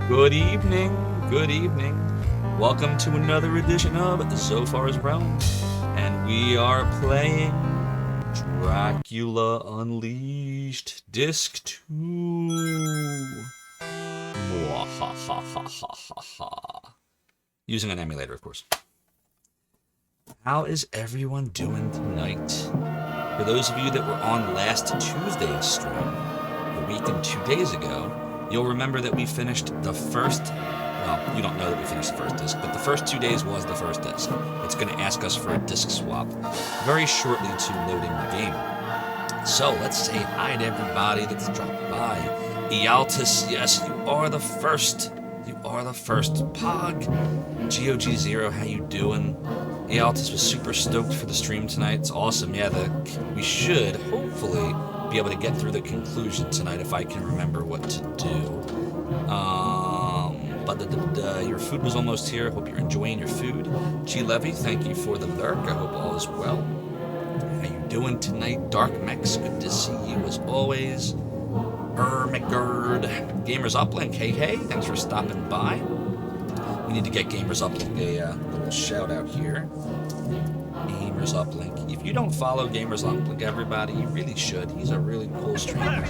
Good evening, good evening. Welcome to another edition of Zophar's Realm, and we are playing Dracula Unleashed Disc 2. Mwahahahaha. Using an emulator, of course. How is everyone doing tonight? For those of you that were on last Tuesday's stream, a week and 2 days ago, you'll remember that we finished the first, well, you don't know that we finished the first disc, but the first 2 days was the first disc. It's going to ask us for a disc swap very shortly to loading the game. So let's say hi to everybody that's dropped by. Ealtis, yes, you are the first. You are the first. Pog, GOG0, how you doing? Ealtis was super stoked for the stream tonight. It's awesome. Yeah, we should hopefully be able to get through the conclusion tonight if I can remember what to do. Your food was almost here. Hope you're enjoying your food. G Levy, thank you for the lurk. I hope all is well. How you doing tonight? Dark Mex, good to see you as always. McGurd, Gamers Uplink, hey, thanks for stopping by. We need to get Gamers Uplink a little shout out here. Gamers Uplink. If you don't follow Gamers Uplink, everybody, you really should. He's a really cool streamer.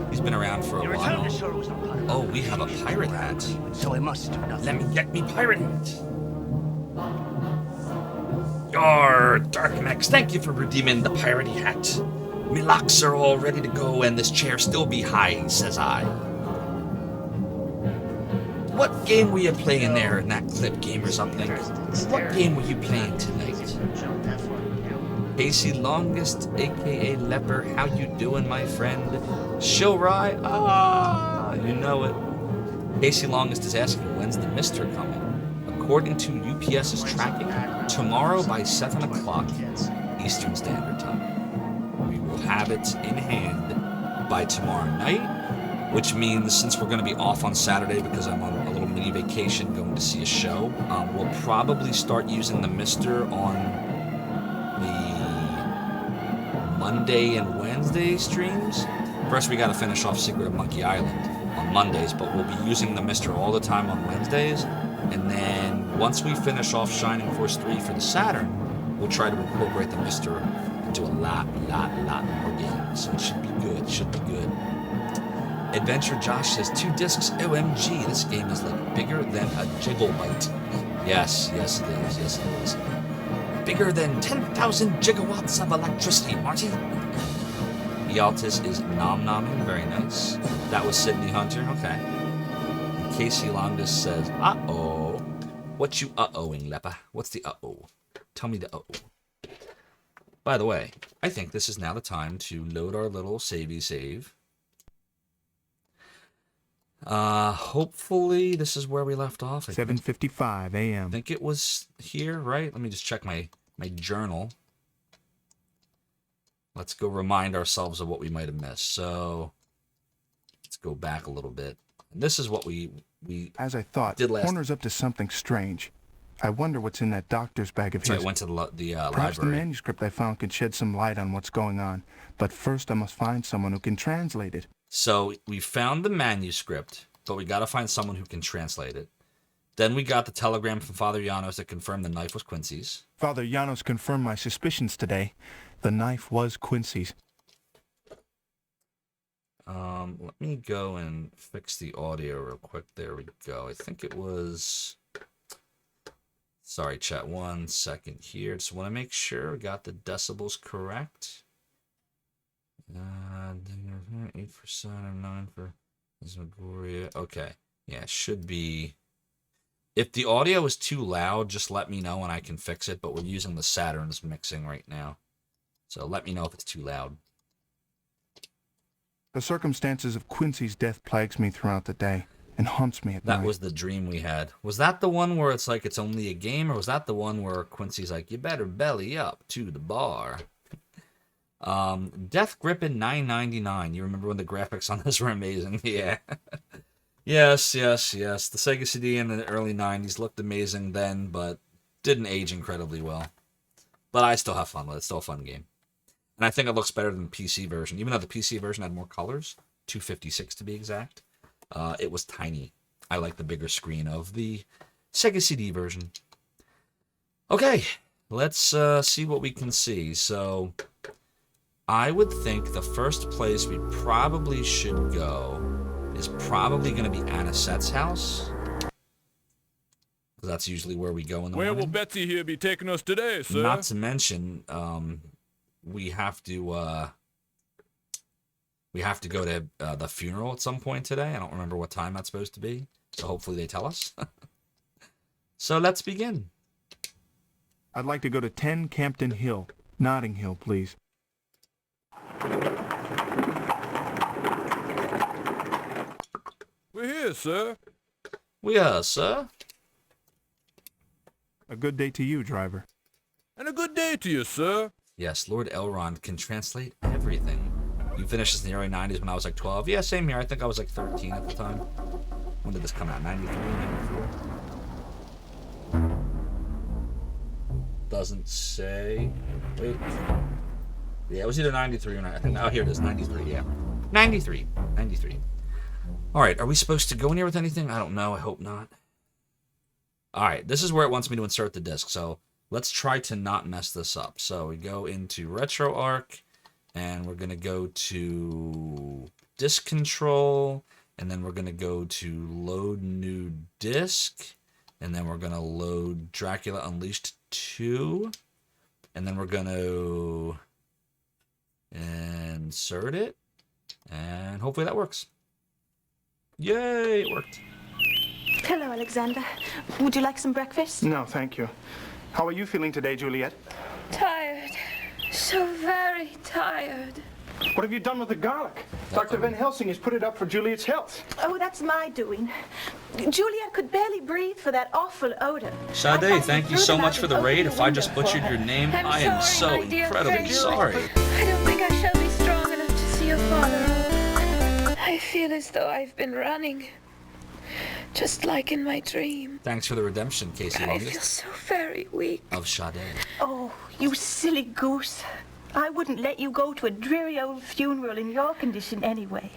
He's been around for a while. Oh, we have a pirate hat. So I must do nothing. Let me get me pirate hat. Your Dark Max, thank you for redeeming the piratey hat. Me locks are all ready to go and this chair still be high, says I. What game were you playing there in that clip, Gamers Uplink? What game were you playing tonight? Casey Longest, aka Leper, how you doing, my friend? Shilrai, you know it. Casey Longest is asking, when's the Mister coming? According to UPS's tracking, tomorrow by 7 o'clock Eastern Standard Time. We will have it in hand by tomorrow night, which means since we're going to be off on Saturday because I'm on a little mini vacation going to see a show, we'll probably start using the Mister on the Monday and Wednesday streams. First, we got to finish off Secret of Monkey Island on Mondays, but we'll be using the Mister all the time on Wednesdays. And then once we finish off Shining Force 3 for the Saturn, we'll try to incorporate the Mister into a lot more games. So it should be good. Adventure Josh says 2 discs. OMG, this game is like bigger than a gigabyte. Yes, it is. Bigger than 10,000 gigawatts of electricity, Marty. Ealtis is nom-nomming, very nice. That was Sydney Hunter, okay. And Casey Longest says, uh-oh. What you uh-ohing, Lepa? What's the uh-oh? Tell me the uh-oh. By the way, I think this is now the time to load our little savey save. Hopefully this is where we left off. 7:55 a.m. I think it was here, right? Let me just check my journal. Let's go remind ourselves of what we might have missed. So let's go back a little bit. And this is what we As I thought, Horner's up to something strange. I wonder what's in that doctor's bag of his. I went to the Perhaps the library. manuscript I found can shed some light on what's going on. But first I must find someone who can translate it. So we found the manuscript, but we got to find someone who can translate it. Then we got the telegram from Father Janos that confirmed the knife was Quincy's. Father Janos confirmed my suspicions today. The knife was Quincy's. Let me go and fix the audio real quick. There we go. I think it was... Sorry, chat. 1 second here. Just want to make sure we got the decibels correct. 8 for Saturn, 9 for Zagoria. Okay. Yeah, it should be... If the audio is too loud, just let me know and I can fix it. But we're using the Saturn's mixing right now. So let me know if it's too loud. The circumstances of Quincy's death plagues me throughout the day and haunts me at night. That was the dream we had. Was that the one where it's like it's only a game? Or was that the one where Quincy's like, you better belly up to the bar? Death Grippin 999. You remember when the graphics on this were amazing? Yeah. Yes. The Sega CD in the early 90s looked amazing then, but didn't age incredibly well. But I still have fun with it. It's still a fun game. And I think it looks better than the PC version. Even though the PC version had more colors, 256 to be exact, it was tiny. I like the bigger screen of the Sega CD version. Okay, let's see what we can see. So, I would think the first place we probably should go is probably going to be Anisette's house. Because that's usually where we go in the morning. Where will Betsy here be taking us today, sir? Not to mention, we have to go to the funeral at some point today. I don't remember what time that's supposed to be. So hopefully they tell us. So let's begin. I'd like to go to 10 Campden Hill, Notting Hill, please. We're here, sir. We are, sir. A good day to you, driver. And a good day to you, sir. Yes, Lord Elrond can translate everything. You finished this in the early 90s when I was like 12. Yeah, same here. I think I was like 13 at the time. When did this come out? 93, 94? Doesn't say. Wait. Yeah, it was either 93 or 90. I think, oh, here it is. 93, yeah. 93. 93. Alright, are we supposed to go in here with anything? I don't know. I hope not. Alright, this is where it wants me to insert the disc. So let's try to not mess this up. So we go into RetroArch. And we're going to go to disk control. And then we're going to go to load new disk. And then we're going to load Dracula Unleashed 2. And then we're going to insert it. And hopefully that works. Yay, it worked. Hello, Alexander. Would you like some breakfast? No, thank you. How are you feeling today, Juliet? Tired. So very tired. What have you done with the garlic? Dr. Van Helsing has put it up for Juliet's health. Oh, that's my doing. Juliet could barely breathe for that awful odor. Sade, thank you so much for the raid. If I just butchered your name, I am so incredibly sorry. I don't think I shall be strong enough to see your father. I feel as though I've been running. Just like in my dream. Thanks for the redemption, Casey I feel Longest. so very weak. Of Sade. Oh, you silly goose. I wouldn't let you go to a dreary old funeral in your condition anyway.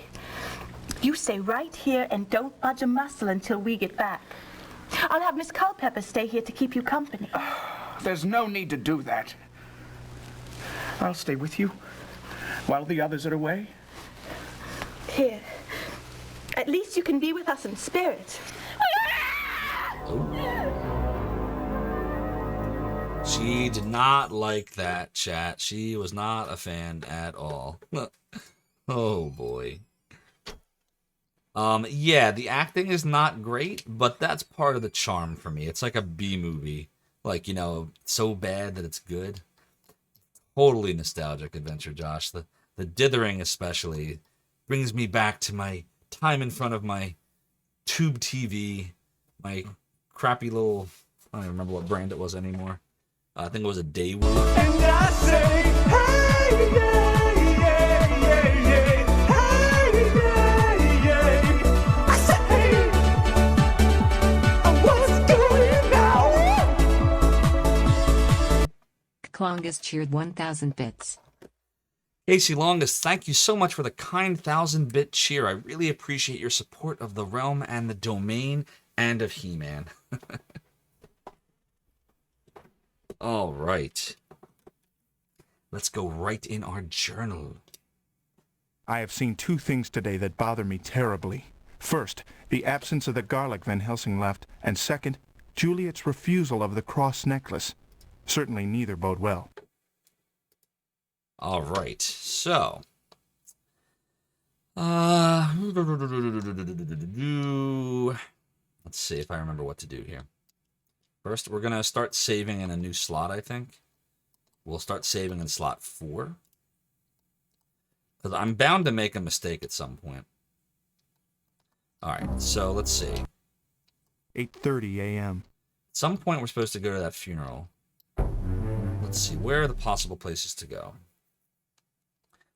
You stay right here and don't budge a muscle until we get back. I'll have Miss Culpepper stay here to keep you company. There's no need to do that. I'll stay with you while the others are away. Here. At least you can be with us in spirit. She did not like that, chat. She was not a fan at all. Oh, boy. Yeah, the acting is not great, but that's part of the charm for me. It's like a B movie. Like, you know, so bad that it's good. Totally nostalgic adventure, Josh. The dithering especially brings me back to my time in front of my tube TV, my crappy little, I don't even remember what brand it was anymore. I think it was a Daewoo. And I say, hey, yeah, yeah, yeah, yeah, hey, yeah, yeah. I say, hey, what's going on? Klongus cheered 1,000 bits. Casey Longest, thank you so much for the kind 1,000-bit cheer. I really appreciate your support of the realm and the domain and of He-Man. All right. Let's go right in our journal. I have seen two things today that bother me terribly. First, the absence of the garlic Van Helsing left, and second, Juliet's refusal of the cross necklace. Certainly neither bode well. All right, so let's see if I remember what to do here. First, we're gonna start saving in a new slot. I think we'll start saving in slot 4 because I'm bound to make a mistake at some point. All right, so let's see. 8:30 a.m. At some point, we're supposed to go to that funeral. Let's see, where are the possible places to go?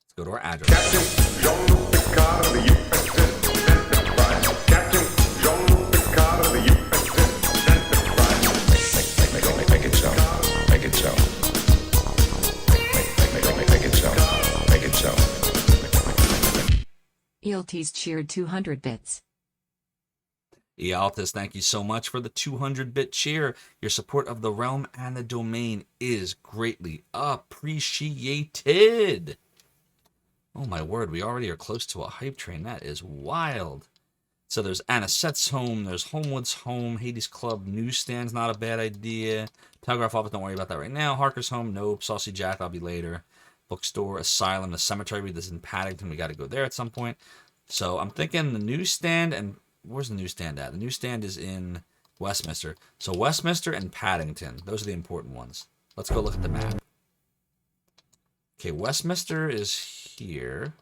Let's go to our address. Captain Jean-Luc Picard of the USS Enterprise. Captain Jean-Luc Picard of the USS Enterprise. Make it so. Make it so. Make it so. Make it so. ELT's cheered 200 bits. Ealtis, thank you so much for the 200-bit cheer. Your support of the realm and the domain is greatly appreciated. Oh my word, we already are close to a hype train. That is wild. So there's Anisette's home, there's Homewood's home, Hades Club, newsstand's not a bad idea. Telegraph office, don't worry about that right now. Harker's home, nope. Saucy Jack, I'll be later. Bookstore, Asylum, the cemetery, this is in Paddington. We got to go there at some point. So I'm thinking the newsstand and... Where's the newsstand at? The newsstand is in Westminster. So Westminster and Paddington. Those are the important ones. Let's go look at the map. Okay, Westminster is here.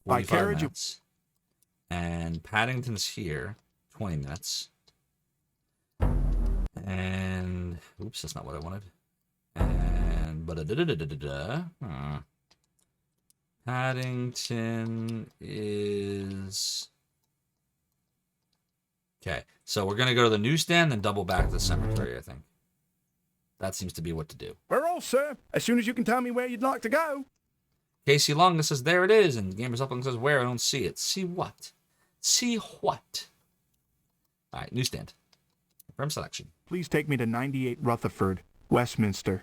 By 45 carriage. minutes. And Paddington's here. 20 minutes. And... Oops, that's not what I wanted. And... Paddington is... Okay, so we're going to go to the newsstand and double back to the cemetery, I think. That seems to be what to do. We're all, sir. As soon as you can tell me where you'd like to go. Casey Longa says, there it is. And Gamers Upling says, where? I don't see it. See what? See what? All right, newsstand. From selection. Please take me to 98 Rutherford, Westminster.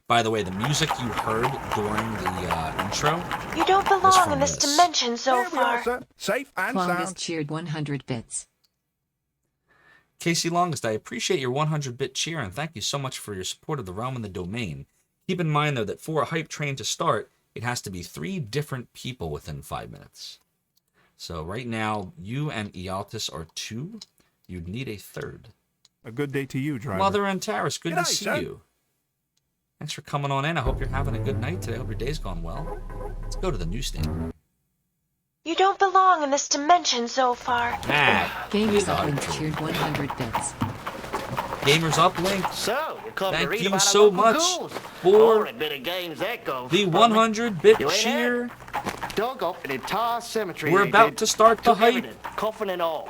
By the way, the music you heard during the intro... You don't was belong from in this dimension, There we are, Zophar. sir. Safe and Klongus sound. cheered 100 bits. Casey Longest, I appreciate your 100-bit cheer and thank you so much for your support of the realm and the domain. Keep in mind, though, that for a hype train to start, it has to be 3 different people within 5 minutes. So right now, you and Ealtis are 2. You'd need a 3rd. A good day to you, driver. Mother and Taris, good to G'day, see son. you. Thanks for coming on in. I hope you're having a good night today. I hope your day's gone well. Let's go to the newsstand. You don't belong in this dimension, Zophar. Gamers Uplink cheered 100 bits. Gamers Uplink, So, you come to thank read you about so our much local ghouls. for Horrid bit of games that goes. the Public. 100-bit You ain't cheer. Dug up an entire cemetery. We're they about did. to start the Took hype. everything, coffin and all.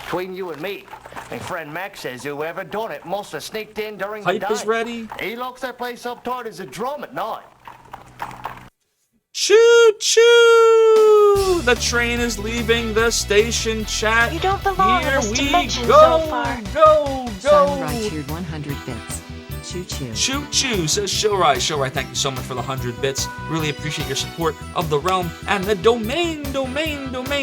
Between you and me. And friend Max says whoever done it must have sneaked in during the Hype day. is ready. He locks that place up tight as a drum at night. Choo choo! The train is leaving the station, chat. You don't belong in Here this we dimension, go, Zophar. go, Samurai go. cheered 100 bits. Choo choo. Choo choo, says Showrai. Showrai, thank you so much for the 100 bits. Really appreciate your support of the realm and the domain.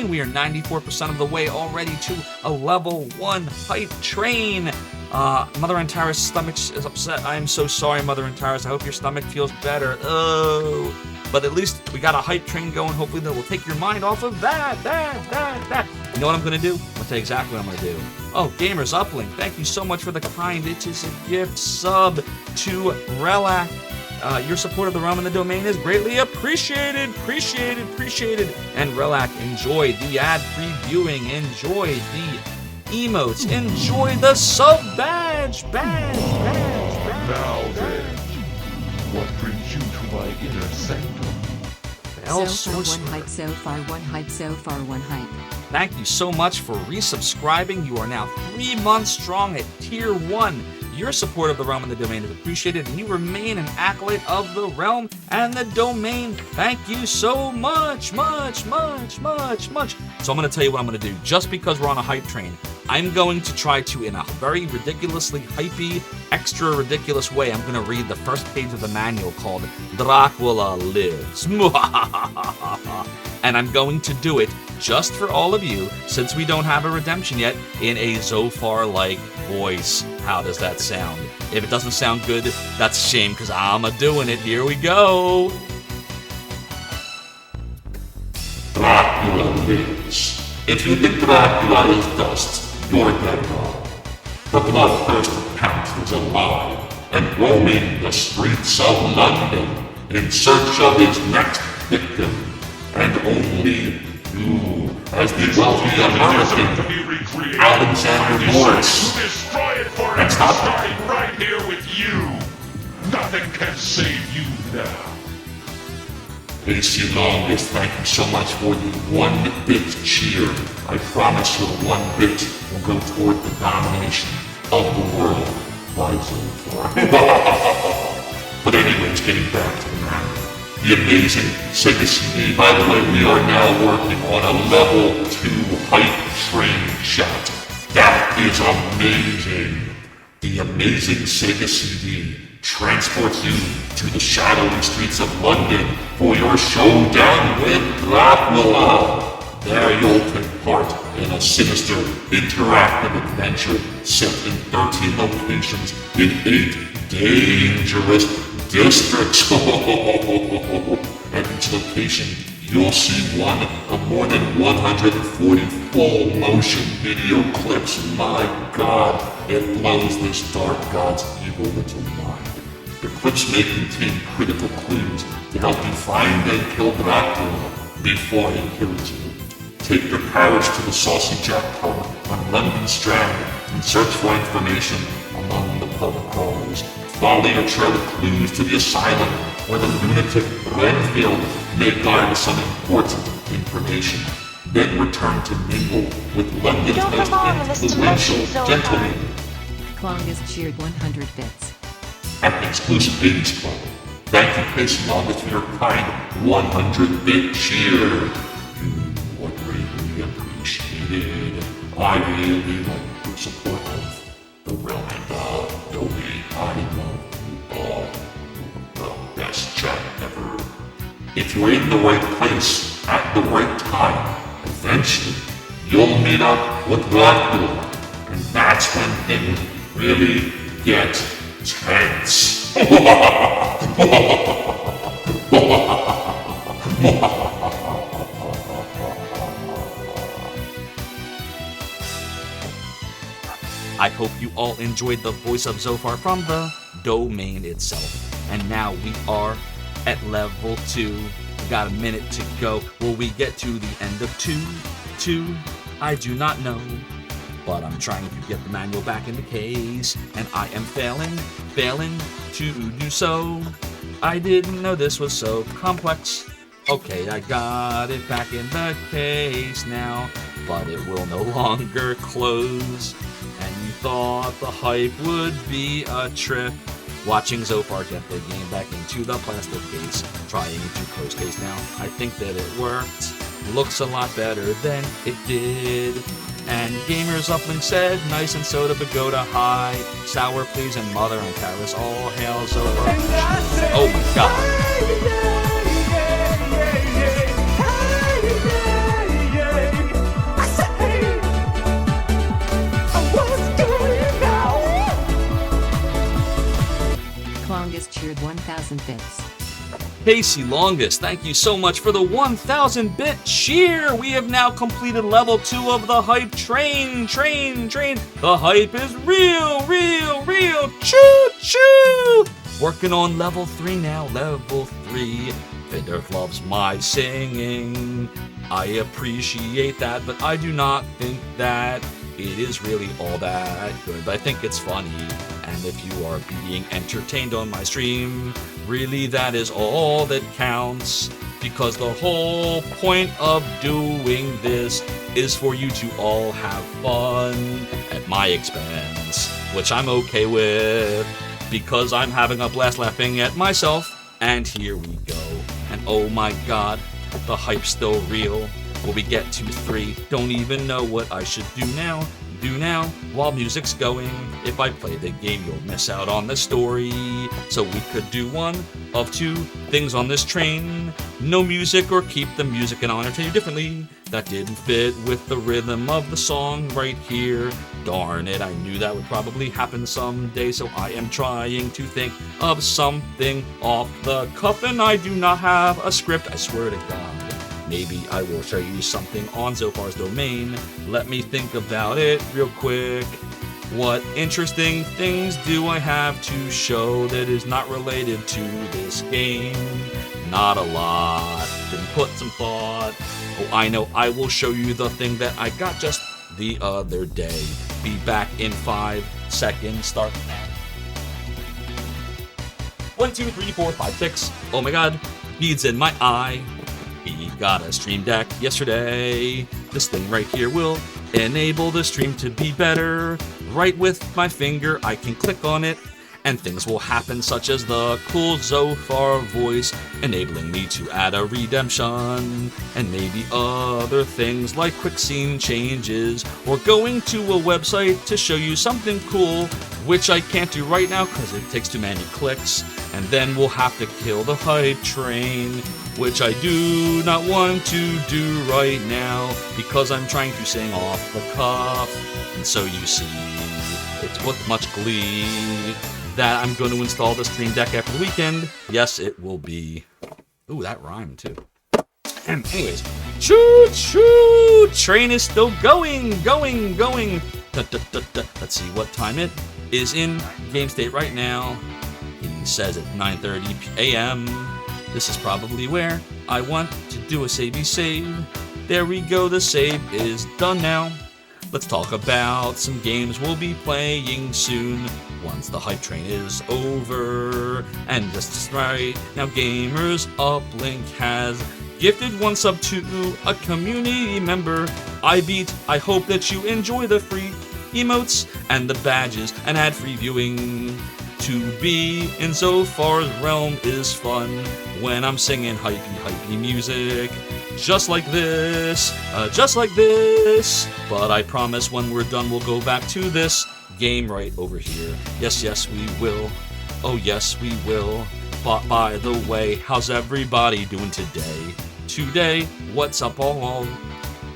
We are 94% of the way already to a level 1 hype train. Mother Antara's stomach is upset. I am so sorry, Mother Antaras. I hope your stomach feels better. Oh. But at least we got a hype train going. Hopefully that will take your mind off of that. You know what I'm going to do? I'm going to tell you exactly what I'm going to do. Oh, Gamers Uplink, thank you so much for the kind. It is a gift sub to Relac. Your support of the realm and the domain is greatly appreciated. And Relac, enjoy the ad-free viewing. Enjoy the emotes. Enjoy the sub badge. Now then, what brings you to my inner sanctum? All So sorts far 1 hype, so far 1 hype, so far 1 hype. Thank you so much for resubscribing. You are now 3 months strong at Tier 1. Your support of the realm and the domain is appreciated, and you remain an acolyte of the realm and the domain. Thank you so much. So I'm going to tell you what I'm going to do. Just because we're on a hype train, I'm going to try to, in a very ridiculously hypey, extra ridiculous way, I'm going to read the first page of the manual called Dracula Lives. And I'm going to do it just for all of you, since we don't have a redemption yet, in a Zophar-like voice. How does that sound? If it doesn't sound good, that's a shame, because I'm a-doing it. Here we go. Dracula lives. If you think Dracula is dust, you're dead wrong. The bloodthirsty Count is alive and roaming the streets of London in search of his next victim. And only you, as the wealthy American Alexander Morris, Destroy it for can stop it. I'm right here with you. Nothing can save you now. Casey Longest, thank you so much for the 1-bit cheer. I promise you 1 bit will go toward the domination of the world by Zophar. But anyways, getting back to the matter. the amazing Sega CD. By the way, we are now working on a level 2 hype train chat. That is amazing. The amazing Sega CD transports you to the shadowy streets of London for your showdown with Dracula. There you'll take part in a sinister, interactive adventure set in 13 locations in 8 dangerous districts. At each location, you'll see one of more than 140 full-motion video clips. My God, it blows this dark god's evil little mind. The clips may contain critical clues to help you find and kill Dracula before he kills you. Take your carriage to the Saucy Jack pub on London Strand and search for information among the pub crawlers. Follow your trail of clues to the asylum where the lunatic Renfield may guard some important information. Then return to mingle with London's most influential gentlemen. Klong has cheered 100 bits. At the exclusive Ladies Club. Thank you, Casey Longest, for your kind 100-bit cheer. You are greatly appreciated. I really like your support of the realm and the domain. I love you all. The best chat ever. If you're in the right place at the right time, eventually you'll meet up with Dracula, and that's when things really get tense. I hope you all enjoyed the voice of Zophar from the domain itself. And now we are at level 2. We got a minute to go. Will we get to the end of 2? I do not know. But I'm trying to get the manual back in the case, and I am failing to do so. I didn't know this was so complex. Okay, I got it back in the case now, but it will no longer close. And you thought the hype would be a trip. Watching Zophar get the game back into the plastic case, trying to close case now. I think that it worked. Looks a lot better than it did. And Gamers Uplink said, nice and soda pagoda high. Sour please and mother and Paris, all hail Zophar. Oh my god. Klong has cheered 1,000 bits. Casey Longest, thank you so much for the 1,000-bit cheer! We have now completed level 2 of the hype train. The hype is real, choo-choo! Working on level 3 now, level 3. Fender loves my singing. I appreciate that, but I do not think that it is really all that good. I think it's funny, and if you are being entertained on my stream, really that is all that counts, because the whole point of doing this is for you to all have fun at my expense, which I'm okay with, because I'm having a blast laughing at myself. And here we go. And oh my god, the hype's still real. Will we get to 3? Don't even know what I should do now. While music's going. If I play the game, you'll miss out on the story. So we could do one of 2 things on this train. No music, or keep the music and I'll entertain you differently. That didn't fit with the rhythm of the song right here. Darn it, I knew that would probably happen someday, so I am trying to think of something off the cuff, and I do not have a script, I swear to God. Maybe I will show you something on Zophar's domain. Let me think about it real quick. What interesting things do I have to show that is not related to this game? Not a lot. Didn't put some thought. Oh, I know. I will show you the thing that I got just the other day. Be back in 5 seconds. Start now. 1, 2, 3, 4, 5, 6. Oh my god. Beads in my eye. He got a stream deck yesterday. This thing right here will enable the stream to be better. Right with my finger, I can click on it and things will happen such as the cool Zophar voice enabling me to add a redemption, and maybe other things like quick scene changes or going to a website to show you something cool, which I can't do right now because it takes too many clicks, and then we'll have to kill the hype train, which I do not want to do right now because I'm trying to sing off the cuff. And so you see, it's with much glee that I'm going to install the Stream Deck after the weekend. Yes, it will be. Ooh, that rhymed too. Anyways, choo choo! Train is still going. Let's see what time it is in game state right now. He says at 9:30 a.m. This is probably where I want to do a savey save. There we go, the save is done now. Let's talk about some games we'll be playing soon once the hype train is over. And just right now, Gamers Uplink has gifted one sub to a community member. I hope that you enjoy the free emotes and the badges and ad-free viewing. To be in Zophar's realm is fun when I'm singing hypey music. Just like this. But I promise when we're done, we'll go back to this game right over here. Yes, we will. Oh, yes, we will. But by the way, how's everybody doing today? What's up all?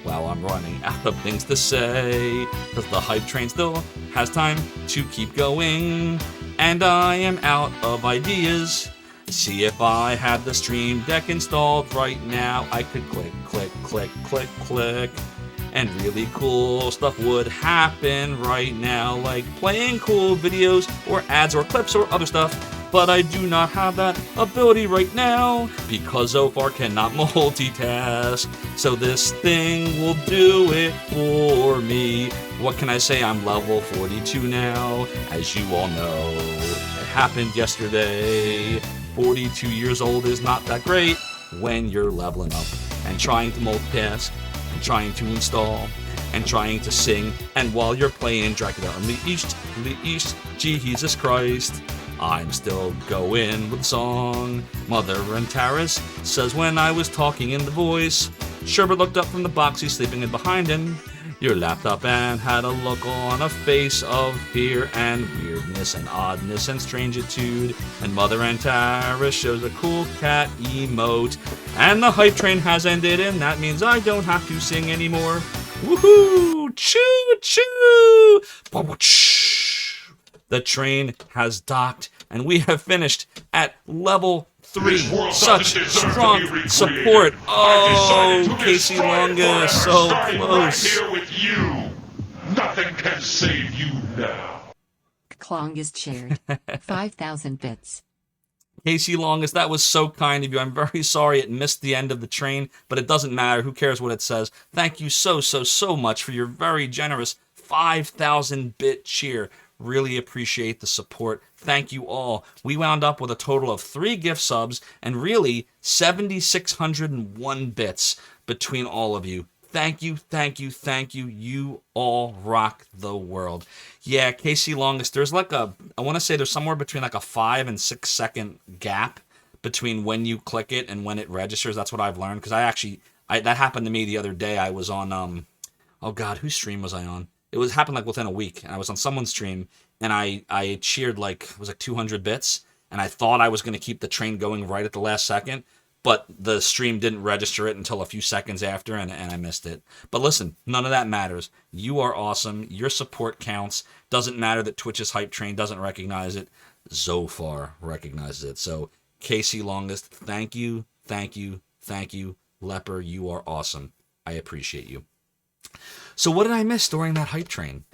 Well, I'm running out of things to say, because the hype train still has time to keep going, and I am out of ideas. See, if I had the Stream Deck installed right now, I could click, and really cool stuff would happen right now, like playing cool videos or ads or clips or other stuff. But I do not have that ability right now because Zophar cannot multitask. So this thing will do it for me. What can I say? I'm level 42 now, as you all know. It happened yesterday. 42 years old is not that great when you're leveling up and trying to multitask and trying to install and trying to sing. And while you're playing Dracula Unleashed, Jesus Christ, I'm still going with the song. Mother and Taris says when I was talking in the voice, Sherbert looked up from the box he's sleeping in behind him. Your laptop and had a look on a face of fear and weirdness and oddness and strangitude. And Mother and Taris shows a cool cat emote. And the hype train has ended, and that means I don't have to sing anymore. Woohoo! Choo choo! The train has docked, and we have finished at level 3. Such strong support. Oh, Casey Longus, so close. Here with you. Nothing can save you now. Klong is shared. 5,000 bits. Casey Longus, that was so kind of you. I'm very sorry it missed the end of the train, but it doesn't matter. Who cares what it says? Thank you so much for your very generous 5,000-bit cheer. Really appreciate the support. Thank you all. We wound up with a total of 3 gift subs and really 7,601 bits between all of you. Thank you. You all rock the world. Yeah, Casey Longest, there's like I want to say there's somewhere between like a 5 and 6 second gap between when you click it and when it registers. That's what I've learned, because that happened to me the other day. I was on, oh God, whose stream was I on? It happened like within a week, and I was on someone's stream, and I cheered like, it was like 200 bits, and I thought I was going to keep the train going right at the last second, but the stream didn't register it until a few seconds after, and I missed it. But listen, none of that matters. You are awesome. Your support counts. Doesn't matter that Twitch's hype train doesn't recognize it. Zophar recognizes it. So, Casey Longest, thank you. Leper, you are awesome. I appreciate you. So what did I miss during that hype train?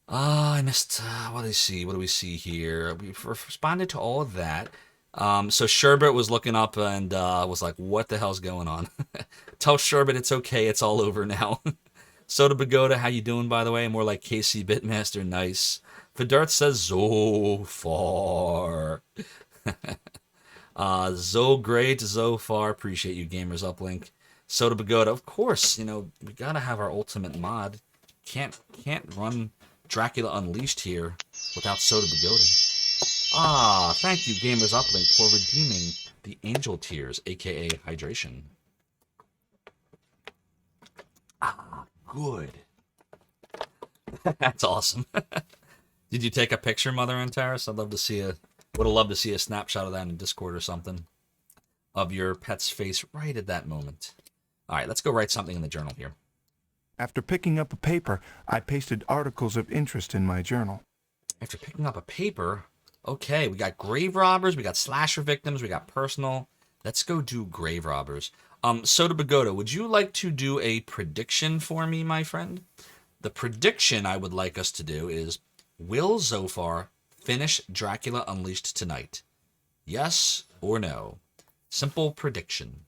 I missed, what do we see here? We responded to all of that. So Sherbert was looking up and was like, what the hell's going on? Tell Sherbert it's okay, it's all over now. Soda Pagoda, how you doing, by the way? More like KC Bitmaster, nice. Federt says Zophar. Great, Zophar, appreciate you, Gamers Uplink. Soda Pagoda, of course, we gotta have our ultimate mod. Can't run Dracula Unleashed here without Soda Pagoda. Ah, thank you, Gamers Uplink, for redeeming the Angel Tears, aka hydration. Ah, good. That's awesome. Did you take a picture, Mother and Terrace? I'd love to see would have loved to see a snapshot of that in Discord or something. Of your pet's face right at that moment. Alright, let's go write something in the journal here. After picking up a paper, I pasted articles of interest in my journal. After picking up a paper, okay, we got grave robbers, we got slasher victims, we got personal. Let's go do grave robbers. Soda Bagoda, would you like to do a prediction for me, my friend? The prediction I would like us to do is, will Zophar finish Dracula Unleashed tonight? Yes or no? Simple prediction.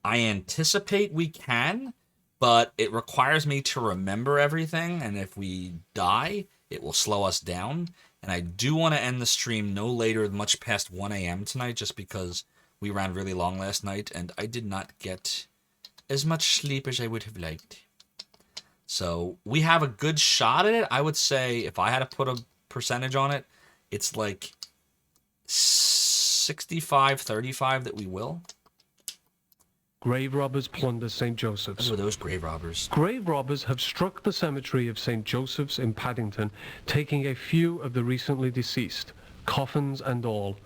I anticipate we can, but it requires me to remember everything, and if we die, it will slow us down. And I do want to end the stream no later than much past 1 a.m. tonight, just because we ran really long last night, and I did not get as much sleep as I would have liked. So we have a good shot at it. I would say, if I had to put a percentage on it, it's like 65-35 that we will. Grave robbers plunder St. Joseph's. Who are those grave robbers? Grave robbers have struck the cemetery of St. Joseph's in Paddington, taking a few of the recently deceased, coffins and all.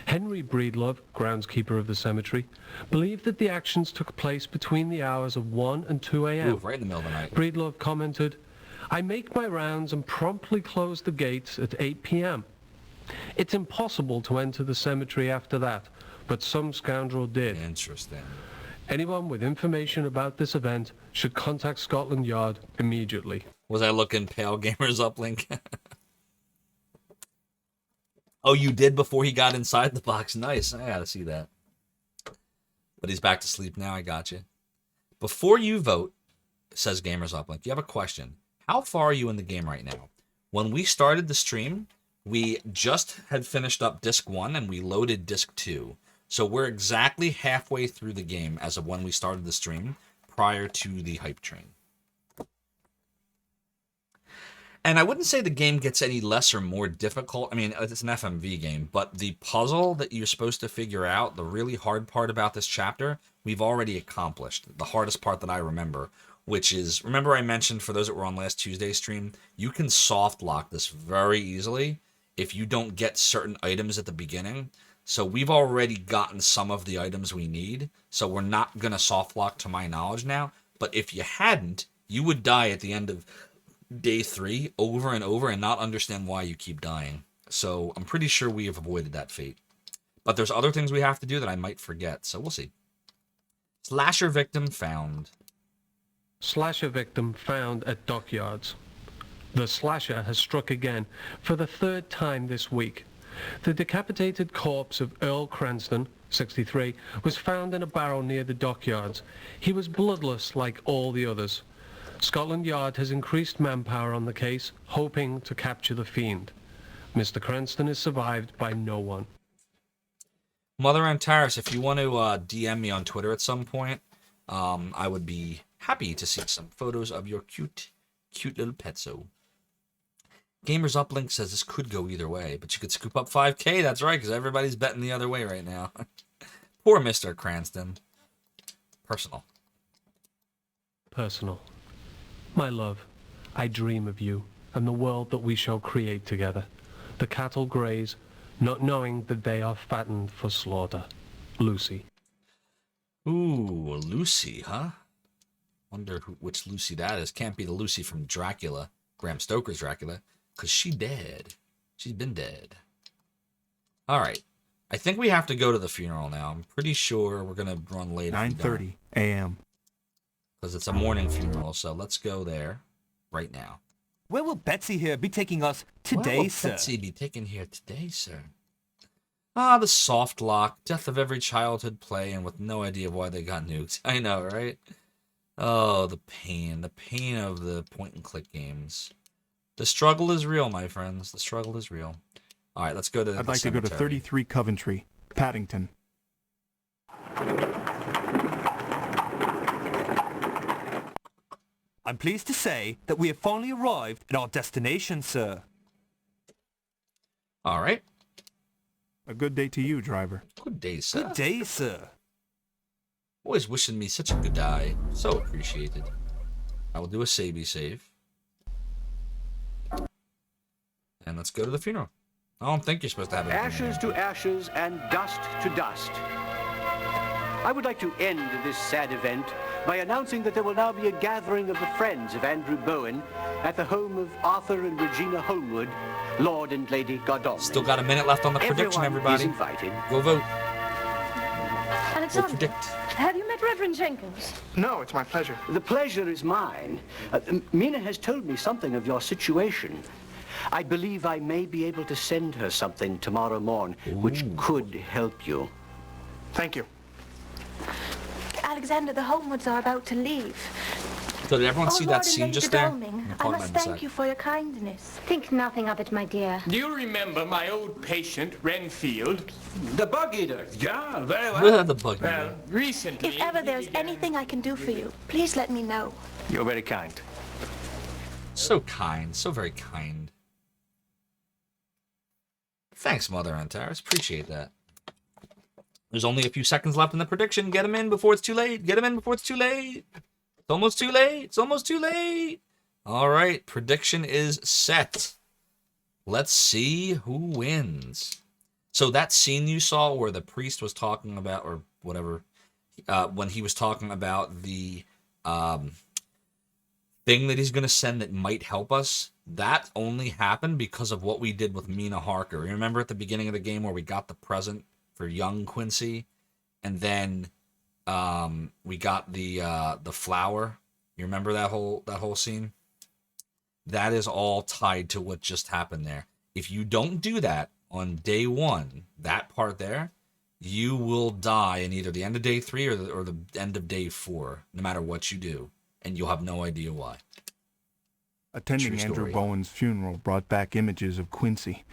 Henry Breedlove, groundskeeper of the cemetery, believed that the actions took place between the hours of 1 and 2 a.m. Ooh, right in the middle of the night. Breedlove commented, "I make my rounds and promptly close the gates at 8 p.m. It's impossible to enter the cemetery after that, but some scoundrel did." Interesting. Anyone with information about this event should contact Scotland Yard immediately. Was I looking pale, Gamers Uplink? Oh, you did before he got inside the box. Nice. I gotta see that. But he's back to sleep now. I got you. Before you vote, says Gamers Uplink, you have a question. How far are you in the game right now? When we started the stream, we just had finished up Disc 1 and we loaded Disc 2. So we're exactly halfway through the game as of when we started the stream, prior to the hype train. And I wouldn't say the game gets any less or more difficult. I mean, it's an FMV game, but the puzzle that you're supposed to figure out, the really hard part about this chapter, we've already accomplished. The hardest part that I remember, which is, remember I mentioned for those that were on last Tuesday's stream, you can soft lock this very easily if you don't get certain items at the beginning. So we've already gotten some of the items we need, so we're not going to soft lock to my knowledge now. But if you hadn't, you would die at the end of day 3 over and over and not understand why you keep dying. So I'm pretty sure we have avoided that fate. But there's other things we have to do that I might forget, so we'll see. Slasher victim found. Slasher victim found at dockyards. The slasher has struck again for the 3rd time this week. The decapitated corpse of Earl Cranston, 63, was found in a barrel near the dockyards. He was bloodless like all the others. Scotland Yard has increased manpower on the case, hoping to capture the fiend. Mr. Cranston is survived by no one. Mother Antares, if you want to DM me on Twitter at some point, I would be happy to see some photos of your cute little petso. Gamers Uplink says this could go either way, but you could scoop up 5K. That's right, because everybody's betting the other way right now. Poor Mr. Cranston. Personal. Personal. My love, I dream of you and the world that we shall create together. The cattle graze, not knowing that they are fattened for slaughter. Lucy. Ooh, Lucy, huh? Wonder which Lucy that is. Can't be the Lucy from Dracula, Bram Stoker's Dracula. Because she dead. She's been dead. Alright. I think we have to go to the funeral now. I'm pretty sure we're going to run late. 9:30 a.m. Because it's a morning funeral, so let's go there right now. Where will Betsy here be taking us today, Where will sir? Betsy be taken here today, sir? Ah, the soft lock. Death of every childhood play, and with no idea why they got nuked. I know, right? Oh, the pain. The pain of the point-and-click games. The struggle is real, my friends. The struggle is real. All right, let's go to I'd like to go to 33 Coventry, Paddington. I'm pleased to say that we have finally arrived at our destination, sir. All right. A good day to you, driver. Good day, sir. Good day, sir. Always wishing me such a good day. So appreciated. I will do a savey save. And let's go to the funeral. I don't think you're supposed to have it. Ashes to ashes and dust to dust. I would like to end this sad event by announcing that there will now be a gathering of the friends of Andrew Bowen at the home of Arthur and Regina Holmwood, Lord and Lady Godolphin. Still got a minute left on the prediction, everybody. Is invited. Go vote. Alexander, predict. have you met Reverend Jenkins? No, it's my pleasure. The pleasure is mine. Mina has told me something of your situation. I believe I may be able to send her something tomorrow morn, which could help you. Thank you. Alexander, the Holmwoods are about to leave. So did everyone see Lord that and scene Lady just there? Godalming, I'm I calling must my thank side. you for your kindness. Think nothing of it, my dear. Do you remember my old patient, Renfield? The bug eater. Yeah, very well. The bug Well, eater. recently... If ever there's anything I can do for you, please let me know. You're very kind. So kind. So very kind. Thanks, Mother Antares. Appreciate that. There's only a few seconds left in the prediction. Get him in before it's too late. Get him in before it's too late. It's almost too late. It's almost too late. All right. Prediction is set. Let's see who wins. So that scene you saw where the priest was talking about, or whatever, when he was talking about the thing that he's going to send that might help us, that only happened because of what we did with Mina Harker. Remember at the beginning of the game where we got the present for young Quincy, and then we got the flower. You remember that whole scene? That is all tied to what just happened there. If you don't do that on day one, that part there, you will die in either the end of day 3 or the end of day 4, no matter what you do, and you'll have no idea why. Attending True Andrew story. Bowen's funeral brought back images of Quincy.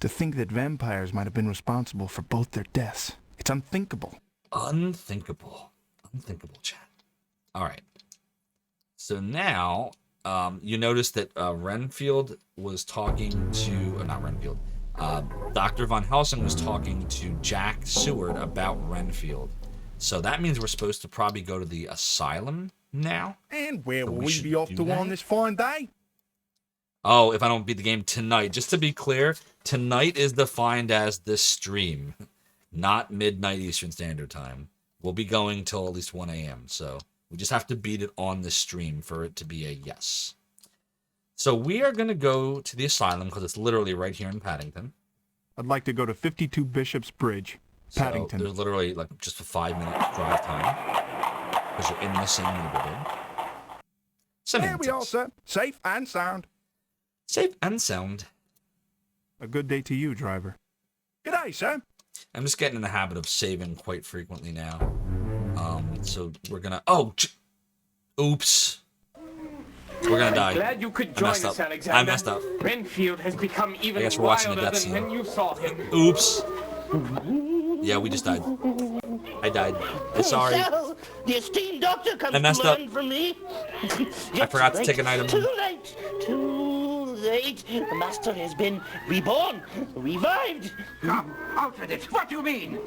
To think that vampires might have been responsible for both their deaths. It's unthinkable. Unthinkable. Unthinkable, chat. All right. So now, you notice that Renfield was talking to... not Renfield. Dr. Von Helsing was talking to Jack Seward about Renfield. So that means we're supposed to probably go to the asylum now. And where So will we we should be off do to that? on this fine day? Oh, if I don't beat the game tonight. Just to be clear, tonight is defined as this stream, not midnight Eastern Standard Time. We'll be going till at least 1 a.m., so we just have to beat it on this stream for it to be a yes. So we are going to go to the asylum because it's literally right here in Paddington. I'd like to go to 52 Bishop's Bridge, Paddington. So there's literally like just a 5-minute drive time because you're in the same neighborhood. There we are, sir. Safe and sound. Safe and sound. A good day to you, driver. Good day, sir. I'm just getting in the habit of saving quite frequently now. So we're gonna... Oops. We're gonna die. Glad you could I join messed us, up. Alexander. I messed up. Renfield has become even I guess we're watching the wilder death than scene. when you saw him. Oops. Yeah, we just died. I died. I'm sorry. So, the esteemed doctor comes I messed to up. learn from me. I forgot to take an item. Too late. Too late. The master has been reborn. Revived. Come, out with it. What do you mean?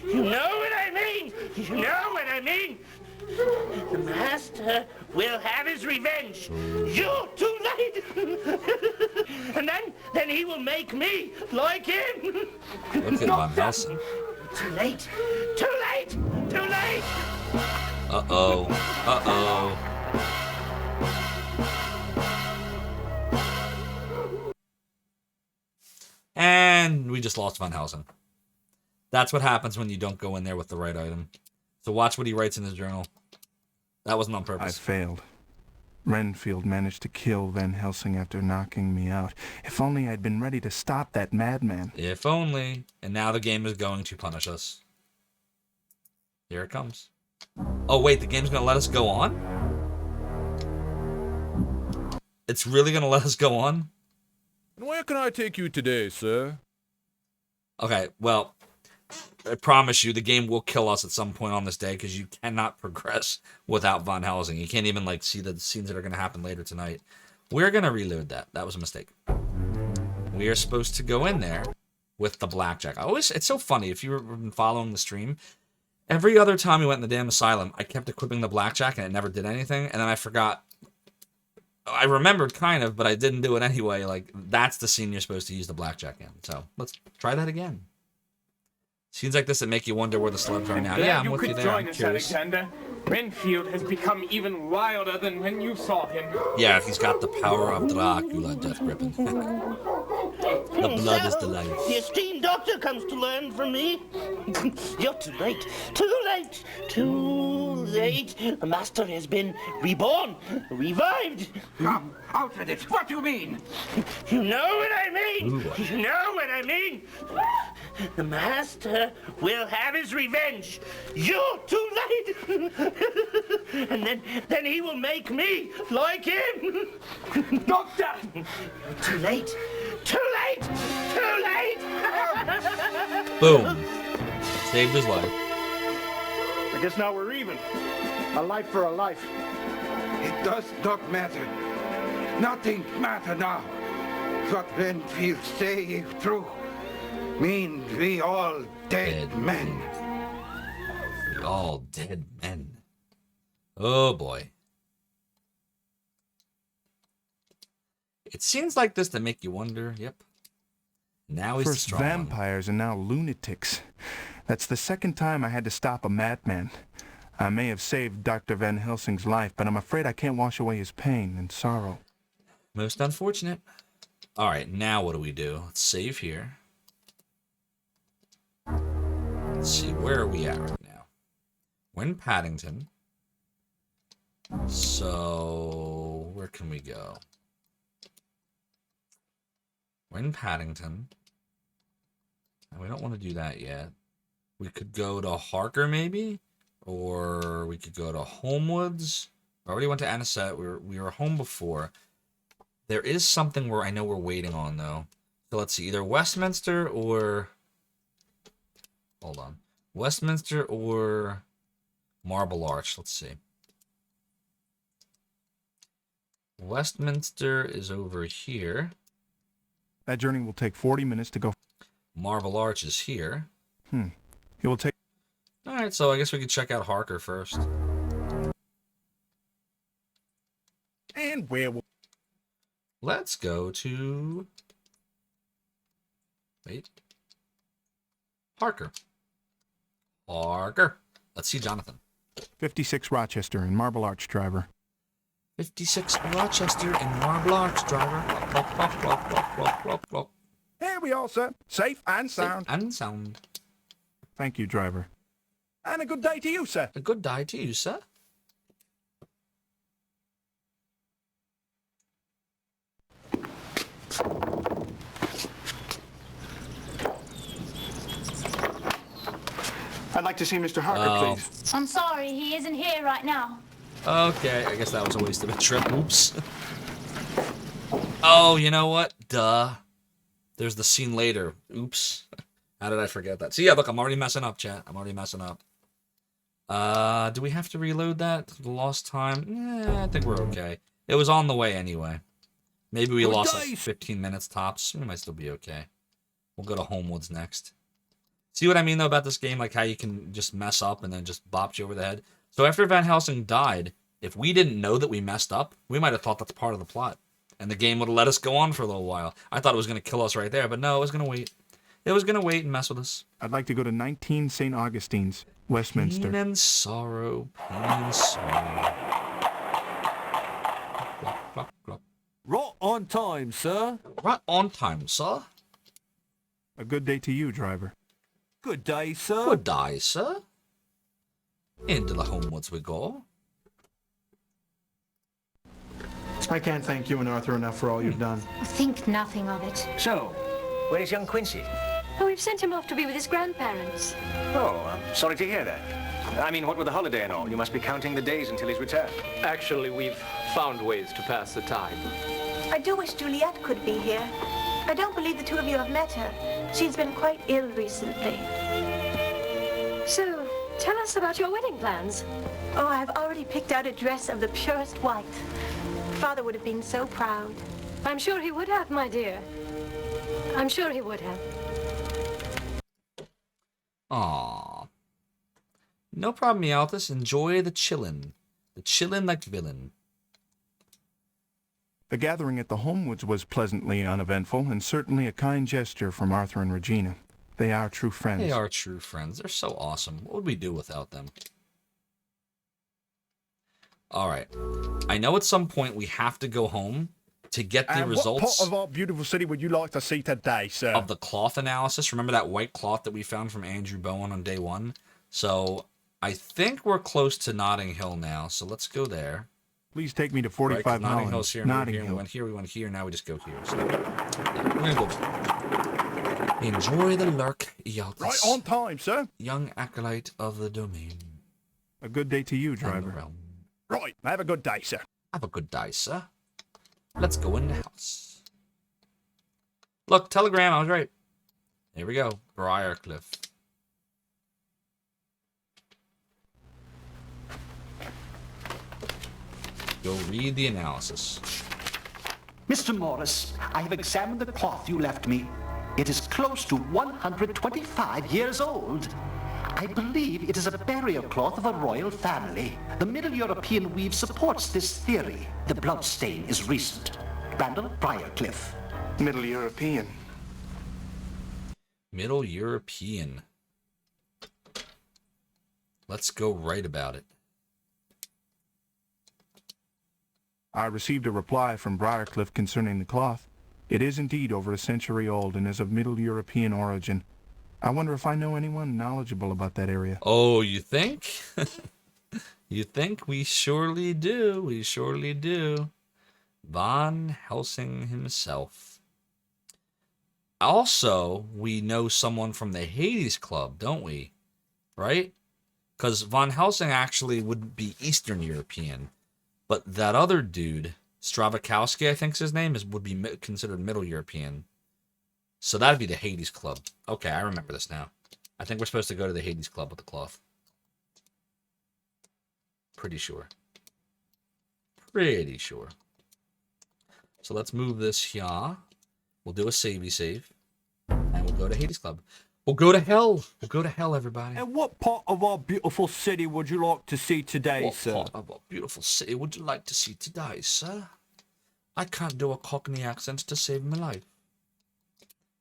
You know what I mean. You know what I mean. The master will have his revenge. You're too late. And then he will make me like him. Look at Von Helsing. Too late. Too late. Too late. Uh-oh. Uh-oh. And we just lost Von Helsing. That's what happens when you don't go in there with the right item. So watch what he writes in his journal. That wasn't on I purpose. failed. Renfield managed to kill Van Helsing after knocking me out. If only I'd been ready to stop that madman. If only. And now the game is going to punish us. Here it comes. Oh, wait, the game's going to let us go on? It's really going to let us go on? And where can I take you today, sir? Okay, well, I promise you the game will kill us at some point on this day because you cannot progress without Von Helsing. You can't even, like, see the scenes that are going to happen later tonight. We're going to reload that. That was a mistake. We are supposed to go in there with the blackjack. It's so funny if you've been following the stream. Every other time we went in the damn asylum, I kept equipping the blackjack and it never did anything. And then I forgot. I remembered kind of, but I didn't do it anyway. Like, that's the scene you're supposed to use the blackjack in. So let's try that again. Scenes like this that make you wonder where the celebs are now. Yeah, I'm with you there. Join I'm us, curious. Alexander. Renfield has become even wilder than when you saw him. Yeah, he's got the power of Dracula, Death Grippin. The blood is the life. The esteemed doctor comes to learn from me. You're too late. Too late. Too late. The master has been reborn. Revived. Come, out with it. What do you mean? You know what I mean. Ooh. You know what I mean. The master will have his revenge. You're too late. And then he will make me like him. Doctor! Too late. Too late. Too late. Boom. Saved his life. I guess now we're even. A life for a life. It does not matter. Nothing matter now. What Renfield say if true means we all dead men. We all dead men. Oh boy. It seems like this to make you wonder. Yep. Now he's First strong. vampires and now lunatics. That's the second time I had to stop a madman. I may have saved Dr. Van Helsing's life, but I'm afraid I can't wash away his pain and sorrow. Most unfortunate. All right, now what do we do? Let's save here. Let's see, where are we at right now? We're in Paddington. So, where can we go? We're in Paddington. And we don't want to do that yet. We could go to Harker, maybe? Or we could go to Homewoods. I already went to Anisette. We were home before. There is something where I know we're waiting on, though. So let's see. Either Westminster or... Hold on. Westminster or Marble Arch. Let's see. Westminster is over here. That journey will take 40 minutes to go. Marble Arch is here. It will take... Alright, so I guess we could check out Harker first. And where will... Let's go to... Wait. Harker. Harker. Let's see Jonathan. 56 Rochester and Marble Arch, driver. 56 Rochester and Marble Arch, driver. Here we are, sir. Safe and sound. Safe and sound. Thank you, driver. And a good day to you, sir. A good day to you, sir. I'd like to see Mr. Harker, please. I'm sorry, he isn't here right now. Okay, I guess that was a waste of a trip. Oops. Oh, you know what? Duh. There's the scene later. Oops. How did I forget that? So yeah, look, I'm already messing up, chat. I'm already messing up. Do we have to reload that? The lost time? I think we're okay. It was on the way anyway. Maybe we lost like 15 minutes tops. We might still be okay. We'll go to Homewoods next. See what I mean, though, about this game? Like how you can just mess up and then just bop you over the head. So after Van Helsing died, if we didn't know that we messed up, we might have thought that's part of the plot. And the game would have let us go on for a little while. I thought it was going to kill us right there, but no, it was going to wait. It was going to wait and mess with us. I'd like to go to 19 St. Augustine's, Westminster. Pain and sorrow, pain and sorrow. Right on time, sir. Right on time, sir. A good day to you, driver. Good day, sir. Good day, sir. Into the Homewoods we go. I can't thank you and Arthur enough for all you've done. Think nothing of it. So, where is young Quincy? Oh, we've sent him off to be with his grandparents. Oh, I'm sorry to hear that. I mean, what with the holiday and all, you must be counting the days until his return. Actually, we've found ways to pass the time. I do wish Juliet could be here. I don't believe the two of you have met her. She's been quite ill recently. So, tell us about your wedding plans. Oh, I've already picked out a dress of the purest white. Father would have been so proud. I'm sure he would have, my dear. I'm sure he would have. Aw. No problem, Meowthus. Enjoy the chillin'. The chillin' like villain. The gathering at the Homewoods was pleasantly uneventful, and certainly a kind gesture from Arthur and Regina. They are true friends. They are true friends. They're so awesome. What would we do without them? Alright. I know at some point we have to go home to get the results. What part of our beautiful city would you like to see today, sir? Of the cloth analysis. Remember that white cloth that we found from Andrew Bowen on day 1? So, I think we're close to Notting Hill now, so let's go there. Please take me to 45 Notting Hill's here. Notting Hill. Hill. We went here, now we just go here. So, yeah, we're gonna go. Enjoy the lurk, Eotus. Right on time, sir. Young acolyte of the domain. A good day to you, driver. Right, have a good day, sir. Have a good day, sir. Let's go in the house. Look, telegram, I was right. Here we go. Briarcliff. Go read the analysis. Mr. Morris, I have examined the cloth you left me. It is close to 125 years old. I believe it is a burial cloth of a royal family. The Middle European weave supports this theory. The blood stain is recent. Randall Briarcliff. Middle European. Middle European. Let's go right about it. I received a reply from Briarcliff concerning the cloth. It is indeed over a century old and is of Middle European origin. I wonder if I know anyone knowledgeable about that area. Oh, you think? You think? We surely do. We surely do. Von Helsing himself. Also, we know someone from the Hades Club, don't we? Right? Because Von Helsing actually would be Eastern European. But that other dude, Stravakowski, I think's his name, would be considered Middle European. So that'd be the Hades Club. Okay, I remember this now. I think we're supposed to go to the Hades Club with the cloth. Pretty sure. Pretty sure. So let's move this here. We'll do a savey save. And we'll go to Hades Club. We'll go to hell. We'll go to hell, everybody. And what part of our beautiful city would you like to see today, sir? What part of our beautiful city would you like to see today, sir? I can't do a Cockney accent to save my life.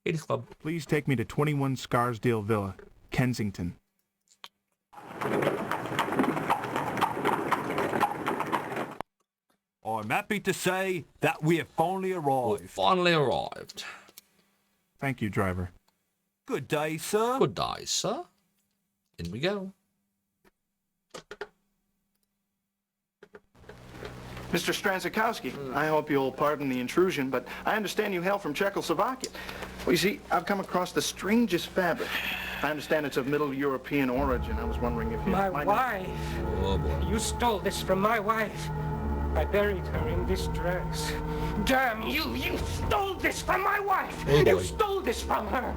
Hades Club. Please take me to 21 Scarsdale Villa, Kensington. I'm happy to say that we have finally arrived. We've finally arrived. Thank you, driver. Good day, sir. Good day, sir. In we go. Mr. Strazikowski, I hope you'll pardon the intrusion, but I understand you hail from Czechoslovakia. Well, you see, I've come across the strangest fabric. I understand it's of Middle European origin. I was wondering if you My might... wife. Oh, boy. You stole this from my wife. I buried her in this dress. Damn you! You stole this from my wife! Oh, you boy. stole this from her!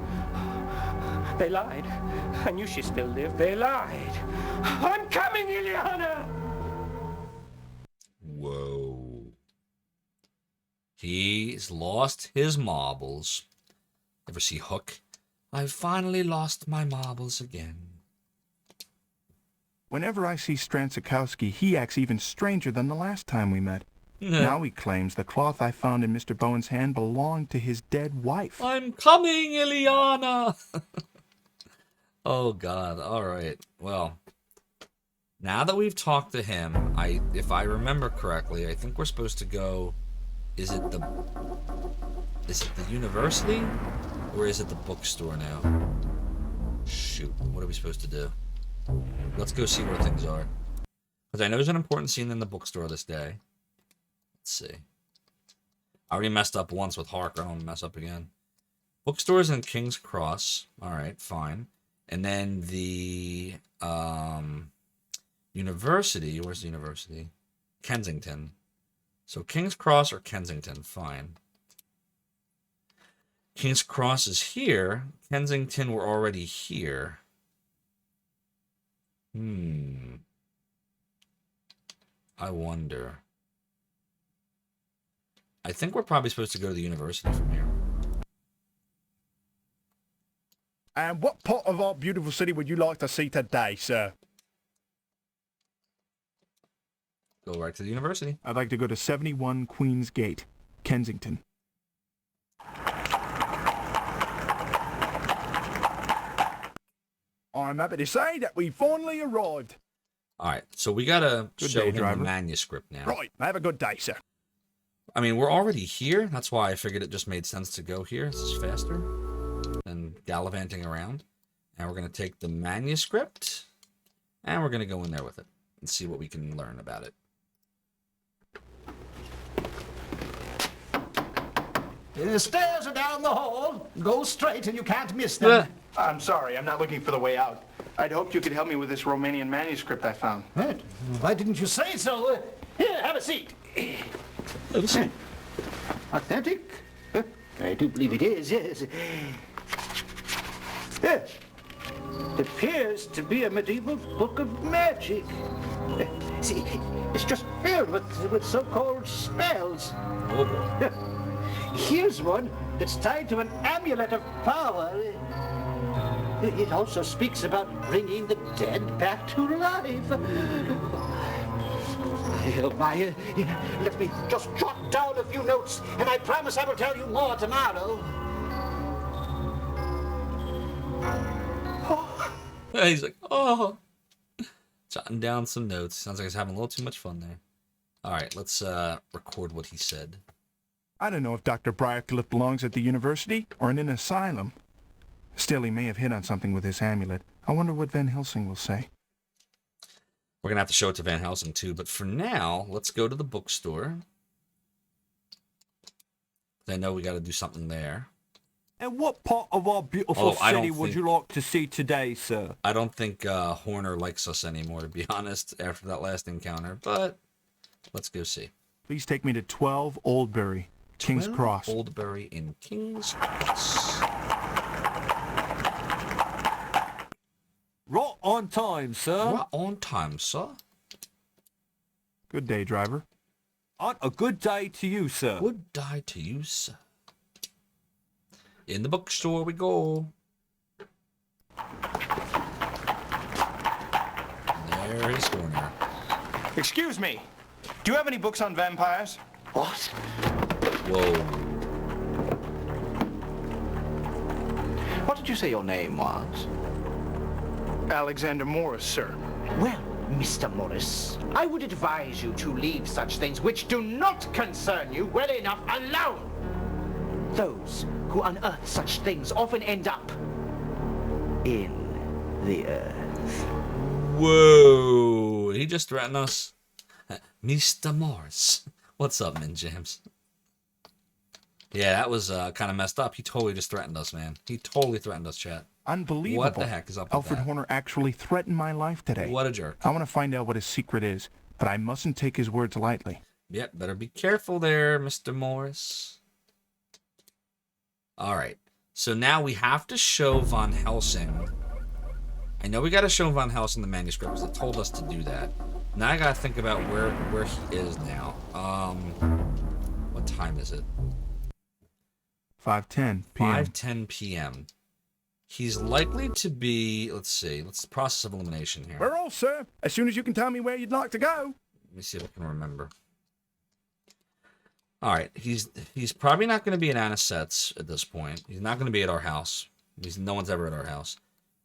They lied. I knew she still lived. They lied. I'm coming, Ileana! Whoa. He's lost his marbles. Ever see Hook? I've finally lost my marbles again. Whenever I see Strazikowski, he acts even stranger than the last time we met. Now he claims the cloth I found in Mr. Bowen's hand belonged to his dead wife. I'm coming, Ileana! Oh, God. All right. Well, now that we've talked to him, if I remember correctly, I think we're supposed to go... Is it the university? Or is it the bookstore now? Shoot. What are we supposed to do? Let's go see where things are. Because I know there's an important scene in the bookstore this day. Let's see. I already messed up once with Harker. I don't want to mess up again. Bookstores in King's Cross. Alright, fine. And then the university. Where's the university? Kensington. So King's Cross or Kensington. Fine. King's Cross is here. Kensington, we're already here. I wonder. I think we're probably supposed to go to the university from here. And what part of our beautiful city would you like to see today, sir? Go right to the university. I'd like to go to 71 Queen's Gate, Kensington. I'm happy to say that we finally arrived. All right, so we gotta Good show day, him the driver. manuscript now. Right, have a good day, sir. I mean, we're already here. That's why I figured it just made sense to go here. This is faster than gallivanting around. And we're going to take the manuscript, and we're going to go in there with it and see what we can learn about it. The stairs are down the hall. Go straight and you can't miss them. I'm sorry, I'm not looking for the way out. I'd hoped you could help me with this Romanian manuscript I found. Right. Why didn't you say so? Here, have a seat. Authentic? I do believe it is, yes. Yes. It appears to be a medieval book of magic. See, it's just filled with so-called spells. Oh boy. Here's one that's tied to an amulet of power. It also speaks about bringing the dead back to life. Oh my, let me just jot down a few notes, and I promise I will tell you more tomorrow. He's like, oh. Jotting down some notes. Sounds like he's having a little too much fun there. All right, let's record what he said. I don't know if Dr. Briarcliff belongs at the university or in an asylum. Still, he may have hit on something with this amulet. I wonder what Van Helsing will say. We're going to have to show it to Van Helsing too, but for now, let's go to the bookstore. I know we got to do something there. And what part of our beautiful city would you like to see today, sir? I don't think Horner likes us anymore, to be honest, after that last encounter, but let's go see. Please take me to 12 Oldbury, King's Cross. Oldbury in King's Cross. Right on time, sir. Right on time, sir. Good day, driver. On a good day to you, sir. Good day to you, sir. In the bookstore we go. There is Horner. Excuse me. Do you have any books on vampires? What? Whoa. What did you say your name was? Alexander Morris, sir. Well, Mr. Morris, I would advise you to leave such things which do not concern you well enough alone. Those who unearth such things often end up in the earth. Whoa. Did he just threaten us? Mr. Morris. What's up, Min James? Yeah, that was kind of messed up. He totally just threatened us, man. He totally threatened us, chat. Unbelievable. What the heck is up with Alfred that? Horner actually threatened my life today. What a jerk. I want to find out what his secret is, but I mustn't take his words lightly. Yep, better be careful there, Mr. Morris. All right. So now we have to show Van Helsing. I know we got to show Van Helsing the manuscript because they told us to do that. Now I got to think about where he is now. What time is it? 5:10 p.m. 5:10 p.m. He's likely to be, let's see, let's process of elimination here. We're all, sir. As soon as you can tell me where you'd like to go. Let me see if I can remember. All right, he's probably not going to be in Anisette's at this point. He's not going to be at our house. No one's ever at our house.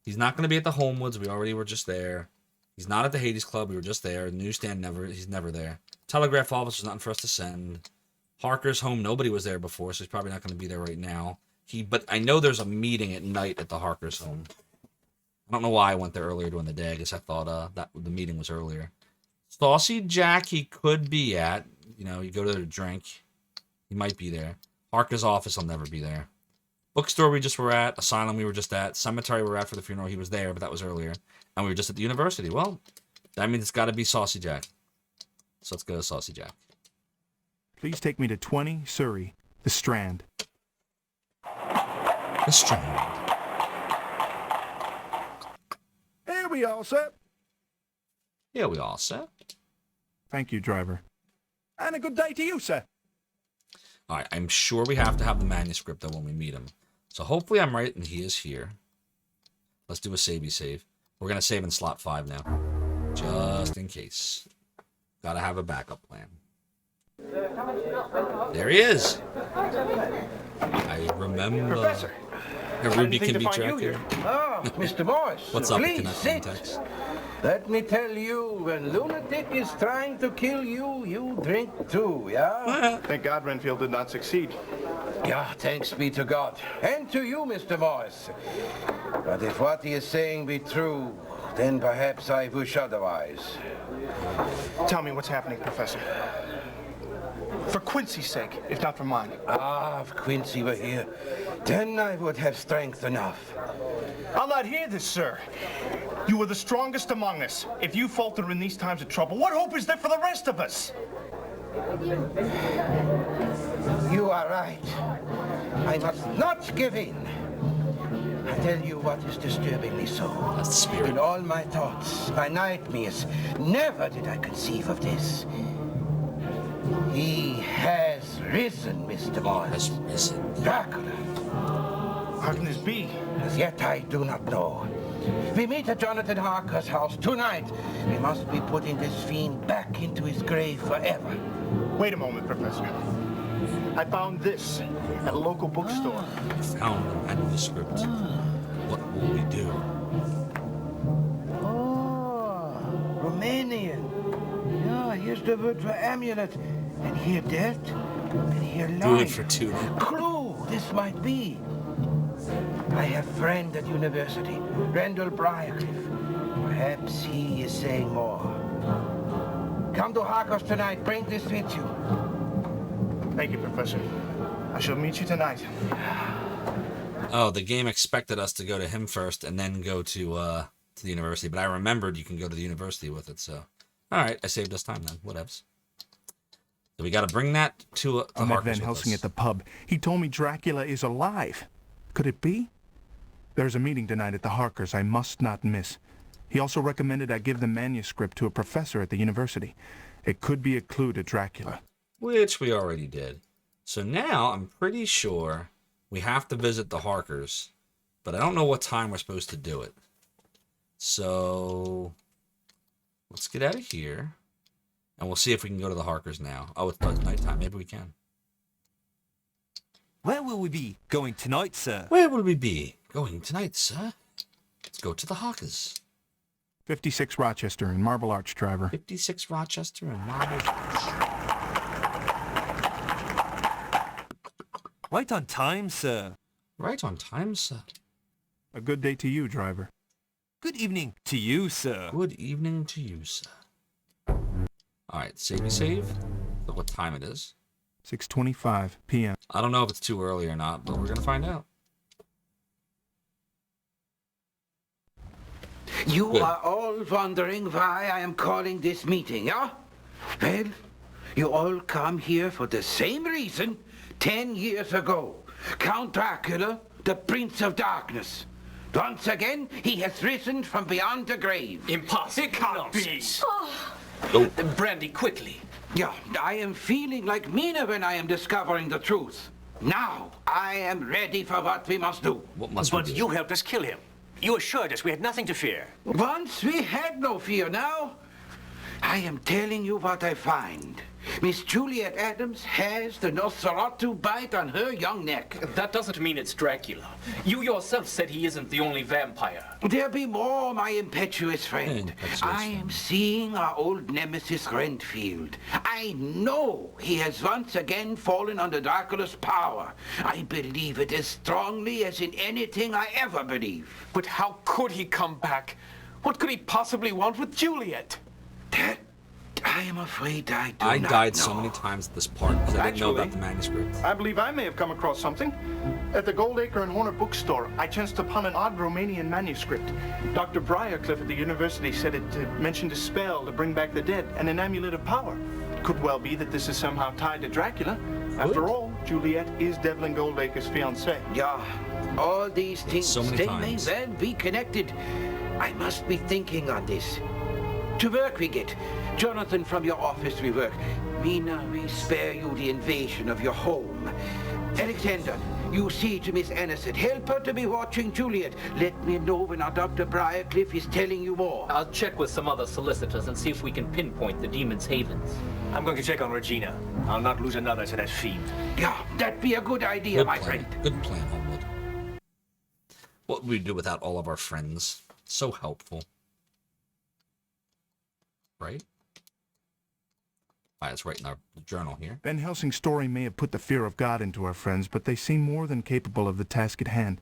He's not going to be at the Homewoods. We already were just there. He's not at the Hades Club. We were just there. Newsstand, he's never there. Telegraph office was nothing for us to send. Harker's home, nobody was there before, so he's probably not going to be there right now. But I know there's a meeting at night at the Harker's home. I don't know why I went there earlier during the day. I guess I thought that the meeting was earlier. Saucy Jack, he could be at. You know, you go there to drink. He might be there. Harker's office, I'll never be there. Bookstore we just were at. Asylum we were just at. Cemetery we were at for the funeral. He was there, but that was earlier. And we were just at the university. Well, that means it's got to be Saucy Jack. So let's go to Saucy Jack. Please take me to 20 Surrey, the Strand. The Strand. Here we are, sir. Here we are, sir. Thank you, driver. And a good day to you, sir. All right, I'm sure we have to have the manuscript, though, when we meet him. So hopefully I'm right and he is here. Let's do a save. We're going to save in slot 5 now. Just in case. Gotta have a backup plan. There he is. I remember. Professor. Ruby can be Dracula. Oh, Mr. Morris. What's up? Please sit. Let me tell you, when lunatic is trying to kill you, you drink too, yeah? Thank God Renfield did not succeed. Yeah, thanks be to God. And to you, Mr. Morris. But if what he is saying be true, then perhaps I wish otherwise. Tell me what's happening, Professor. For Quincy's sake, if not for mine. Ah, if Quincy were here, then I would have strength enough. I'll not hear this, sir. You are the strongest among us. If you falter in these times of trouble, what hope is there for the rest of us? You are right. I must not give in. I tell you what is disturbing me so. That's the spirit. In all my thoughts, my nightmares, never did I conceive of this. He has risen, Mr. Morris. Has risen. Dracula. How can this be? As yet I do not know. We meet at Jonathan Harker's house tonight. We must be putting this fiend back into his grave forever. Wait a moment, Professor. I found this at a local bookstore. Found a manuscript. What will we do? Oh, Romanian. Yeah, here's the word for amulet. And here death. And here life. Do it for 2. Clue, this might be. I have a friend at university, Randall Briarcliff. Perhaps he is saying more. Come to Harker's tonight. Bring this with you. Thank you, Professor. I shall meet you tonight. Oh, the game expected us to go to him first and then go to the university, but I remembered you can go to the university with it, so... Alright, I saved us time then. Whatevs. So we gotta bring that to I met Harker's Van with Helsing us. at the pub. He told me Dracula is alive. Could it be? There's a meeting tonight at the Harkers I must not miss. He also recommended I give the manuscript to a professor at the university. It could be a clue to Dracula. Which we already did. So now I'm pretty sure we have to visit the Harkers, but I don't know what time we're supposed to do it. So let's get out of here, and we'll see if we can go to the Harkers now. Oh, it's nighttime. Maybe we can. Where will we be going tonight, sir? Where will we be going tonight, sir? Let's go to the Harkers. 56 Rochester in Marble Arch, driver. 56 Rochester and Marble Arch. Right on time, sir. Right on time, sir. A good day to you, driver. Good evening to you, sir. Good evening to you, sir. Alright, save. Look what time it is. 6:25 p.m. I don't know if it's too early or not, but we're going to find out. You Good. are all wondering why I am calling this meeting, yeah? Well, you all come here for the same reason 10 years ago. Count Dracula, the Prince of Darkness. Once again, he has risen from beyond the grave. Impossible. It can't Nonsense. be. Brandy, quickly. Yeah, I am feeling like Mina when I am discovering the truth. Now, I am ready for what we must do. What must we But do? you helped us kill him. You assured us we had nothing to fear. Once we had no fear. Now, I am telling you what I find. Miss Juliet Adams has the Nosferatu bite on her young neck. That doesn't mean it's Dracula. You yourself said he isn't the only vampire. There be more, my impetuous friend. I am seeing our old nemesis Renfield. I know he has once again fallen under Dracula's power. I believe it as strongly as in anything I ever believe. But how could he come back? What could he possibly want with Juliet? That I am afraid I do I not died know. so many times at this part because I didn't know about the manuscript. I believe I may have come across something. At the Goldacre and Horner bookstore, I chanced upon an odd Romanian manuscript. Dr. Briarcliff at the university said it mentioned a spell to bring back the dead and an amulet of power. It could well be that this is somehow tied to Dracula. After all, Juliet is Devlin Goldacre's fiancée. Yeah, all these things, So many they times. may well be connected. I must be thinking on this. To work we get. Jonathan, from your office we work. Mina, we spare you the invasion of your home. Alex, Alexander, you see to Miss Anisette. Help her to be watching Juliet. Let me know when our Dr. Briarcliff is telling you more. I'll check with some other solicitors and see if we can pinpoint the Demon's Havens. I'm going to check on Regina. I'll not lose another to that fiend. Yeah, that'd be a good idea, my friend. Good plan, Homewood. What would we do without all of our friends? So helpful. Right? It's right in our journal here. Van Helsing's story may have put the fear of God into our friends, but they seem more than capable of the task at hand.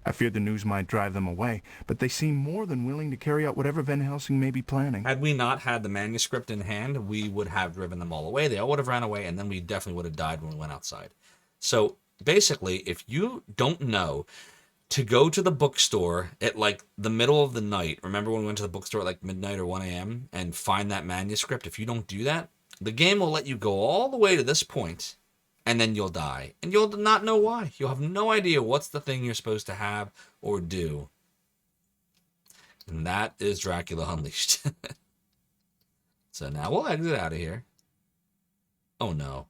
I feared the news might drive them away, but they seem more than willing to carry out whatever Van Helsing may be planning. Had we not had the manuscript in hand, we would have driven them all away. They all would have ran away, and then we definitely would have died when we went outside. So, basically, if you don't know to go to the bookstore at, like, the middle of the night, remember when we went to the bookstore at, like, midnight or 1 a.m., and find that manuscript, if you don't do that, the game will let you go all the way to this point, and then you'll die. And you'll not know why. You'll have no idea what's the thing you're supposed to have or do. And that is Dracula Unleashed. So now we'll exit out of here. Oh no.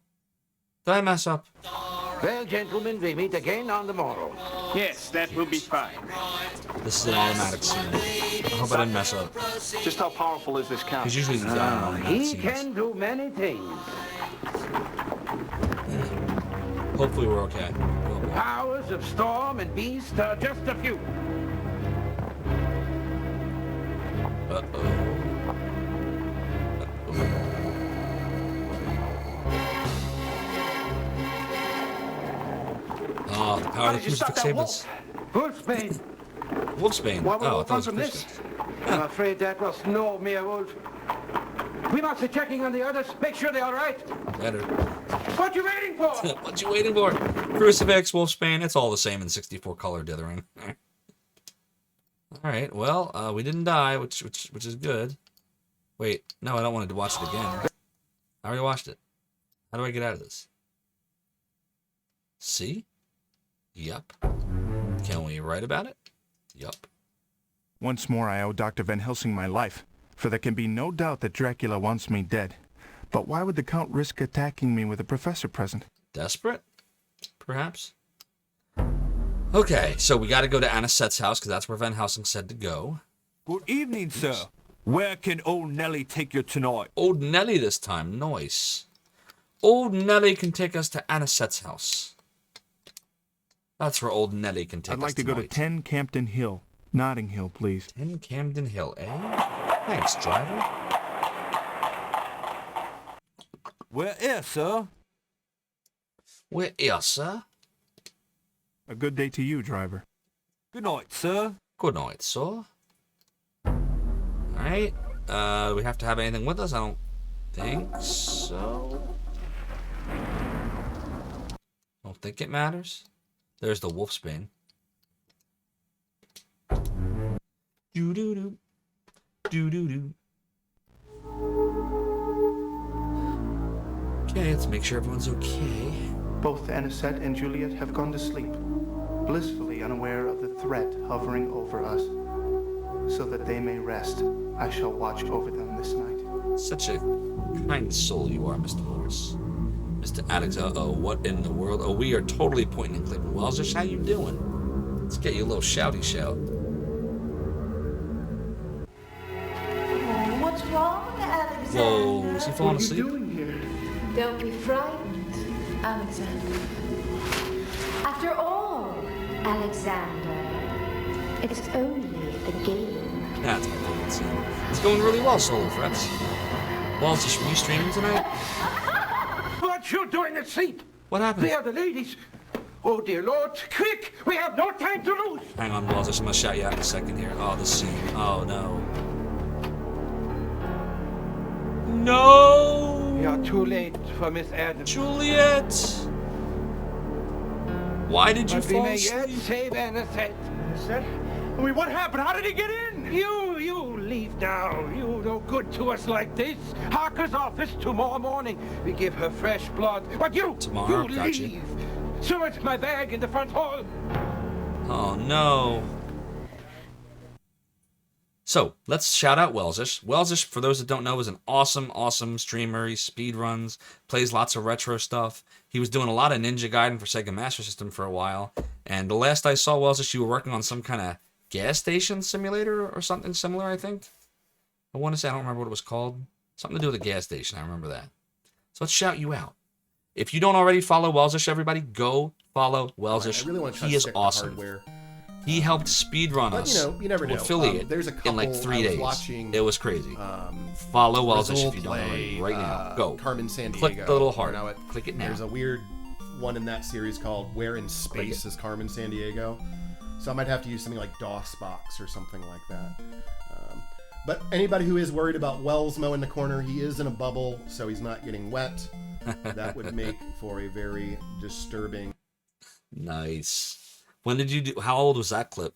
Did I mess up? Well, gentlemen, we meet again on the morrow. Yes, that will be fine. This is an automatic scene. I hope I didn't mess up. Just how powerful is this count? Because usually these are automatic He scenes. can do many things. Hopefully we're okay. Powers of storm and beast are just a few. Oh, the power of the crucifix saved us. Wolfsbane. Wolfsbane. Why would Oh, I we thought it run was from crucifix. this? I'm afraid that was no mere wolf. We must be checking on the others. Make sure they're all right. Better. What you waiting for? What you waiting for? Crucifix, Wolfsbane, it's all the same in 64 color dithering. Alright, well, we didn't die, which is good. Wait, no, I don't want to watch it again. I already watched it. How do I get out of this? See? Yup. Can we write about it? Yup. Once more I owe Dr. Van Helsing my life, for there can be no doubt that Dracula wants me dead. But why would the Count risk attacking me with a professor present? Desperate? Perhaps? Okay, so we gotta go to Anisette's house, because that's where Van Helsing said to go. Good evening, sir. Where can old Nellie take you tonight? Old Nellie this time, nice. Old Nellie can take us to Anisette's house. That's where old Nellie can take us I'd like to go to 10 Campden Hill. Notting Hill, please. 10 Camden Hill, eh? Thanks, driver. Where is, sir? Where is, sir? A good day to you, driver. Good night, sir. Good night, sir. Alright. Do we have to have anything with us? I don't think so. Don't think it matters. There's the Wolfsbane. Do-do-do. Do-do-do. Okay, let's make sure everyone's okay. Both Anisette and Juliet have gone to sleep, blissfully unaware of the threat hovering over us. So that they may rest, I shall watch over them this night. Such a kind soul you are, Mr. Morris. Mr. Alexander, what in the world? Oh, we are totally pointing and clicking. Wellsish, how you doing? Let's get you a little shouty shout. Oh, what's wrong, Alexander? Whoa, is he falling What are asleep? you doing here? Don't be frightened, Alexander. After all, Alexander, it's only the game. That's my favorite scene. It's going really well, Solar Frets. Wellsish, were you streaming tonight? What you doing asleep? What happened? They are the ladies. Oh, dear Lord. Quick! We have no time to lose. Hang on, Wellsish, I'm gonna shout you out in a second here. Oh, this scene. Oh, no. No! We are too late for Miss Adams. Juliet! Why did you But we fall may yet asleep? save Anisette. Anisette? I mean, what happened? How did he get in? You leave now. You no good to us like this. Harker's office tomorrow morning. We give her fresh blood. But you, Tomorrow, you gotcha. leave. Search my bag in the front hall. Oh, no. So let's shout out Welsish. Welsish, for those that don't know, is an awesome streamer. He speedruns, plays lots of retro stuff. He was doing a lot of Ninja Gaiden for Sega Master System for a while. And the last I saw Welsish, you were working on some kind of gas station simulator or something similar, I think. I want to say, I don't remember what it was called. Something to do with a gas station, I remember that. So let's shout you out. If you don't already follow Welsish, everybody, go follow Welsish. I really want to try He to is stick to awesome. hardware. He helped speedrun But, us. you know, you never know. Affiliate There's a couple in like 3 I was days. watching, It was crazy. Follow Welsish if you don't play, already. Right now. Go. Carmen San Diego. Click the little heart. You know, Click it now. There's a weird one in that series called Where in Space is Carmen San Diego. So I might have to use something like DOSBox or something like that. But anybody who is worried about Welsmo in the corner, he is in a bubble, so he's not getting wet. That would make for a very disturbing. Nice. When did you do? How old was that clip?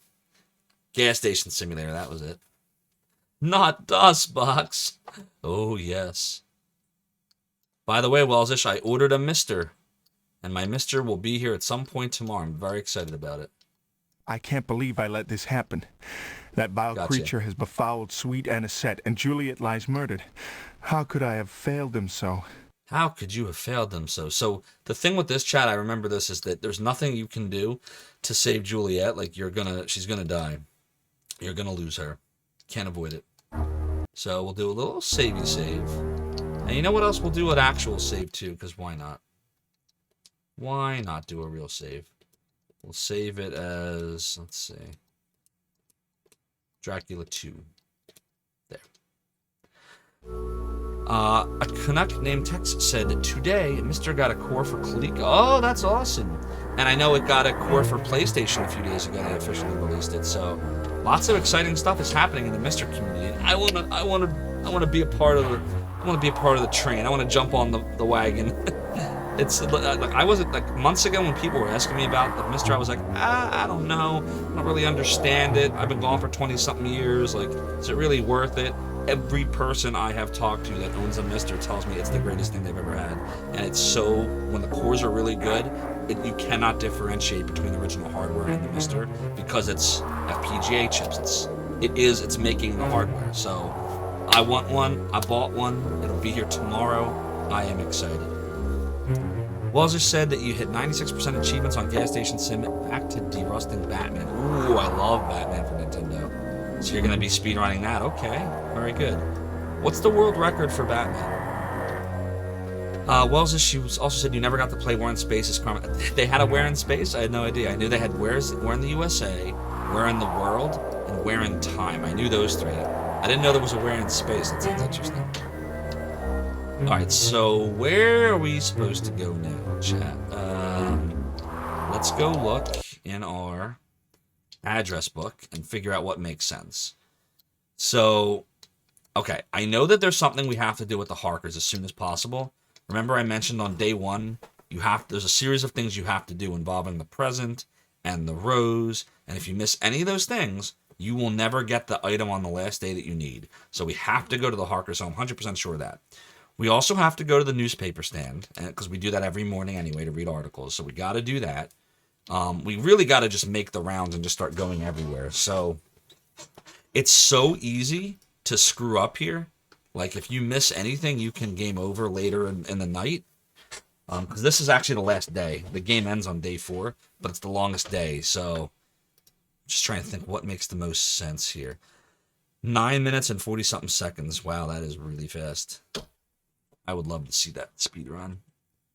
Gas station simulator. That was it. Not DOSBox. Oh yes. By the way, Welsish, I ordered a Mister, and my Mister will be here at some point tomorrow. I'm very excited about it. I can't believe I let this happen. That vile creature has befouled sweet Anisette, and Juliet lies murdered. How could I have failed them so? How could you have failed them so? So the thing with this, chat, I remember this, is that there's nothing you can do to save Juliet. Like, she's gonna die. You're gonna lose her. Can't avoid it. So we'll do a little savey save. And you know what else? We'll do an actual save too, because why not? Why not do a real save? We'll save it as, let's see, Dracula 2. There. A Canuck named Tex said, today, Mr. got a core for Kalika. Oh, that's awesome. And I know it got a core for PlayStation a few days ago. They officially released it. So lots of exciting stuff is happening in the Mr. community. And I wanna be a part of the train. I want to jump on the wagon. It's like, I wasn't, like, months ago when people were asking me about the Mister, I was like, I don't know. I don't really understand it. I've been gone for 20-something years. Like, is it really worth it? Every person I have talked to that owns a Mister tells me it's the greatest thing they've ever had. And it's so, when the cores are really good, you cannot differentiate between the original hardware and the Mister because it's FPGA chips. It's making the hardware. So I want one. I bought one. It'll be here tomorrow. I am excited. Walzer said that you hit 96% achievements on Gas Station Sim. Back to derusting Batman. Ooh, I love Batman for Nintendo. So you're going to be speedrunning that. Okay, very good. What's the world record for Batman? Wells, she also said you never got to play Where in Space. They had a Where in Space? I had no idea. I knew they had Where in the USA, Where in the World, and Where in Time. I knew those three. I didn't know there was a Where in Space. That sounds interesting. Alright, so where are we supposed to go now, chat? Let's go look in our address book and figure out what makes sense. So, okay, I know that there's something we have to do with the Harkers as soon as possible. Remember I mentioned on day one, there's a series of things you have to do involving the present and the rose, and if you miss any of those things, you will never get the item on the last day that you need. So we have to go to the Harkers, so I'm 100% sure of that. We also have to go to the newspaper stand, because we do that every morning anyway to read articles, so we got to do that. We really got to just make the rounds and just start going everywhere. So it's so easy to screw up here. Like, if you miss anything, you can game over later in the night. Because this is actually the last day. The game ends on day 4, but it's the longest day. So just trying to think what makes the most sense here. 9 minutes and 40-something seconds. Wow, that is really fast. I would love to see that speed run.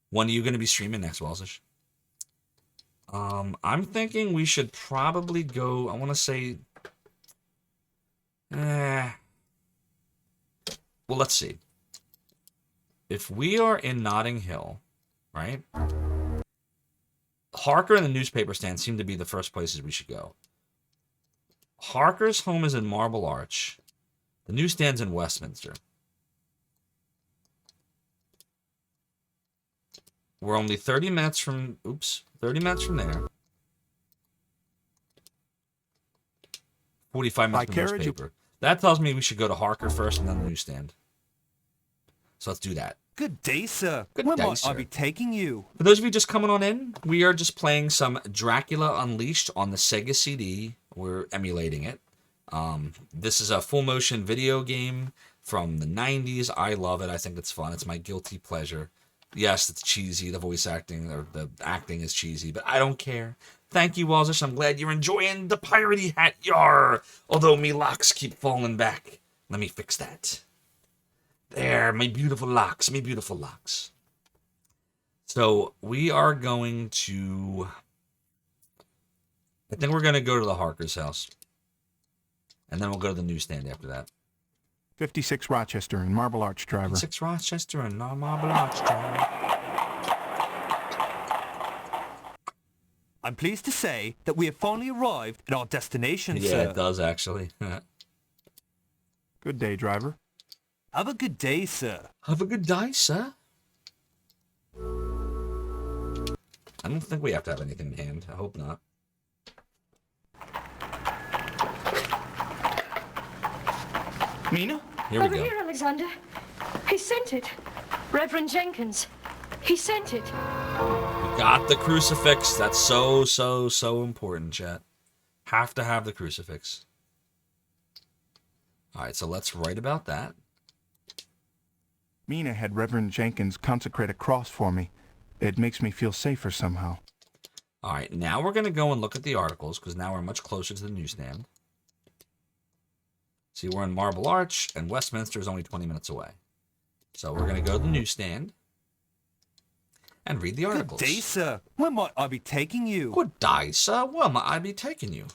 When are you going to be streaming next, Walsish? I'm thinking we should probably go, I want to say, well, let's see. If we are in Notting Hill, right? Harker and the newspaper stand seem to be the first places we should go. Harker's home is in Marble Arch. The newsstand's in Westminster. We're only 30 minutes from, 30 minutes from there. 45 minutes from the newspaper. That tells me we should go to Harker first and then the newsstand. So let's do that. Good day, sir. Good Where day, might sir. I be taking you? For those of you just coming on in, we are just playing some Dracula Unleashed on the Sega CD. We're emulating it. This is a full motion video game from the 90s. I love it. I think it's fun. It's my guilty pleasure. Yes, it's cheesy. The voice acting or the acting is cheesy, but I don't care. Thank you, Walzish. I'm glad you're enjoying the piratey hat. Yar! Although me locks keep falling back. Let me fix that. There, my beautiful locks. My beautiful locks. So, we are going to... I think we're going to go to the Harker's house. And then we'll go to the newsstand after that. 56 Rochester and Marble Arch, driver. 56 Rochester and Marble Arch, driver. I'm pleased to say that we have finally arrived at our destination, sir. Yeah, it does, actually. Good day, driver. Have a good day, sir. Have a good day, sir. I don't think we have to have anything in hand. I hope not. Mina? Here we Over go. here, Alexander. He sent it. Reverend Jenkins. He sent it. We got the crucifix. That's so important, chat. Have to have the crucifix. Alright, so let's write about that. Mina had Reverend Jenkins consecrate a cross for me. It makes me feel safer somehow. Alright, now we're going to go and look at the articles, because now we're much closer to the newsstand. See, we're in Marble Arch, and Westminster is only 20 minutes away. So we're going to go to the newsstand and read the articles. Good day, sir. Where might I be taking you? Good day, sir. Where might I be taking you?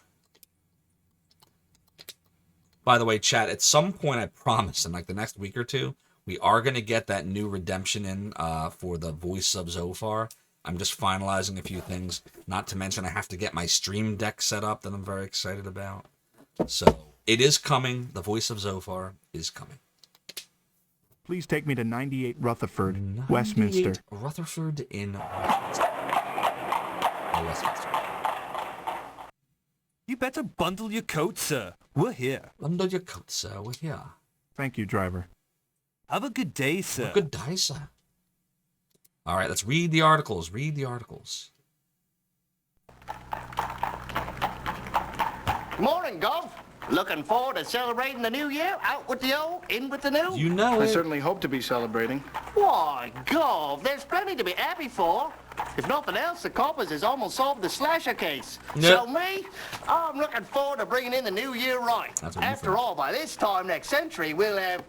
By the way, chat, at some point, I promise, in like the next week or two, we are going to get that new redemption in for the voice of Zophar. I'm just finalizing a few things. Not to mention, I have to get my stream deck set up that I'm very excited about. So, it is coming. The voice of Zophar is coming. Please take me to 98 Rutherford, Westminster. Rutherford in Westminster. Westminster. You better bundle your coat, sir. We're here. Bundle your coat, sir. We're here. Thank you, driver. Have a good day, sir. Good day, sir. All right, let's read the articles. Read the articles. Morning, Gov. Looking forward to celebrating the new year? Out with the old, in with the new? You know I it. certainly hope to be celebrating. Why, Gov, there's plenty to be happy for. If nothing else, the coppers has almost solved the slasher case. Yep. So me, I'm looking forward to bringing in the new year right. That's what you After all, by this time next century, we'll have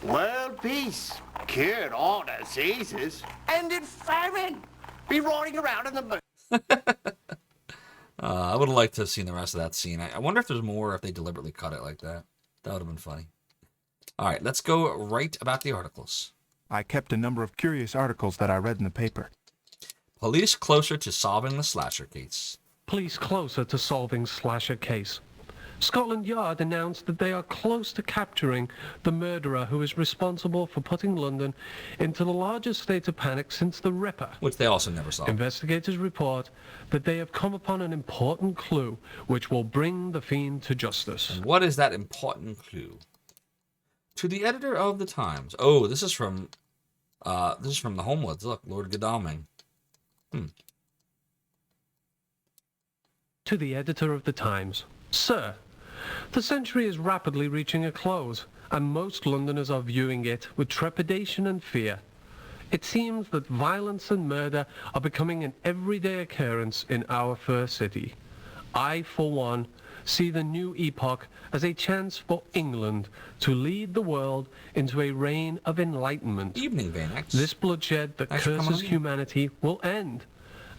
world peace, cured all diseases, ended famine, be riding around in the moon. I would have liked to have seen the rest of that scene. I wonder if there's more, if they deliberately cut it like that. That would have been funny. All right, let's go right about the articles. I kept a number of curious articles that I read in the paper. Police closer to solving the slasher case. Police closer to solving slasher case. Scotland Yard announced that they are close to capturing the murderer who is responsible for putting London into the largest state of panic since the Ripper. Which they also never solved. Investigators report that they have come upon an important clue which will bring the fiend to justice. And what is that important clue? To the editor of the Times. Oh, this is from the Homewoods. Look, Lord Godalming. To the editor of the Times. Sir, the century is rapidly reaching a close, and most Londoners are viewing it with trepidation and fear. It seems that violence and murder are becoming an everyday occurrence in our fair city. I, for one, see the new epoch as a chance for England to lead the world into a reign of enlightenment. Evening, Van X. This bloodshed that Thanks for coming curses on. humanity will end,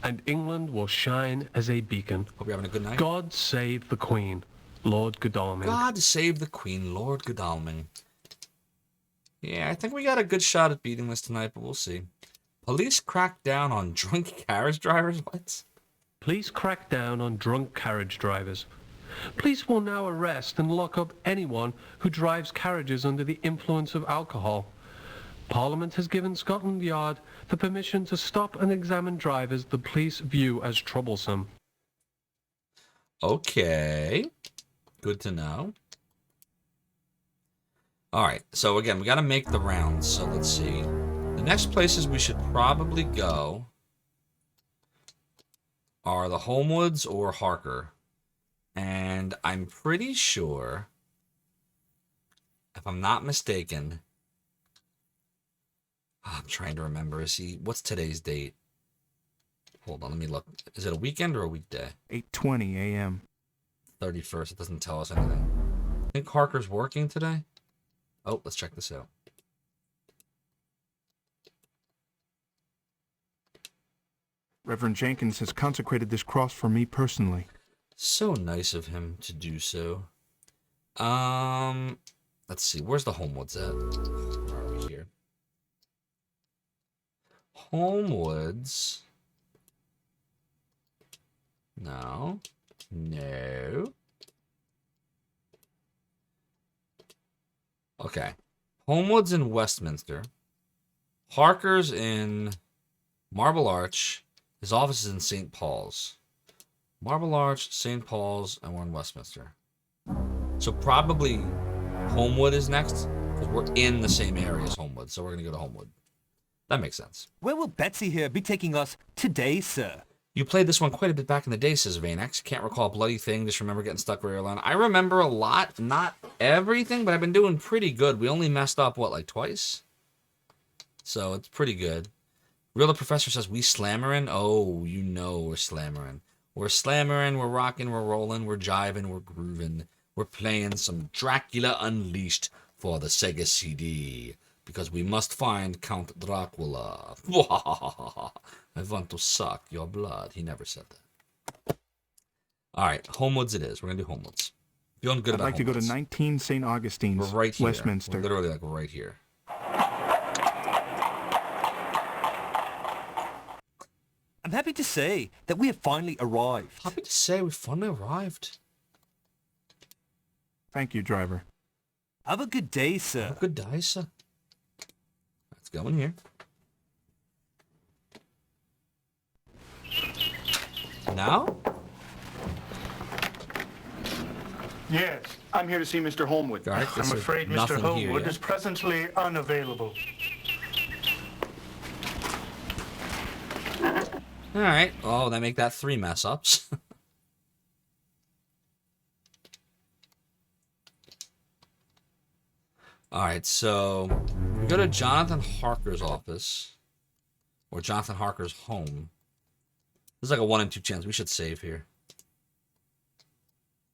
and England will shine as a beacon. Hope you're having a good night. God save the Queen, Lord Godalming. God save the Queen, Lord Godalming. Yeah, I think we got a good shot at beating this tonight, but we'll see. Police crack down on drunk carriage drivers? What? Police crack down on drunk carriage drivers. Police will now arrest and lock up anyone who drives carriages under the influence of alcohol. Parliament has given Scotland Yard the permission to stop and examine drivers the police view as troublesome. Okay. Good to know. Alright, so again, we got to make the rounds, so let's see. The next places we should probably go are the Homewoods or Harker. And And I'm pretty sure, if I'm not mistaken, I'm trying to remember. What's today's date? Hold on, let me look. Is it a weekend or a weekday? 8:20 a.m. 31st. It doesn't tell us anything. I think Harker's working today. Oh, let's check this out. Reverend Jenkins has consecrated this cross for me personally. So nice of him to do so. Let's see. Where's the Homewoods at? Where are we here? Homewoods. No. No. Okay. Homewood's in Westminster. Harker's in Marble Arch. His office is in St. Paul's. Marble Arch, St. Paul's, and we're in Westminster. So probably Homewood is next, because we're in the same area as Homewood, so we're going to go to Homewood. That makes sense. Where will Betsy here be taking us today, sir? You played this one quite a bit back in the day, says Vanex. Can't recall a bloody thing, just remember getting stuck very alone. I remember a lot, not everything, but I've been doing pretty good. We only messed up, what, like twice? So it's pretty good. Real the Professor says, we slammering? Oh, you know we're slammering. We're slammering, we're rocking, we're rolling, we're jiving, we're grooving. We're playing some Dracula Unleashed for the Sega CD. Because we must find Count Dracula. I want to suck your blood. He never said that. All right, Homewoods it is. We're going to do Homewoods. Feeling good I'd about like to go to Homewoods. 19 St. Augustine's, We're right here. Westminster. We're literally like right here. I'm happy to say that we have finally arrived. Happy to say we finally arrived. Thank you, driver. Have a good day, sir. Have a good day, sir. Let's go in here. Now? Yes, I'm here to see Mr. Homewood. Right, I'm afraid Mr. Homewood is presently unavailable. All right. Oh, that make that 3 mess ups. All right, so we go to Jonathan Harker's office, or Jonathan Harker's home. There's like a 1 in 2 chance. We should save here.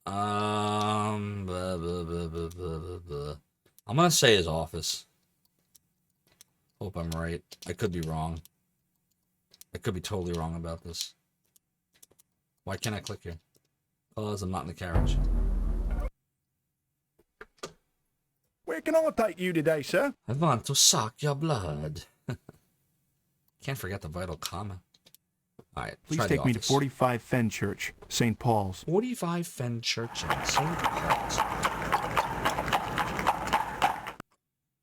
I'm gonna say his office. Hope I'm right. I could be wrong. I could be totally wrong about this. Why can't I click here? Because I'm not in the carriage. Where can I take you today, sir? I want to suck your blood. Can't forget the vital comma. All right, Please try the take me to office. 45 Fenchurch, St. Paul's. 45 Fenchurch in St. Paul's.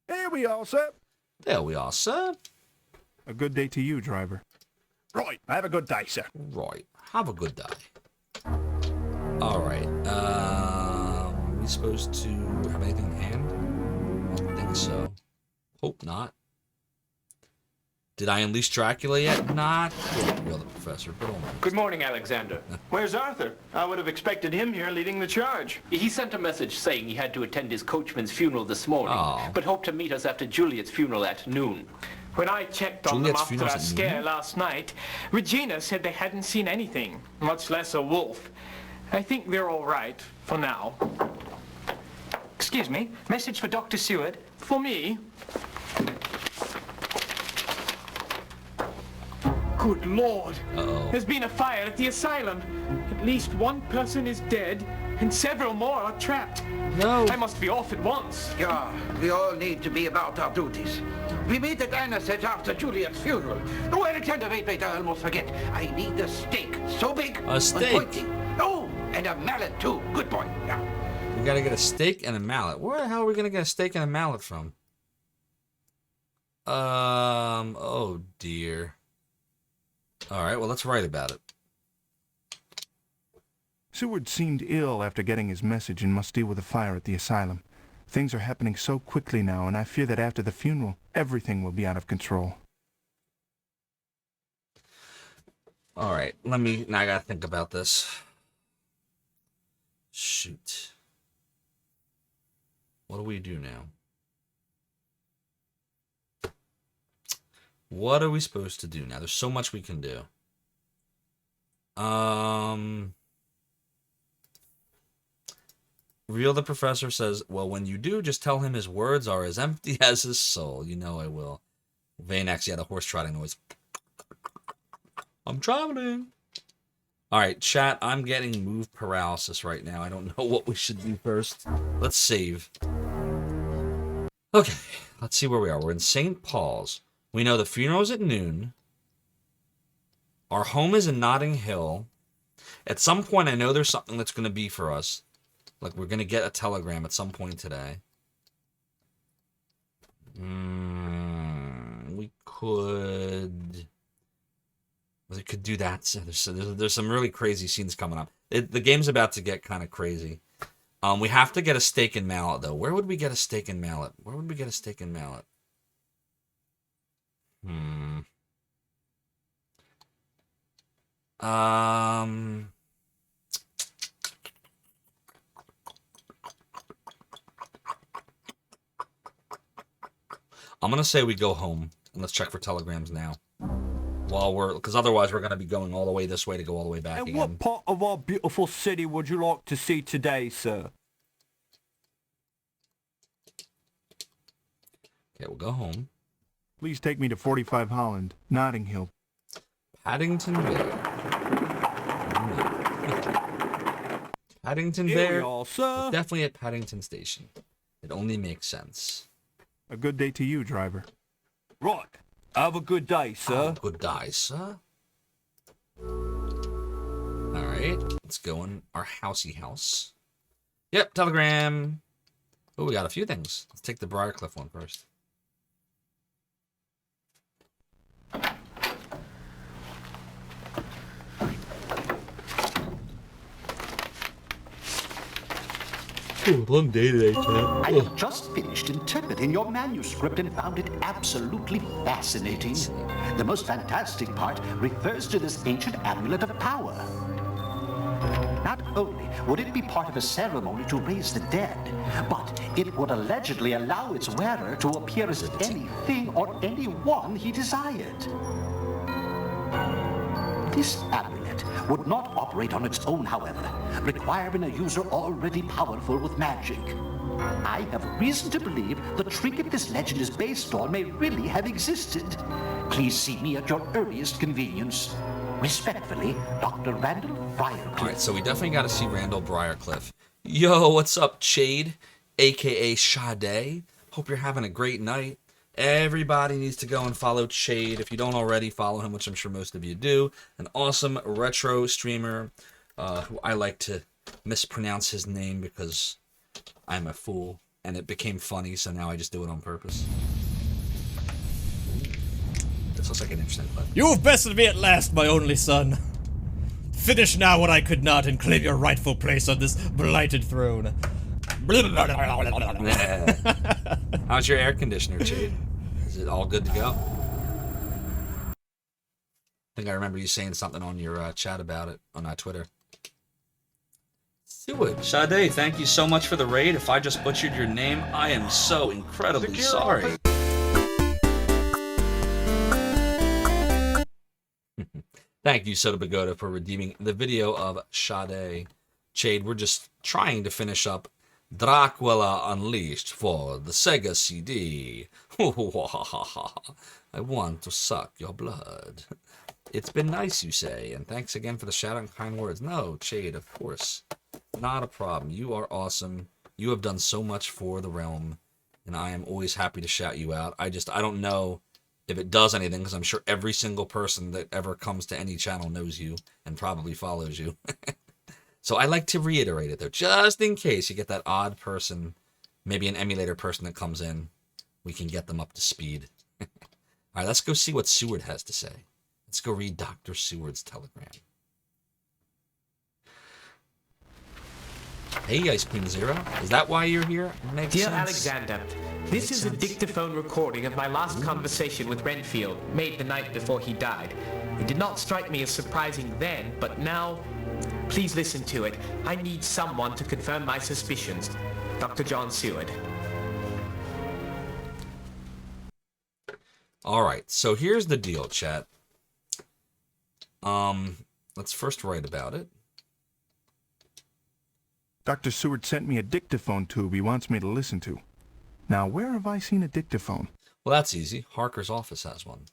Here we are, sir. There we are, sir. A good day to you, driver. Right, have a good day, sir. Right, have a good day. All right, we supposed to have anything in hand? I don't think so. Hope not. Did I unleash Dracula yet? Not yet, Real the Professor, but almost. Good morning, Alexander. Where's Arthur? I would have expected him here leading the charge. He sent a message saying he had to attend his coachman's funeral this morning, but hoped to meet us after Juliet's funeral at noon. When I checked on Juliet's them after funeral's our at scare noon? last night, Regina said they hadn't seen anything, much less a wolf. I think they're all right, for now. Excuse me, message for Dr. Seward. For me? Good Lord! There's been a fire at the asylum. At least one person is dead, and several more are trapped. No. I must be off at once. Yeah, we all need to be about our duties. We meet at Anna said after Juliet's funeral. Oh, Alexander, wait, I almost forget. I need a steak, so big. A steak? and pointy. Oh, and a mallet too. Good boy. Yeah. We gotta get a steak and a mallet. Where the hell are we gonna get a steak and a mallet from? Oh dear. All right, well, let's write about it. Seward seemed ill after getting his message and must deal with a fire at the asylum. Things are happening so quickly now, and I fear that after the funeral, everything will be out of control. All right, now I gotta think about this. Shoot. What do we do now? What are we supposed to do now? There's so much we can do. Real the Professor says, well, when you do, just tell him his words are as empty as his soul. You know I will. Vanex, yeah, the horse trotting noise. I'm traveling. All right, chat, I'm getting move paralysis right now. I don't know what we should do first. Let's save. Okay, let's see where we are. We're in St. Paul's. We know the funeral's at noon. Our home is in Notting Hill. At some point, I know there's something that's going to be for us. Like, we're going to get a telegram at some point today. We could do that. So there's some really crazy scenes coming up. The game's about to get kind of crazy. We have to get a steak and mallet, though. Where would we get a steak and mallet? Where would we get a steak and mallet? I'm gonna say we go home and let's check for telegrams now. Because otherwise we're gonna be going all the way this way to go all the way back again. What part of our beautiful city would you like to see today, sir? Okay, we'll go home. Please take me to 45 Holland, Notting Hill. Paddington Bear. Paddington Here Bear. we are, sir. Definitely at Paddington Station. It only makes sense. A good day to you, driver. Right. Have a good day, sir. Good day, sir. All right. Let's go in our housey house. Yep, telegram. Oh, we got a few things. Let's take the Briarcliff one first. Long day today, Chad. I have just finished interpreting your manuscript and found it absolutely fascinating. The most fantastic part refers to this ancient amulet of power. Not only would it be part of a ceremony to raise the dead, but it would allegedly allow its wearer to appear as anything or anyone he desired. This amulet would not operate on its own, however, requiring a user already powerful with magic. I have reason to believe the trinket this legend is based on may really have existed. Please see me at your earliest convenience. Respectfully, Dr. Randall Briarcliff. All right, so we definitely got to see Randall Briarcliff. Yo, what's up, Chade, a.k.a. Sade? Hope you're having a great night. Everybody needs to go and follow Chade. If you don't already, follow him, which I'm sure most of you do. An awesome retro streamer who I like to mispronounce his name because I'm a fool. And it became funny, so now I just do it on purpose. This looks like an interesting clip. You have bested me at last, my only son. Finish now what I could not and claim your rightful place on this blighted throne. How's your air conditioner, Chade? Is it all good to go? I think I remember you saying something on your chat about it on Twitter. Seward. Sade, thank you so much for the raid. If I just butchered your name, I am so incredibly sorry. Thank you, Soda Pagoda, for redeeming the video of Sade. Chade, we're just trying to finish up Dracula Unleashed for the Sega CD. I want to suck your blood. It's been nice, you say, and thanks again for the shout out and kind words. No, Chade, of course. Not a problem. You are awesome. You have done so much for the realm, and I am always happy to shout you out. I don't know if it does anything, because I'm sure every single person that ever comes to any channel knows you and probably follows you. So I like to reiterate it, though, just in case you get that odd person, maybe an emulator person that comes in, we can get them up to speed. All right, let's go see what Seward has to say. Let's go read Dr. Seward's telegram. Hey, Ice Queen Zero. Is that why you're here? Makes Dear sense. Alexander, this is a dictaphone recording of my last conversation with Renfield, made the night before he died. It did not strike me as surprising then, but now Please listen to it. I need someone to confirm my suspicions. Dr. John Seward. All right, so here's the deal, chat. Let's first write about it. Dr. Seward sent me a dictaphone tube he wants me to listen to. Now, where have I seen a dictaphone? Well, that's easy. Harker's office has one.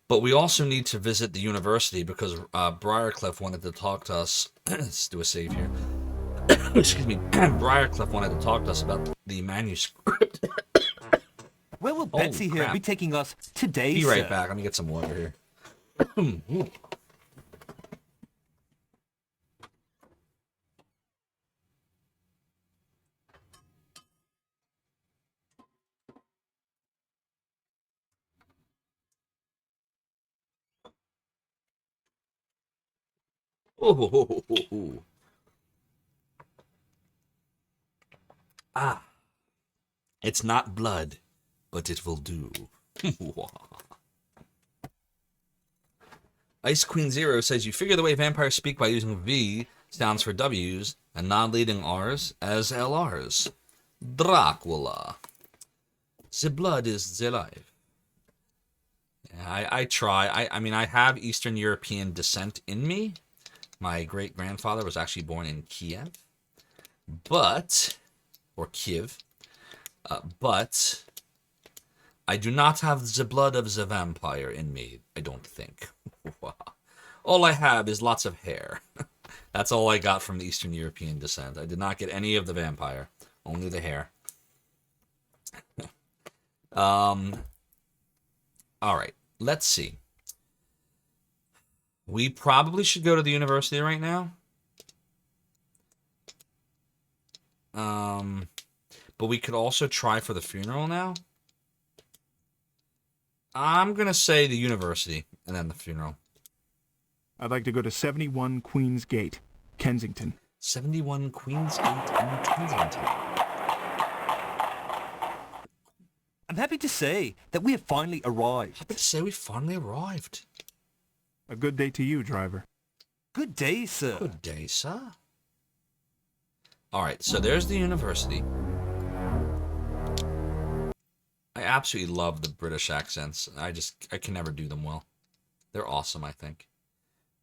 But we also need to visit the university because Briarcliff wanted to talk to us. Let's do a save here. Excuse me. Briarcliff wanted to talk to us about the manuscript. Where will Betsy here be taking us today, Be right sir? back. Let me get some water here. Oh. Ah. It's not blood, but it will do. Ice Queen Zero says you figure the way vampires speak by using V stands for W's and non-leading R's as LR's. Dracula. The blood is the life. I try. I mean, I have Eastern European descent in me. My great-grandfather was actually born in Kiev. Or Kiev. But I do not have the blood of the vampire in me, I don't think. All I have is lots of hair. That's all I got from the Eastern European descent. I did not get any of the vampire, only the hair. All right, let's see. We probably should go to the university right now. But we could also try for the funeral now. I'm going to say the university and then the funeral. I'd like to go to 71 Queen's Gate, Kensington. 71 Queen's Gate in Kensington. I'm happy to say that we have finally arrived. Happy to say we finally arrived. A good day to you, driver. Good day, sir. Good day, sir. All right, so there's the university. I absolutely love the British accents. I can never do them well. They're awesome, I think.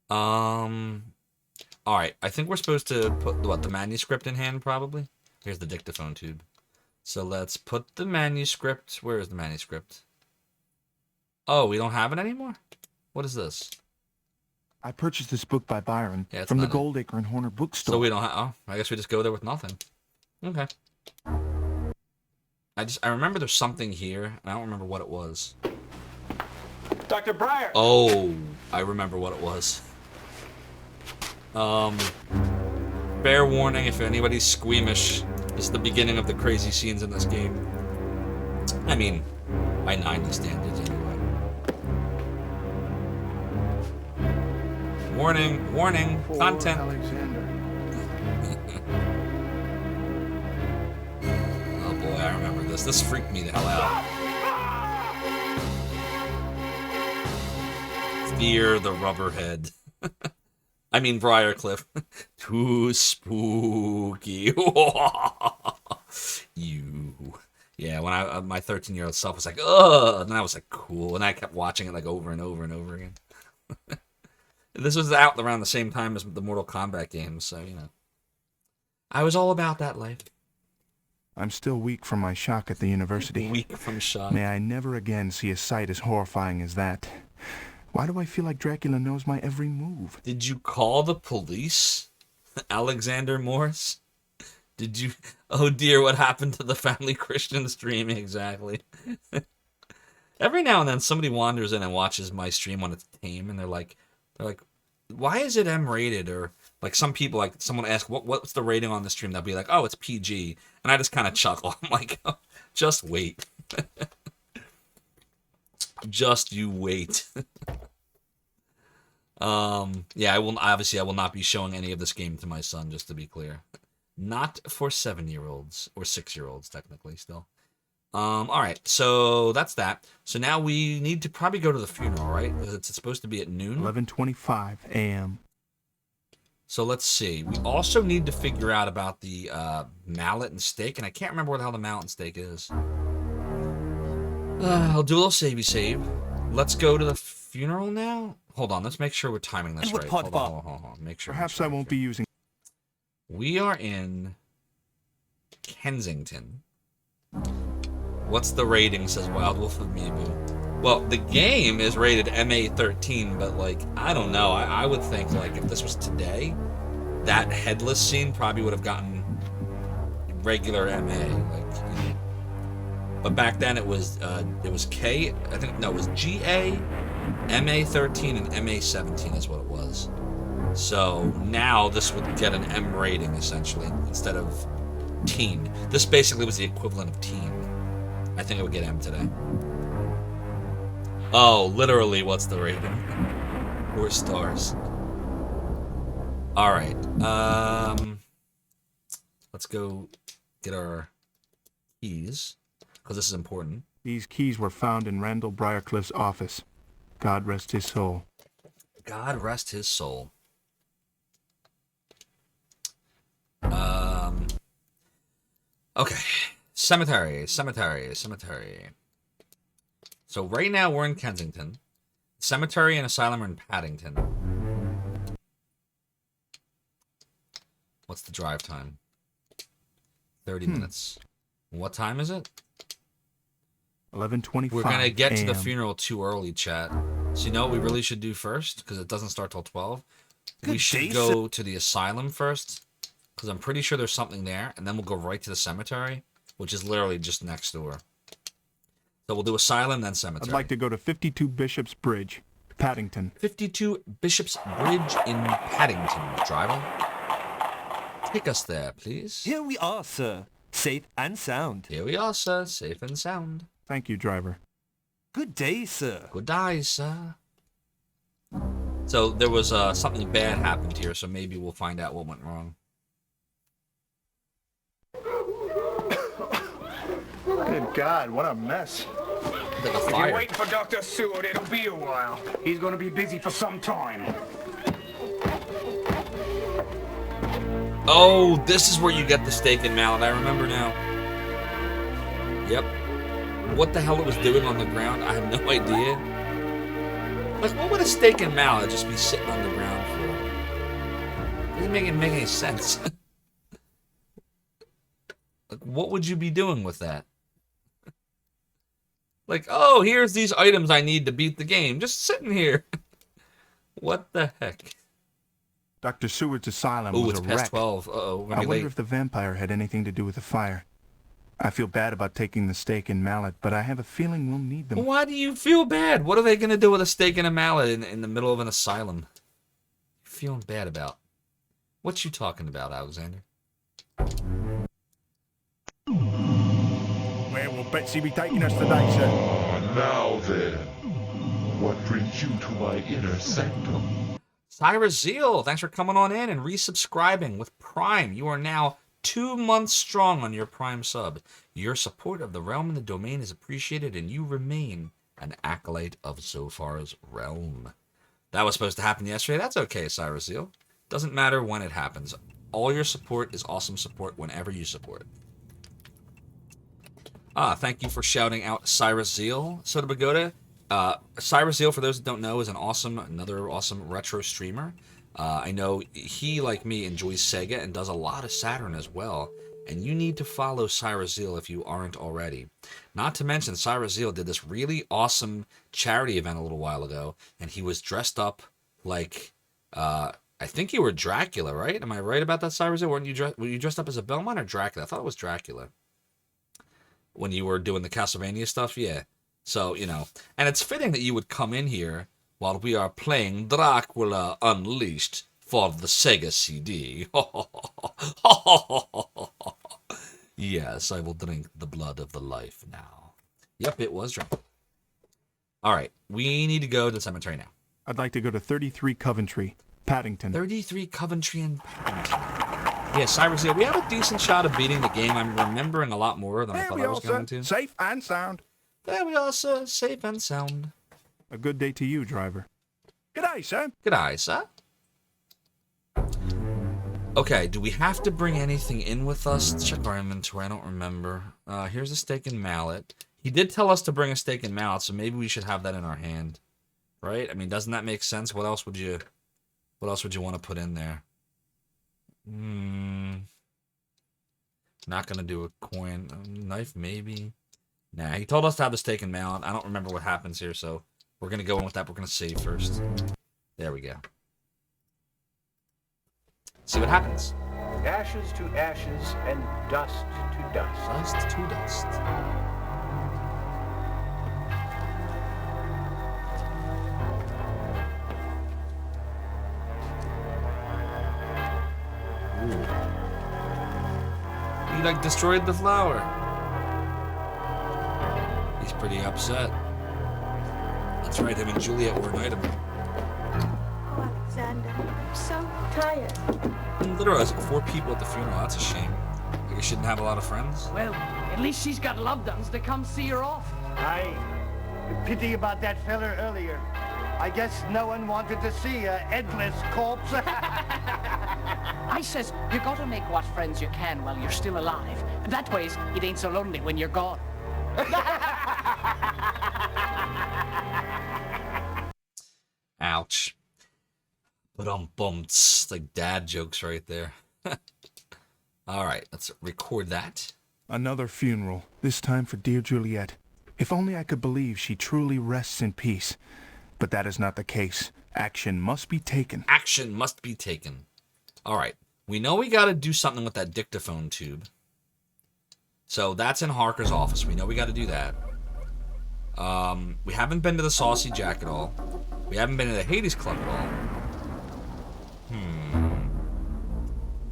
All right, I think we're supposed to put, the manuscript in hand, probably? Here's the dictaphone tube. So let's put the manuscript. Where is the manuscript? Oh, we don't have it anymore? What is this? I purchased this book by Byron Yeah, from the not it. Goldacre and Horner bookstore. So we don't have... Oh, I guess we just go there with nothing. Okay. I remember there's something here, and I don't remember what it was. Dr. Breyer! Oh, I remember what it was. Fair warning, if anybody's squeamish, this is the beginning of the crazy scenes in this game. I mean, by 90 standards anyway. Warning, warning, content. Alexander. Oh boy, I remember this. This freaked me the hell out. Fear the Rubberhead. I mean Briarcliff. Too spooky. You. Yeah, when my 13-year-old self was like, ugh, and I was like, cool, and I kept watching it like over and over and over again. This was out around the same time as the Mortal Kombat games, so, you know. I was all about that life. I'm still weak from my shock at the university. Weak from shock. May I never again see a sight as horrifying as that. Why do I feel like Dracula knows my every move? Did you call the police? Alexander Morse? Did you... Oh dear, what happened to the family Christian stream? Exactly. Every now and then somebody wanders in and watches my stream when it's tame, and they're like, why is it M-rated? Or like some people, like someone asks, what's the rating on the stream? They'll be like, oh, it's PG. And I just kind of chuckle. I'm like, oh, just wait. Just you wait. Yeah, I will not be showing any of this game to my son, just to be clear. Not for 7-year-olds or 6-year-olds, technically, still. All right, so that's that. So now we need to probably go to the funeral, right? It's supposed to be at noon. 11:25 a.m. So let's see. We also need to figure out about the mallet and stake, and I can't remember where the hell the mallet and stake is. I'll do a little save. Let's go to the funeral now. Hold on, let's make sure we're timing this right. Hold on. Make sure. Perhaps I won't be using... We are in Kensington. What's the rating, says Wild Wolf of Mibu. Well, the game is rated MA13, but, like, I don't know. I would think, like, if this was today, that headless scene probably would have gotten regular MA. Like, you know. But back then it was K, I think, no, it was GA, MA13, and MA17 is what it was. So now this would get an M rating, essentially, instead of teen. This basically was the equivalent of teen. I think it would get M today. Oh, literally, what's the rating? 4 stars. Alright, let's go get our keys, because this is important. These keys were found in Randall Briarcliff's office. God rest his soul. God rest his soul. Okay. Cemetery. So right now we're in Kensington. Cemetery and asylum are in Paddington. What's the drive time? 30 minutes. What time is it? 11:25. We're gonna get to the funeral too early, chat. So you know what we really should do first? Because it doesn't start till 12. We should go to the asylum first. Because I'm pretty sure there's something there. And then we'll go right to the cemetery. Which is literally just next door. So we'll do asylum, then cemetery. I'd like to go to 52 Bishop's Bridge, Paddington. 52 Bishop's Bridge in Paddington, driver. Take us there, please. Here we are, sir. Safe and sound. Here we are, sir. Safe and sound. Thank you, driver. Good day, sir. Good day, sir. So there was something bad happened here, so maybe we'll find out what went wrong. Good God, what a mess. If you're waiting for Dr. Seward, it'll be a while. He's gonna be busy for some time. Oh, this is where you get the stake and mallet. I remember now. Yep. What the hell it was doing on the ground, I have no idea. Like, what would a stake and mallet just be sitting on the ground for? Doesn't make any sense. Like, what would you be doing with that? Like, oh, here's these items I need to beat the game. Just sitting here. What the heck? Dr. Seward's asylum Ooh, was it's a past wreck. 12. Uh-oh, we're gonna I be wonder late. if the vampire had anything to do with the fire. I feel bad about taking the stake and mallet, but I have a feeling we'll need them. Why do you feel bad? What are they going to do with a stake and a mallet in the middle of an asylum? You're feeling bad about? What you talking about, Alexander? Where will Betsy be taking us today, sir? Now then, what brings you to my inner sanctum? Cyrus Zeal, thanks for coming on in and resubscribing with Prime. You are now 2 months strong on your Prime sub. Your support of the realm and the domain is appreciated, and you remain an acolyte of Zophar's realm. That was supposed to happen yesterday. That's okay, Cyrus Zeal. Doesn't matter when it happens. All your support is awesome support whenever you support. Thank you for shouting out Cyrus Zeal, Soda Bagoda. Cyrus Zeal, for those that don't know, is another awesome retro streamer. I know he, like me, enjoys Sega and does a lot of Saturn as well. And you need to follow Cyrus Zeal if you aren't already. Not to mention, Cyrus Zeal did this really awesome charity event a little while ago, and he was dressed up like, I think you were Dracula, right? Am I right about that, Cyrus Zeal? Were you dressed up as a Belmont or Dracula? I thought it was Dracula. When you were doing the Castlevania stuff, yeah. So, you know, and it's fitting that you would come in here while we are playing Dracula Unleashed for the Sega CD. Yes, I will drink the blood of the life now. Yep, it was Dracula. All right, we need to go to the cemetery now. I'd like to go to 33 Coventry, Paddington. 33 Coventry and Paddington. Yeah, Cyrus Zeal, we have a decent shot of beating the game. I'm remembering a lot more than I thought I was going to. Safe and sound. There we are, sir. Safe and sound. A good day to you, driver. G'day, sir. G'day, sir. Okay, do we have to bring anything in with us? Let's check our inventory. I don't remember. Here's a steak and mallet. He did tell us to bring a steak and mallet, so maybe we should have that in our hand. Right? I mean, doesn't that make sense? What else would you want to put in there? Not gonna do a coin. Knife, maybe. Nah, he told us to have the steak and mallet. I don't remember what happens here, so we're gonna go in with that. We're gonna save first. There we go. See what happens. Ashes to ashes and dust to dust. Dust to dust. Ooh. He like destroyed the flower. He's pretty upset. That's right, him and Juliet were an item. Oh, Alexander, I'm so tired. Literally, there's like 4 people at the funeral. That's a shame. Like, you shouldn't have a lot of friends. Well, at least she's got loved ones to come see her off. Aye. Pity about that feller earlier. I guess no one wanted to see a headless corpse. I says you gotta make what friends you can while you're still alive. That ways it ain't so lonely when you're gone. Ouch. But bumps. Like dad jokes right there. Alright, let's record that. Another funeral, this time for dear Juliet. If only I could believe she truly rests in peace. But that is not the case. Action must be taken. Action must be taken. Alright, we know we gotta do something with that dictaphone tube. So that's in Harker's office. We know we gotta do that. We haven't been to the Saucy Jack at all. We haven't been to the Hades Club at all.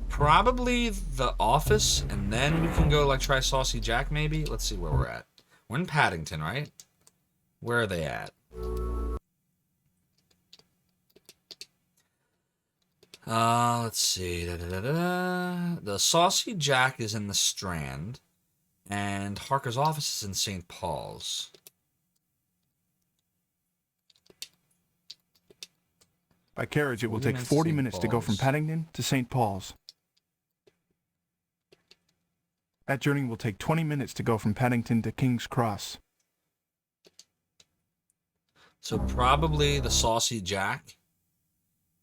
Probably the office, and then we can go like try Saucy Jack maybe. Let's see where we're at. We're in Paddington, right? Where are they at? Let's see. The Saucy Jack is in the Strand, and Harker's office is in St. Paul's. By carriage, it will take 40 minutes to go from Paddington to St. Paul's. That journey will take 20 minutes to go from Paddington to King's Cross. So probably the Saucy Jack,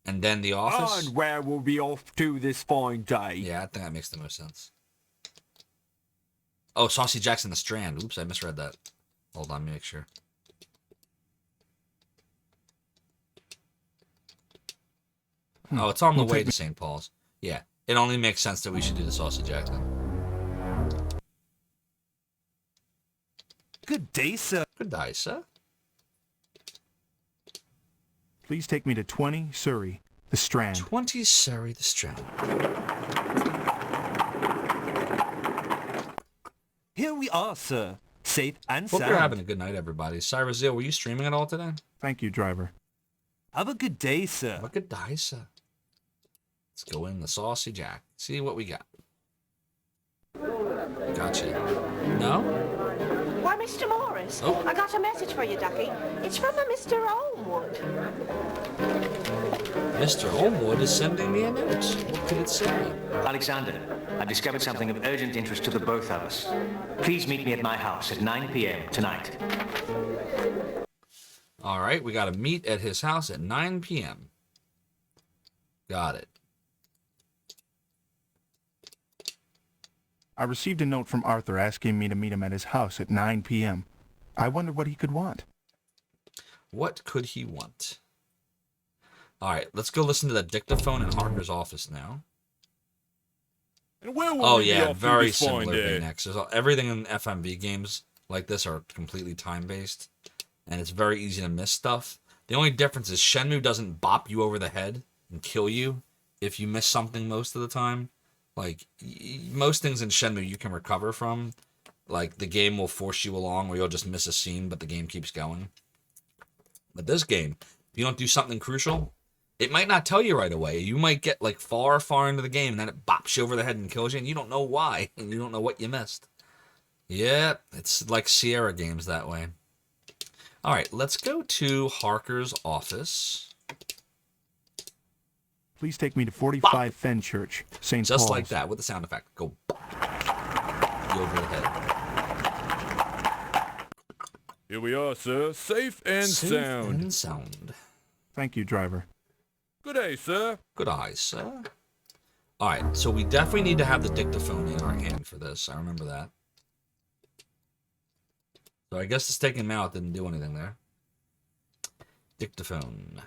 and then the office. And where will we off to this fine day? Yeah, I think that makes the most sense. Oh, Saucy Jack's in the Strand. Oops, I misread that. Hold on, let me make sure. Oh, it's on the way to St. Paul's. Yeah, it only makes sense that we should do the Saucy Jack then. Good day, sir. Good day, sir. Please take me to 20 Surrey, the Strand. 20 Surrey, the Strand. Here we are, sir. Safe and Hope sound. you're having a good night, everybody. Cyrus Zeal, were you streaming at all today? Thank you, driver. Have a good day, sir. Have a good day, sir. Let's go in the Saucy Jack. See what we got. Gotcha. No? Why, Mr. Morris, Oh. I got a message for you, Ducky. It's from a Mr. Olmwood. Mr. Olmwood is sending me a note. What could it say? Alexander, I've discovered something of urgent interest to the both of us. Please meet me at my house at 9 p.m. tonight. All right, we got to meet at his house at 9 p.m. Got it. I received a note from Arthur asking me to meet him at his house at 9 p.m. I wondered what he could want. What could he want? All right, let's go listen to the dictaphone in Harker's office now. And where will Oh we be yeah, off to very this fine similar day? V-Nex. Everything in FMV games like this are completely time-based, and it's very easy to miss stuff. The only difference is Shenmue doesn't bop you over the head and kill you if you miss something most of the time. Like, most things in Shenmue you can recover from. Like, the game will force you along, or you'll just miss a scene, but the game keeps going. But this game, if you don't do something crucial, it might not tell you right away. You might get, like, far, far into the game, and then it bops you over the head and kills you, and you don't know why, and you don't know what you missed. Yeah, it's like Sierra games that way. Alright, let's go to Harker's office. Please take me to 45 Fenchurch, St. Paul's. Just like that, with the sound effect. Go over the head. Here we are, sir. Safe and sound. And sound. Thank you, driver. Good day, sir. Good eye, sir. Alright, so we definitely need to have the dictaphone in our hand for this. I remember that. So I guess it's taking him out didn't do anything there. Dictaphone.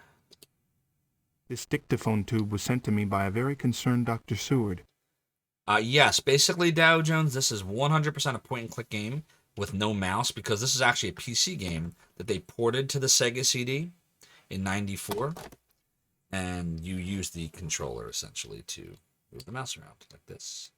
This dictaphone tube was sent to me by a very concerned Dr. Seward. Yes, basically, Dow Jones, this is 100% a point-and-click game with no mouse, because this is actually a PC game that they ported to the Sega CD in '94, and you use the controller, essentially, to move the mouse around, like this.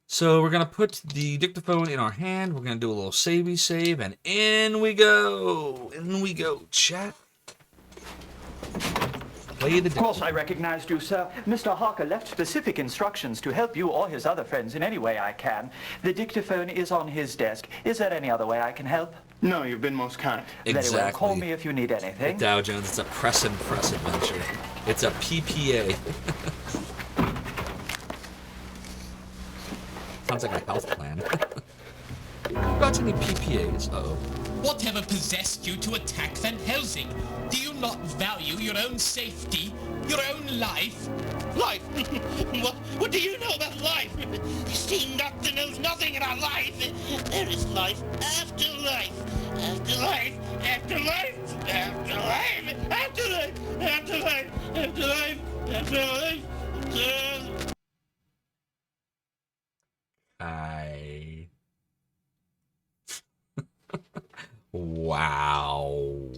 So we're going to put the dictaphone in our hand, we're going to do a little savey save, and in we go! In we go, chat. Of course I recognized you, sir. Mr. Harker left specific instructions to help you or his other friends in any way I can. The dictaphone is on his desk. Is there any other way I can help? No, you've been most kind. Exactly. Very well. Call me if you need anything. Dow Jones, it's a press adventure. It's a PPA. Sounds like a health plan. Got any PPAs? Uh-oh. Whatever possessed you to attack Van Helsing? Do you not value your own safety, your own life? Life? what do you know about life? You see, Doctor knows nothing about life. There is life after life. After life. After life. After life. After life. After life. After life. After life. Wow.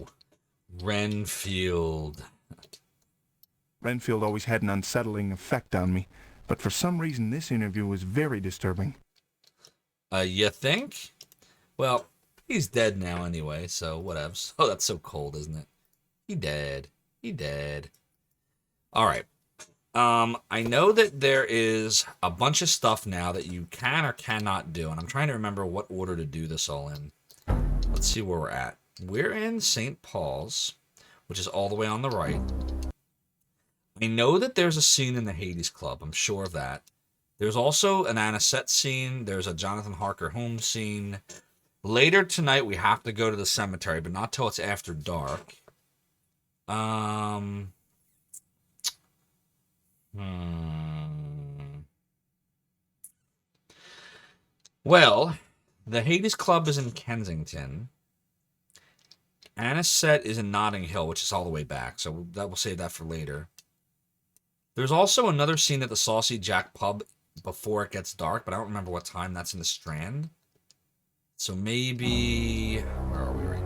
Renfield. Renfield always had an unsettling effect on me, but for some reason this interview was very disturbing. You think? Well, he's dead now anyway, so whatevs. Oh, that's so cold, isn't it? He dead. He dead. Alright. I know that there is a bunch of stuff now that you can or cannot do, and I'm trying to remember what order to do this all in. Let's see where we're at. We're in St. Paul's, which is all the way on the right. I know that there's a scene in the Hades Club. I'm sure of that. There's also an Anisette scene. There's a Jonathan Harker Holmes scene. Later tonight, we have to go to the cemetery, but not till it's after dark. Well, the Hades Club is in Kensington. Anisette is in Notting Hill, which is all the way back, so we'll save that for later. There's also another scene at the Saucy Jack pub before it gets dark, but I don't remember what time. That's in the Strand. So maybe... Where are we right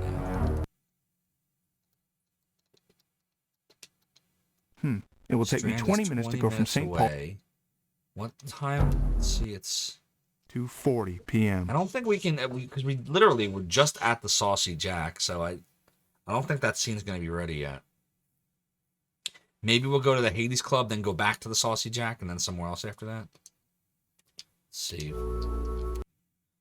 now? It will take me 20 minutes to go from St. Paul. What time? Let's see, it's... 2:40 p.m. I don't think we can... Because we literally were just at the Saucy Jack, so I don't think that scene's going to be ready yet. Maybe we'll go to the Hades Club, then go back to the Saucy Jack, and then somewhere else after that. Let's see.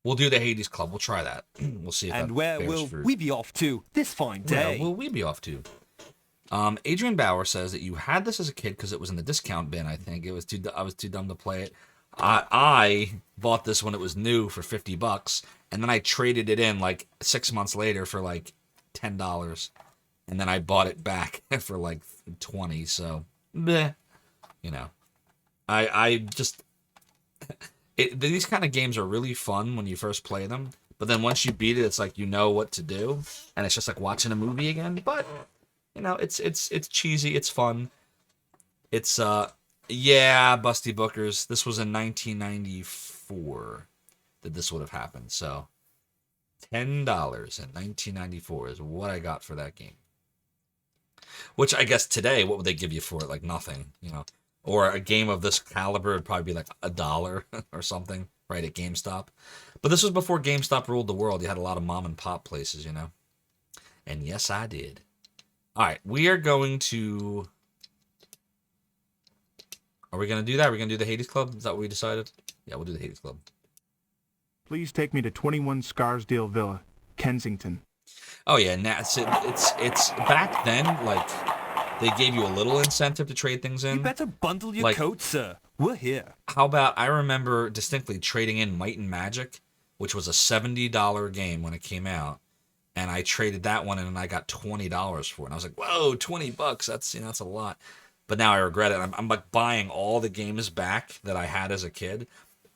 We'll do the Hades Club. We'll try that. We'll see if and that where bears will fruit. we be off to this fine day? Where will we be off to? Adrian Bauer says that you had this as a kid because it was in the discount bin, I think. I was too dumb to play it. I bought this when it was new for $50, and then I traded it in like 6 months later for like $10, and then I bought it back for like $20. So, bleh. You know, I just these kind of games are really fun when you first play them, but then once you beat it, it's like you know what to do, and it's just like watching a movie again. But you know, it's cheesy, it's fun, it's yeah, Busty Bookers. This was in 1994 that this would have happened. So $10 in 1994 is what I got for that game. Which I guess today, what would they give you for it? Like nothing, you know. Or a game of this caliber would probably be like $1 or something, right, at GameStop. But this was before GameStop ruled the world. You had a lot of mom and pop places, you know. And yes, I did. All right, we are going to... Are we going to do that? Are we going to do the Hades Club? Is that what we decided? Yeah, we'll do the Hades Club. Please take me to 21 Scarsdale Villa, Kensington. Oh yeah, it's back then, like they gave you a little incentive to trade things in. You better bundle your Like, coat, sir. We're here. How about, I remember distinctly trading in Might and Magic, which was a $70 game when it came out, and I traded that one in and I got $20 for it. And I was like, whoa, $20, that's a lot. But now I regret it. I'm like buying all the games back that I had as a kid.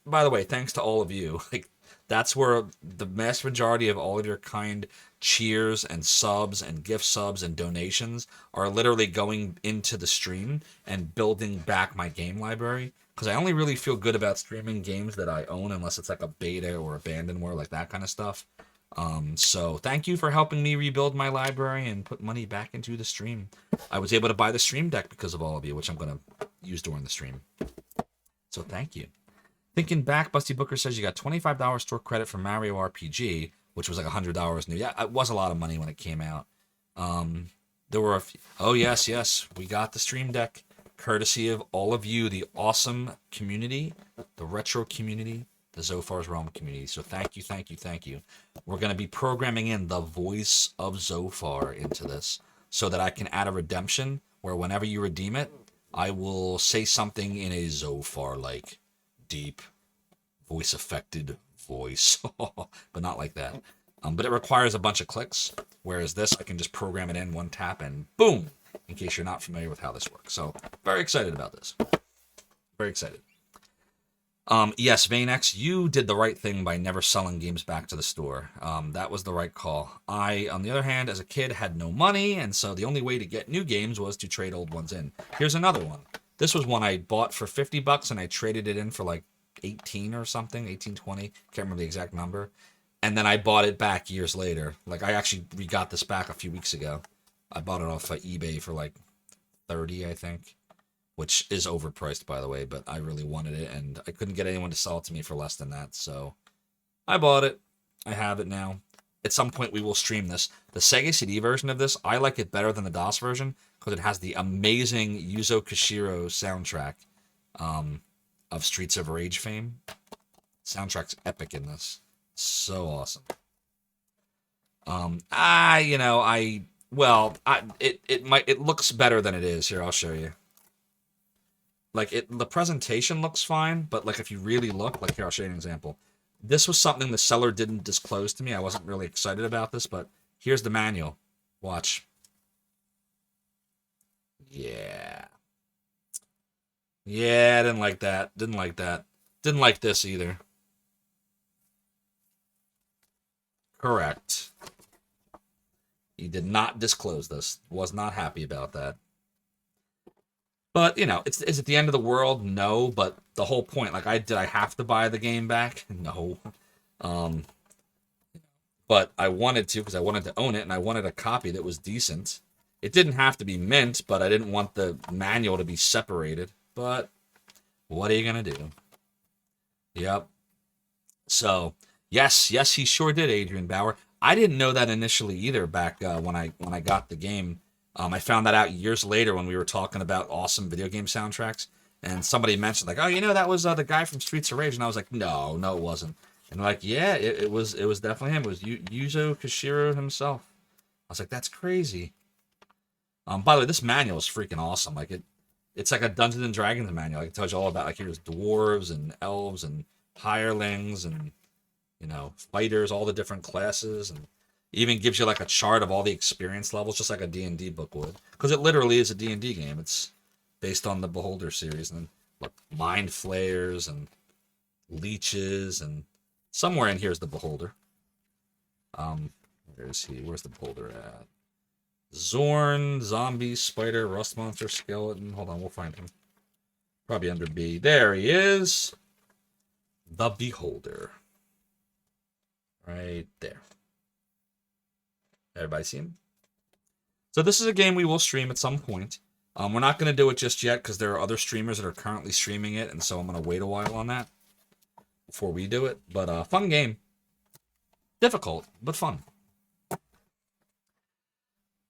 By the way, thanks to all of you. Like, that's where the vast majority of all of your kind cheers and subs and gift subs and donations are literally going into the stream and building back my game library. Because I only really feel good about streaming games that I own unless it's like a beta or abandonware, like that kind of stuff. So thank you for helping me rebuild my library and put money back into the stream. I was able to buy the stream deck because of all of you, which I'm going to use during the stream. So thank you. Thinking back, Busty Booker says you got $25 store credit for Mario RPG, which was like $100 new. Yeah, it was a lot of money when it came out. There were a few... Oh, yes. We got the stream deck, courtesy of all of you, the awesome community, the retro community, the Zophar's Realm community. So thank you. We're going to be programming in the voice of Zophar into this so that I can add a redemption where whenever you redeem it, I will say something in a Zophar-like deep voice affected voice, but not like that. But it requires a bunch of clicks, whereas this I can just program it in one tap and boom, in case you're not familiar with how this works. So very excited about this. Very excited. Yes, VayneX, you did the right thing by never selling games back to the store. That was the right call. I, on the other hand, as a kid, had no money, and so the only way to get new games was to trade old ones in. Here's another one. This was one I bought for $50 and I traded it in for like 18 or something, 18, 20. Can't remember the exact number. And then I bought it back years later. Like, I actually got this back a few weeks ago. I bought it off eBay for like 30, I think, which is overpriced, by the way, but I really wanted it and I couldn't get anyone to sell it to me for less than that. So I bought it. I have it now. At some point we will stream this. The Sega CD version of this, I like it better than the DOS version because it has the amazing Yuzo Koshiro soundtrack of Streets of Rage fame. Soundtrack's epic in this. So awesome. It looks better than it is. Here, I'll show you. Like, the presentation looks fine, but like if you really look, like here, I'll show you an example. This was something the seller didn't disclose to me. I wasn't really excited about this, but here's the manual. Watch. Yeah. Yeah, I didn't like that. Didn't like that. Didn't like this either. Correct. He did not disclose this. Was not happy about that. But, you know, is it the end of the world? No, but the whole point, like, did I have to buy the game back? No. But I wanted to because I wanted to own it, and I wanted a copy that was decent. It didn't have to be mint, but I didn't want the manual to be separated. But what are you going to do? Yep. So, yes, he sure did, Adrian Bauer. I didn't know that initially either back when I got the game. I found that out years later when we were talking about awesome video game soundtracks, and somebody mentioned like, oh, you know, that was the guy from Streets of Rage, and I was like, no, it wasn't. And like, yeah, it was definitely him. It was Yuzo Koshiro himself. I was like, that's crazy. By the way, this manual is freaking awesome. Like it's like a Dungeons and Dragons manual. Like, it tells you all about, like, here's dwarves and elves and hirelings and, you know, fighters, all the different classes, and even gives you like a chart of all the experience levels, just like a D&D book would, because it literally is a D&D game. It's based on the Beholder series, and look, mind flayers and leeches, and somewhere in here is the Beholder. Where is he? Where's the Beholder at? Zorn, zombie, spider, rust monster, skeleton. Hold on, we'll find him. Probably under B. There he is. The Beholder. Right there. Everybody see him? So this is a game we will stream at some point. We're not going to do it just yet because there are other streamers that are currently streaming it, and so I'm going to wait a while on that before we do it. But fun game. Difficult, but fun.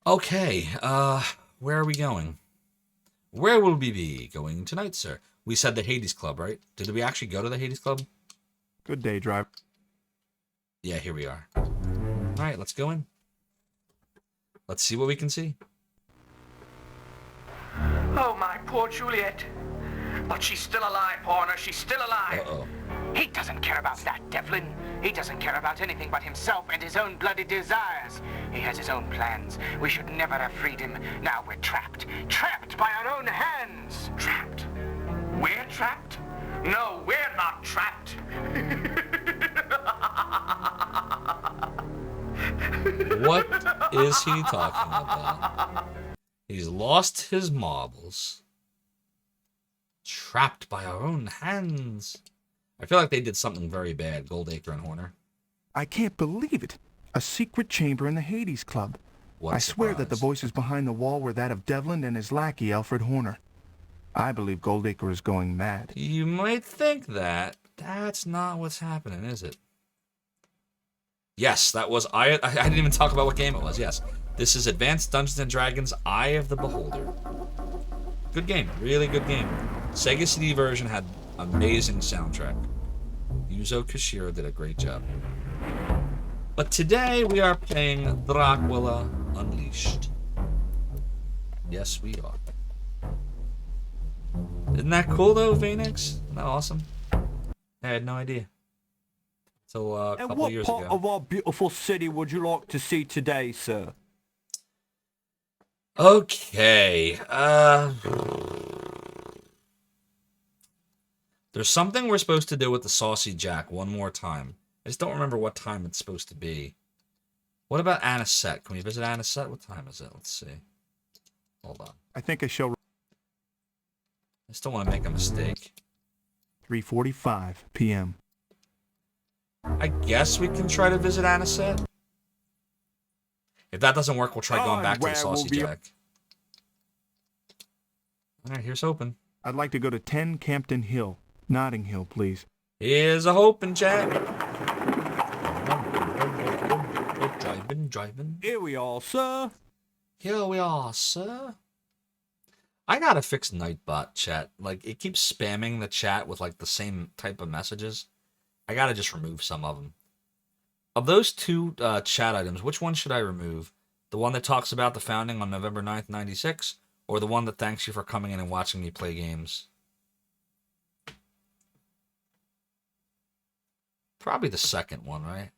Okay, where are we going? Where will we be going tonight, sir? We said the Hades Club, right? Did we actually go to the Hades Club? Good day, driver. Yeah, here we are. All right, let's go in. Let's see what we can see. Oh, my poor Juliet. But she's still alive, Horner. She's still alive. Uh-oh. He doesn't care about that, Devlin. He doesn't care about anything but himself and his own bloody desires. He has his own plans. We should never have freed him. Now we're trapped. Trapped by our own hands. Trapped. We're trapped? No, we're not trapped. What is he talking about? He's lost his marbles. Trapped by our own hands. I feel like they did something very bad, Goldacre and Horner. I can't believe it. A secret chamber in the Hades Club. What I swear that the voices behind the wall were that of Devlin and his lackey, Alfred Horner. I believe Goldacre is going mad. You might think that. That's not what's happening, is it? Yes, that was... I didn't even talk about what game it was. Yes. This is Advanced Dungeons & Dragons Eye of the Beholder. Good game. Really good game. Sega CD version had amazing soundtrack. Yuzo Koshiro did a great job. But today we are playing Dracula Unleashed. Yes, we are. Isn't that cool though, Phoenix? Isn't that awesome? I had no idea. Until a couple of years ago. And what part of our beautiful city would you like to see today, sir? Okay. There's something we're supposed to do with the Saucy Jack one more time. I just don't remember what time it's supposed to be. What about Anisette? Can we visit Anisette? What time is it? Let's see. Hold on. I think I shall... I just don't want to make a mistake. 3:45 p.m. I guess we can try to visit Anisette. If that doesn't work, we'll try going back to the Saucy Jack. Alright, here's hoping. I'd like to go to 10 Campden Hill, Notting Hill, please. Here's a hoping, Jack. Driving. Here we are, sir. Here we are, sir. I gotta fix Nightbot chat. Like, it keeps spamming the chat with, like, the same type of messages. I gotta just remove some of them. Of those two chat items, which one should I remove? The one that talks about the founding on November 9th, 96? Or the one that thanks you for coming in and watching me play games? Probably the second one, right?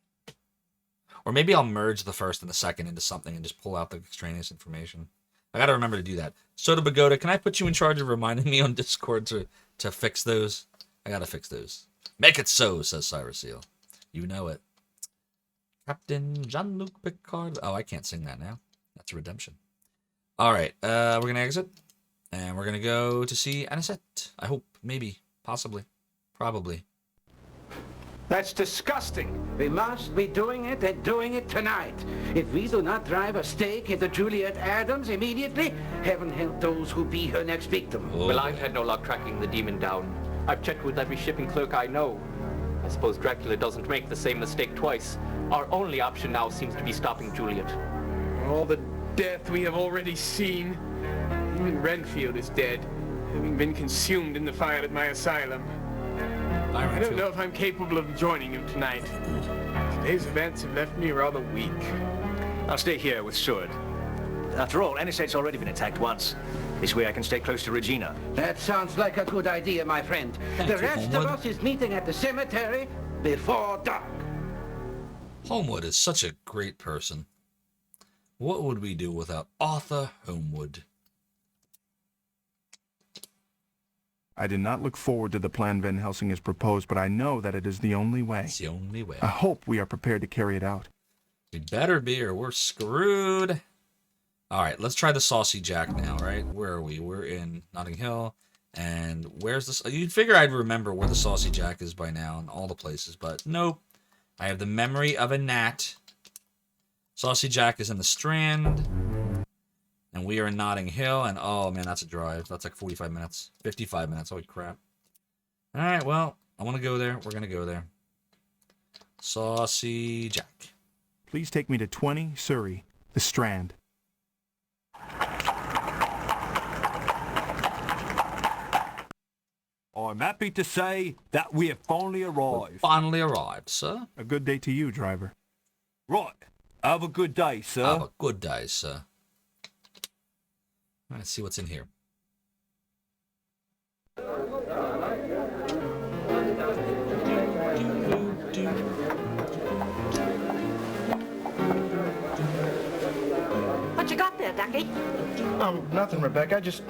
Or maybe I'll merge the first and the second into something and just pull out the extraneous information. I gotta remember to do that. Soda Bagoda, can I put you in charge of reminding me on Discord to fix those? I gotta fix those. Make it so, says Cyrus Seal. You know it. Captain Jean-Luc Picard. Oh, I can't sing that now. That's a redemption. Alright, we're gonna exit. And we're gonna go to see Anisette. I hope. Maybe. Possibly. Probably. That's disgusting. We must be doing it and doing it tonight. If we do not drive a stake into Juliet Adams immediately, heaven help those who be her next victim. Well, I've had no luck tracking the demon down. I've checked with every shipping clerk I know. I suppose Dracula doesn't make the same mistake twice. Our only option now seems to be stopping Juliet. All the death we have already seen. Even Renfield is dead, having been consumed in the fire at my asylum. I don't know if I'm capable of joining you tonight. Today's events have left me rather weak. I'll stay here with Sword. After all, Anisette's already been attacked once. This way I can stay close to Regina. That sounds like a good idea, my friend. The rest of us is meeting at the cemetery before dark. Homewood is such a great person. What would we do without Arthur Homewood? I did not look forward to the plan Van Helsing has proposed, but I know that it is the only way. It's the only way. I hope we are prepared to carry it out. We better be or we're screwed. Alright, let's try the Saucy Jack now, right? Where are we? We're in Notting Hill. And where's this? You'd figure I'd remember where the Saucy Jack is by now in all the places, but nope. I have the memory of a gnat. Saucy Jack is in the Strand. And we are in Notting Hill, and oh man, that's a drive. That's like 45 minutes. 55 minutes, holy crap. Alright, well, I want to go there. We're going to go there. Saucy Jack. Please take me to 20 Surrey, the Strand. I'm happy to say that we have finally arrived. Finally arrived, sir. A good day to you, driver. Right. Have a good day, sir. Have a good day, sir. Let's see what's in here. Ducky? Nothing, Rebecca. I just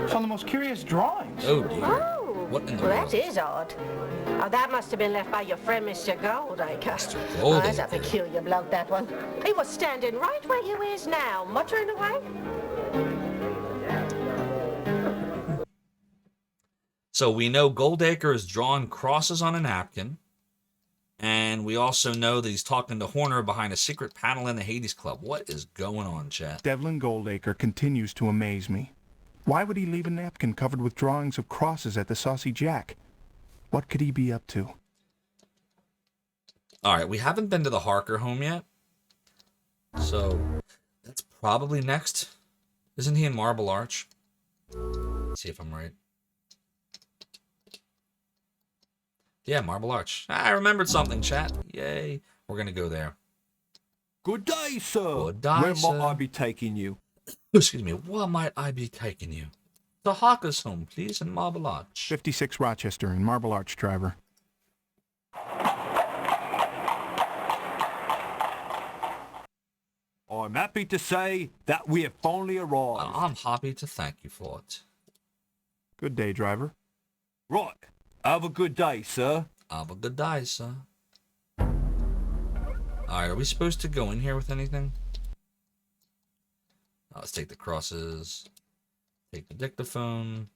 saw the most curious drawings. Oh, dear. Oh. What in the Well, world? that is odd. Oh, that must have been left by your friend, Mr. Goldacre. Goldacre. That's a peculiar bloke, that one. He was standing right where you is now, muttering away. So we know Goldacre has drawn crosses on a napkin. And we also know that he's talking to Horner behind a secret panel in the Hades Club. What is going on, chat? Devlin Goldacre continues to amaze me. Why would he leave a napkin covered with drawings of crosses at the Saucy Jack? What could he be up to? All right, we haven't been to the Harker home yet. So that's probably next. Isn't he in Marble Arch? Let's see if I'm right. Yeah, Marble Arch. I remembered something, chat. Yay. We're going to go there. Good day, sir. Good day, Where sir. might I be taking you? Excuse me, where might I be taking you? The Harker's home, please, in Marble Arch. 56 Rochester in Marble Arch, driver. I'm happy to say that we have finally arrived. I'm happy to thank you for it. Good day, driver. Right. Have a good day, sir. Have a good day, sir. Alright, are we supposed to go in here with anything? Let's take the crosses. Take the dictaphone.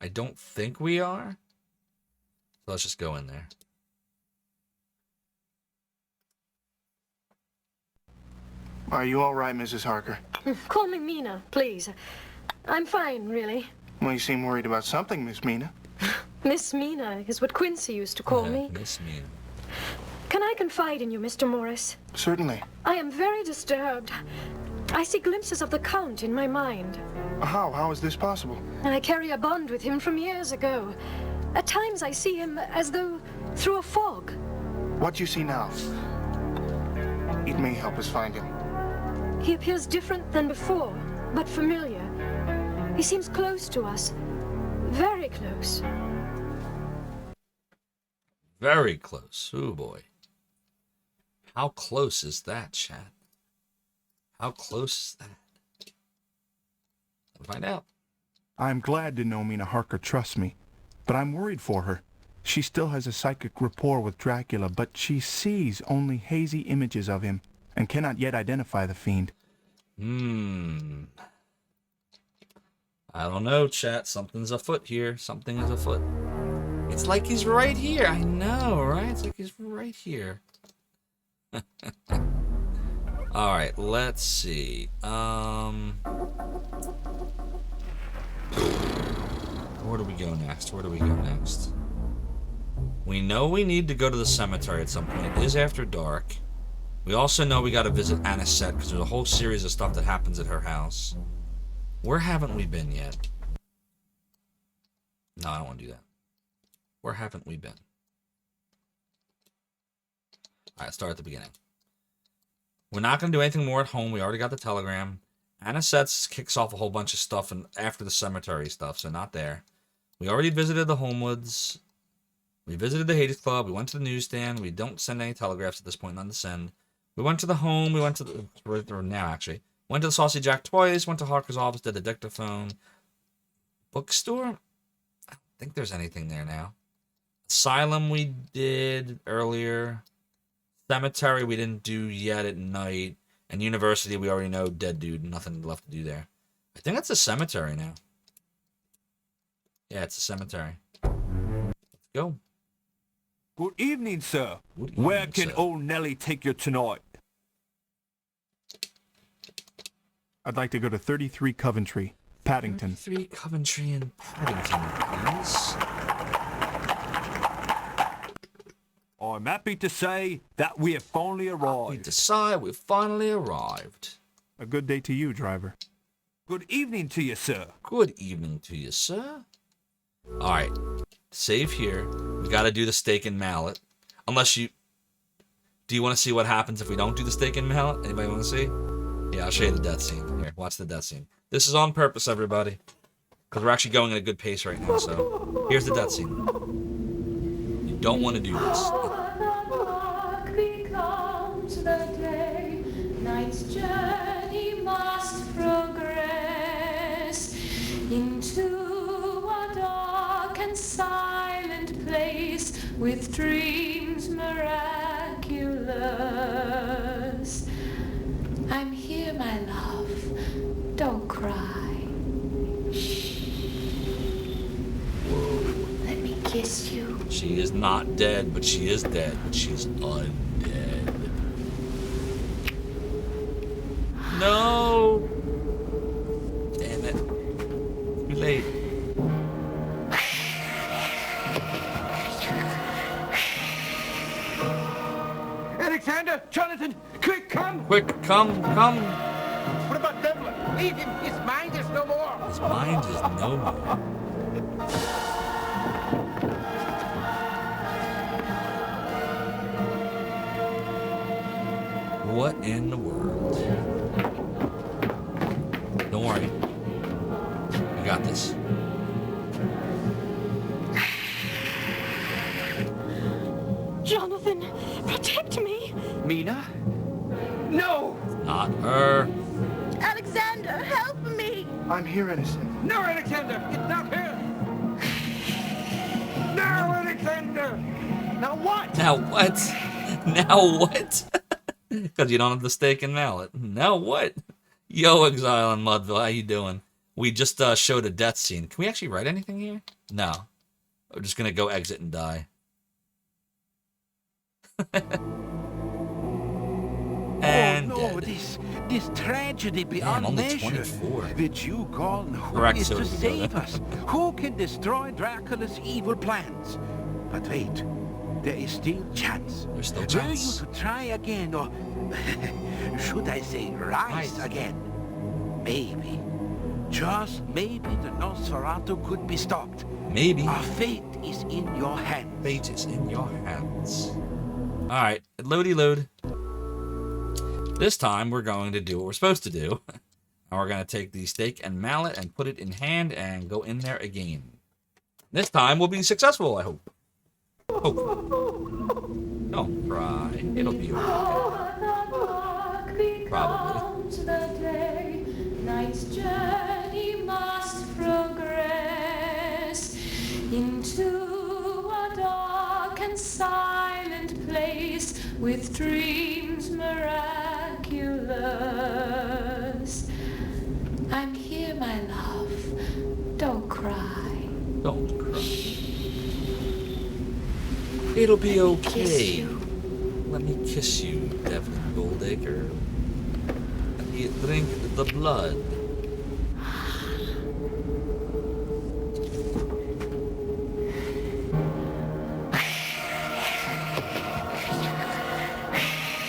I don't think we are. So let's just go in there. Are you all right, Mrs. Harker? Call me Mina, please. I'm fine, really. Well, you seem worried about something, Miss Mina. Miss Mina is what Quincy used to call me. Miss Mina. Can I confide in you, Mr. Morris? Certainly. I am very disturbed. I see glimpses of the Count in my mind. How? How is this possible? I carry a bond with him from years ago. At times I see him as though through a fog. What you see now, it may help us find him. He appears different than before, but familiar. He seems close to us. Very close. Very close. Oh boy. How close is that, chat? How close is that? We'll find out. I'm glad to know Mina Harker trusts me, but I'm worried for her. She still has a psychic rapport with Dracula, but she sees only hazy images of him and cannot yet identify the fiend. I don't know, chat. Something's afoot here. Something is afoot. It's like he's right here. I know, right? It's like he's right here. Alright, let's see. Where do we go next? Where do we go next? We know we need to go to the cemetery at some point. It is after dark. We also know we gotta visit Anisette, because there's a whole series of stuff that happens at her house. Where haven't we been yet? No, I don't want to do that. Where haven't we been? Alright, start at the beginning. We're not going to do anything more at home. We already got the telegram. Anisette kicks off a whole bunch of stuff after the cemetery stuff, so not there. We already visited the Homewoods. We visited the Hades Club. We went to the newsstand. We don't send any telegraphs at this point, none to send. We went to the home. We went to the... or now, actually. Went to the Saucy Jack twice. Went to Harker's office. Did the dictaphone. Bookstore? I don't think there's anything there now. Asylum we did earlier. Cemetery we didn't do yet at night. And University we already know. Dead dude. Nothing left to do there. I think that's a cemetery now. Yeah, it's a cemetery. Let's go. Good evening, sir. Good evening, Where can sir. old Nellie take you tonight? I'd like to go to 33 Coventry, Paddington. 33 Coventry and Paddington, please. I'm happy to say that we have finally arrived. We decide we've finally arrived. A good day to you, driver. Good evening to you, sir. Good evening to you, sir. Alright. Save here. We gotta do the stake and mallet. Unless you... Do you want to see what happens if we don't do the stake and mallet? Anybody want to see? Yeah, I'll show you the death scene. Here, watch the death scene. This is on purpose, everybody. Because we're actually going at a good pace right now, so... Here's the death scene. You don't want to do this. Becomes the day, night's just into a dark and silent place with dreams miraculous. I'm here, my love. Don't cry. Let me kiss you. She is not dead, but she is dead. She's undead. No! Damn it. Too late. Alexander! Jonathan! Quick, come! Quick, come, come! What about Devlin? Leave him! His mind is no more! His mind is no more. What in the world? Don't worry. We got this. Jonathan, protect me. Mina? No! Not her. Alexander, help me! I'm here, innocent. No, Alexander! It's not here! No, Alexander! Now what? Now what? Now what? Because you don't have the steak and mallet. Now what? Yo, Exile in Mudville, how you doing? We just showed a death scene. Can we actually write anything here? No. We're just going to go exit and die. And oh no, this tragedy beyond only measure. 24. Which you call who Correct, is so to to go save there. us? Who can destroy Dracula's evil plans? But wait, there is still chance. There's still Were chance. you to try again, or should I say rise again? Maybe, just maybe the Nosferatu could be stopped. Maybe. Our fate is in your hands. Fate is in your hands. Alright, loady load. This time we're going to do what we're supposed to do. And we're going to take the stake and mallet and put it in hand and go in there again. This time we'll be successful, I hope. Don't cry. It'll be okay. Probably. Night's journey must progress into a dark and silent place with dreams miraculous. I'm here, my love. Don't cry. Don't cry. It'll be okay. Let me kiss you, Devlin Goldacre. Let me drink the blood.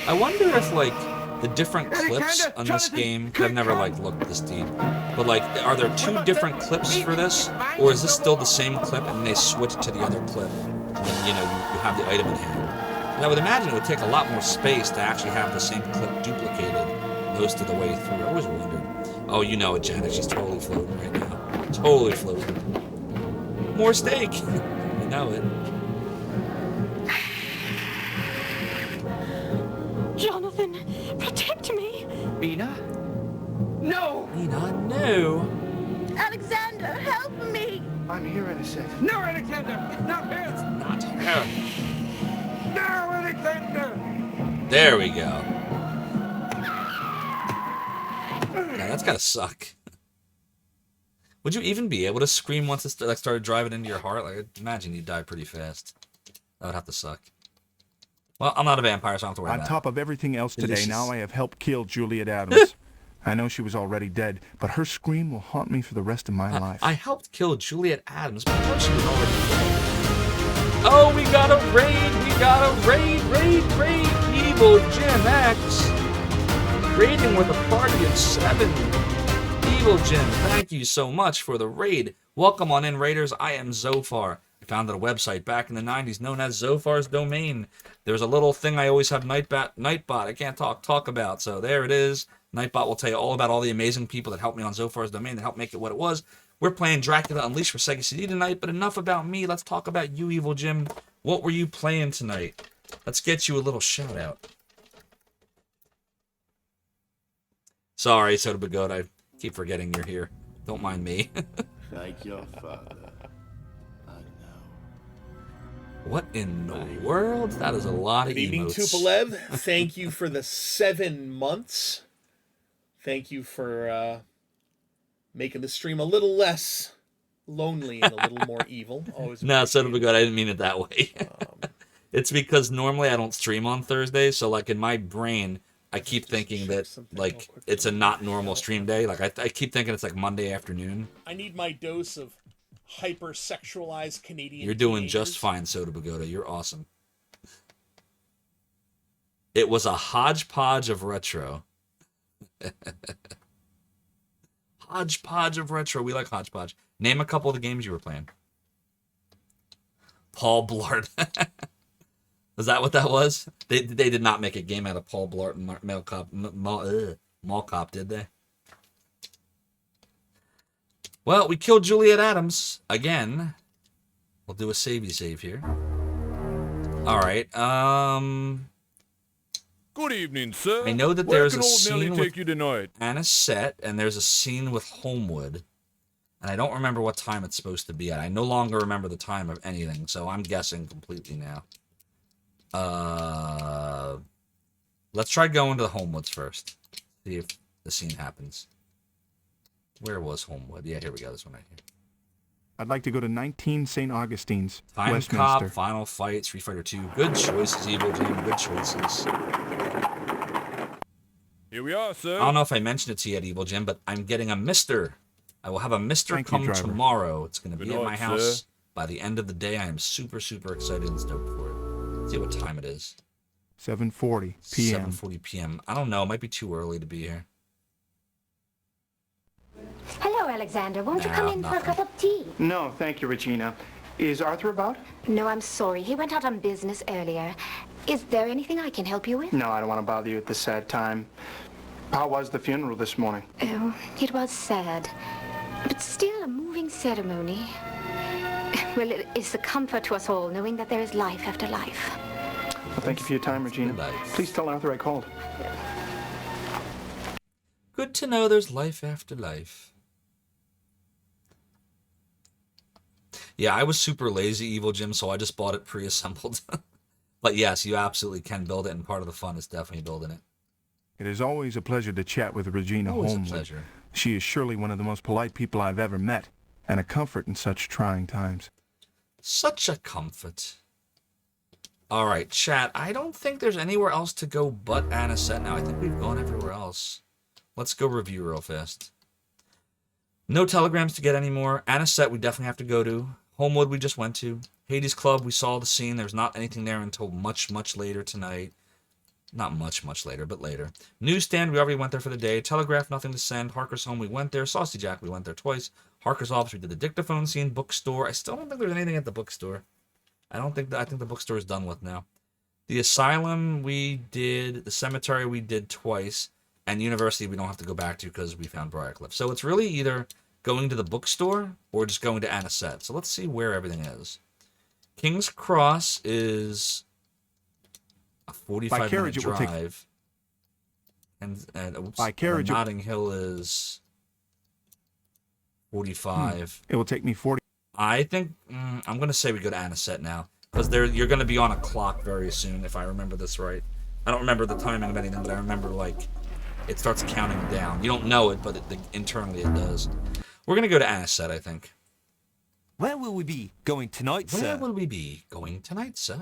I wonder if, like, the different clips on this game, I've never, like, looked this deep, but, like, are there two different clips for this, or is this still the same clip and they switch to the other clip when, you know, you have the item in hand? And I would imagine it would take a lot more space to actually have the same clip duplicated most of the way through. I always wondered. Oh, you know it, Janet. She's totally floating right now. Totally floating. More steak. You know it. Jonathan, protect me. Mina? No! Mina, no! Alexander, help me! I'm here, innocent. No, Alexander! It's not here! It's not here. No, Alexander! There we go. Yeah, that's gotta suck. Would you even be able to scream once it started driving into your heart? Like, I'd imagine you'd die pretty fast. That would have to suck. Well, I'm not a vampire, so I don't have to worry On about it. top of everything else today, Delicious. now I have helped kill Juliet Adams. I know she was already dead, but her scream will haunt me for the rest of my life. I helped kill Juliet Adams, but I know she was already dead. Oh, we got a raid! We got a raid! Evil Jim X! Raiding with a party of 7. Evil Jim, thank you so much for the raid. Welcome on in, Raiders. I am Zophar. I founded a website back in the 90s known as Zophar's Domain. There's a little thing I always have Nightbot. I can't talk about, so there it is. Nightbot will tell you all about all the amazing people that helped me on Zophar's Domain that helped make it what it was. We're playing Dracula Unleashed for Sega CD tonight, but enough about me. Let's talk about you, Evil Jim. What were you playing tonight? Let's get you a little shout out. Sorry, Soda Bagoat, I keep forgetting you're here. Don't mind me. Like your father. What in the world? That is a lot of Good evening, emotes. Tupolev. Thank you for the 7 months. Thank you for making the stream a little less lonely and a little more evil. Always. No, son of a gun, I didn't mean it that way. It's because normally I don't stream on Thursdays, so like in my brain, I keep thinking that like it's a not normal stream day. Like I keep thinking it's like Monday afternoon. I need my dose of hyper-sexualized Canadian. You're doing teenagers. just fine, Soda Pagoda. You're awesome. It was a hodgepodge of retro. Hodgepodge of retro. We like hodgepodge. Name a couple of the games you were playing. Paul Blart. Is that what that was? They did not make a game out of Paul Blart and Mall Cop, did they? Well, we killed Juliet Adams again. We'll do a savey save here. All right. Good evening, sir. I know that Where there's can a old Nellie scene take with you tonight? Anisette, and there's a scene with Homewood. And I don't remember what time it's supposed to be at. I no longer remember the time of anything, so I'm guessing completely now. Let's try going to the Homewoods first. See if the scene happens. Where was Homewood? Yeah, here we go. This one right here. I'd like to go to 19 St. Augustine's, Time Westminster. Cop, Final Fight, Street Fighter 2. Good choices, Evil Jim. Good choices. Here we are, sir. I don't know if I mentioned it to you yet, Evil Jim, but I'm getting a Mister. I will have a Mister Thank you, come driver. tomorrow. It's going to be at Good my night, house sir. by the end of the day. I am super, super excited and stoked for it. Let's see what time it is. 7:40 p.m. 7:40 p.m. I don't know. It might be too early to be here. Hello, Alexander. Won't you come in for a cup of tea? No, thank you, Regina. Is Arthur about? No, I'm sorry. He went out on business earlier. Is there anything I can help you with? No, I don't want to bother you at this sad time. How was the funeral this morning? Oh, it was sad. But still a moving ceremony. Well, it is a comfort to us all knowing that there is life after life. Well, thank you for your time, Regina. Please tell Arthur I called. Good to know there's life after life. Yeah, I was super lazy, Evil Jim, so I just bought it pre-assembled. But yes, you absolutely can build it, and part of the fun is definitely building it. It is always a pleasure to chat with Regina Always a Holmwood. pleasure. She is surely one of the most polite people I've ever met, and a comfort in such trying times. Such a comfort. All right, chat. I don't think there's anywhere else to go but Anisette now. I think we've gone everywhere else. Let's go review real fast. No telegrams to get anymore. Anisette we definitely have to go to. Homewood we just went to. Hades Club, we saw the scene. There's not anything there until much, much later tonight. Not much, much later, but later. Newsstand, we already went there for the day. Telegraph, nothing to send. Harker's Home, we went there. Saucy Jack, we went there twice. Harker's Office, we did the dictaphone scene. Bookstore, I still don't think there's anything at the bookstore. I think the bookstore is done with now. The Asylum, we did. The Cemetery, we did twice. And University, we don't have to go back to because we found Briarcliff. So it's really either going to the bookstore or just going to Anisette. So let's see where everything is. King's Cross is a 45-minute drive. By carriage, Notting Hill is 45. It will take me 40. I think I'm going to say we go to Anisette now. Because you're going to be on a clock very soon, if I remember this right. I don't remember the timing of anything, but I remember, like, it starts counting down. You don't know it, but internally it does. We're going to go to Anisette, I think. Where will we be going tonight, sir? Where will we be going tonight, sir?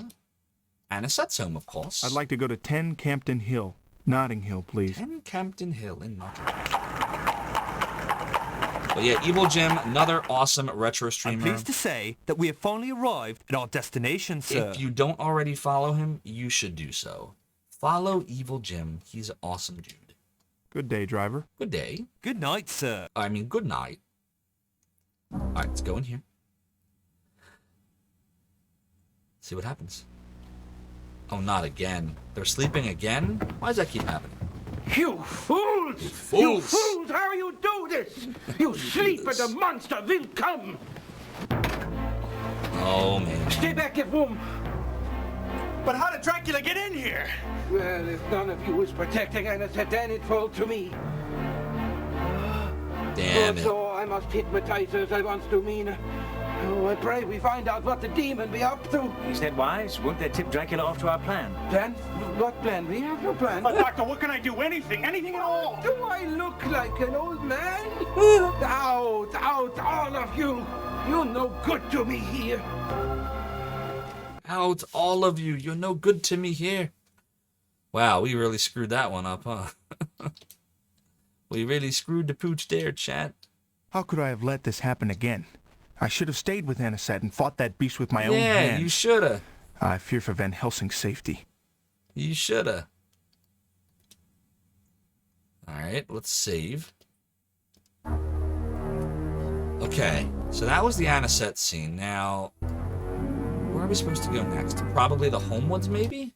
Anisette's home, of course. I'd like to go to 10 Campden Hill, Notting Hill, please. 10 Campden Hill in Notting Hill. But yeah, Evil Jim, another awesome retro streamer. I'm pleased to say that we have finally arrived at our destination, sir. If you don't already follow him, you should do so. Follow Evil Jim. He's an awesome dude. Good day, driver. Good day. Good night, sir. I mean, good night. All right, let's go in here. See what happens. Oh, not again. They're sleeping again? Why does that keep happening? You fools! You fools! You fools! How you do this? You sleep and the monster will come! Oh, man. Stay back at home! But how did Dracula get in here? Well, if none of you is protecting Anisette, then it falls to me. Damn it. So I must hypnotize her as I once do mean. Oh, I pray we find out what the demon be up to. Is that wise? Won't that tip Dracula off to our plan? Plan? What plan? We have no plan. But, Doctor, what can I do? Anything at all. Do I look like an old man? Out, all of you. You're no good to me here. Out, all of you. You're no good to me here. Wow, we really screwed that one up, huh? We really screwed the pooch there, chat. How could I have let this happen again? I should have stayed with Anisette and fought that beast with my own hands. Yeah, you shoulda. I fear for Van Helsing's safety. You shoulda. Alright, let's save. Okay, so that was the Anisette scene. Now, where are we supposed to go next? Probably the Homewoods, maybe?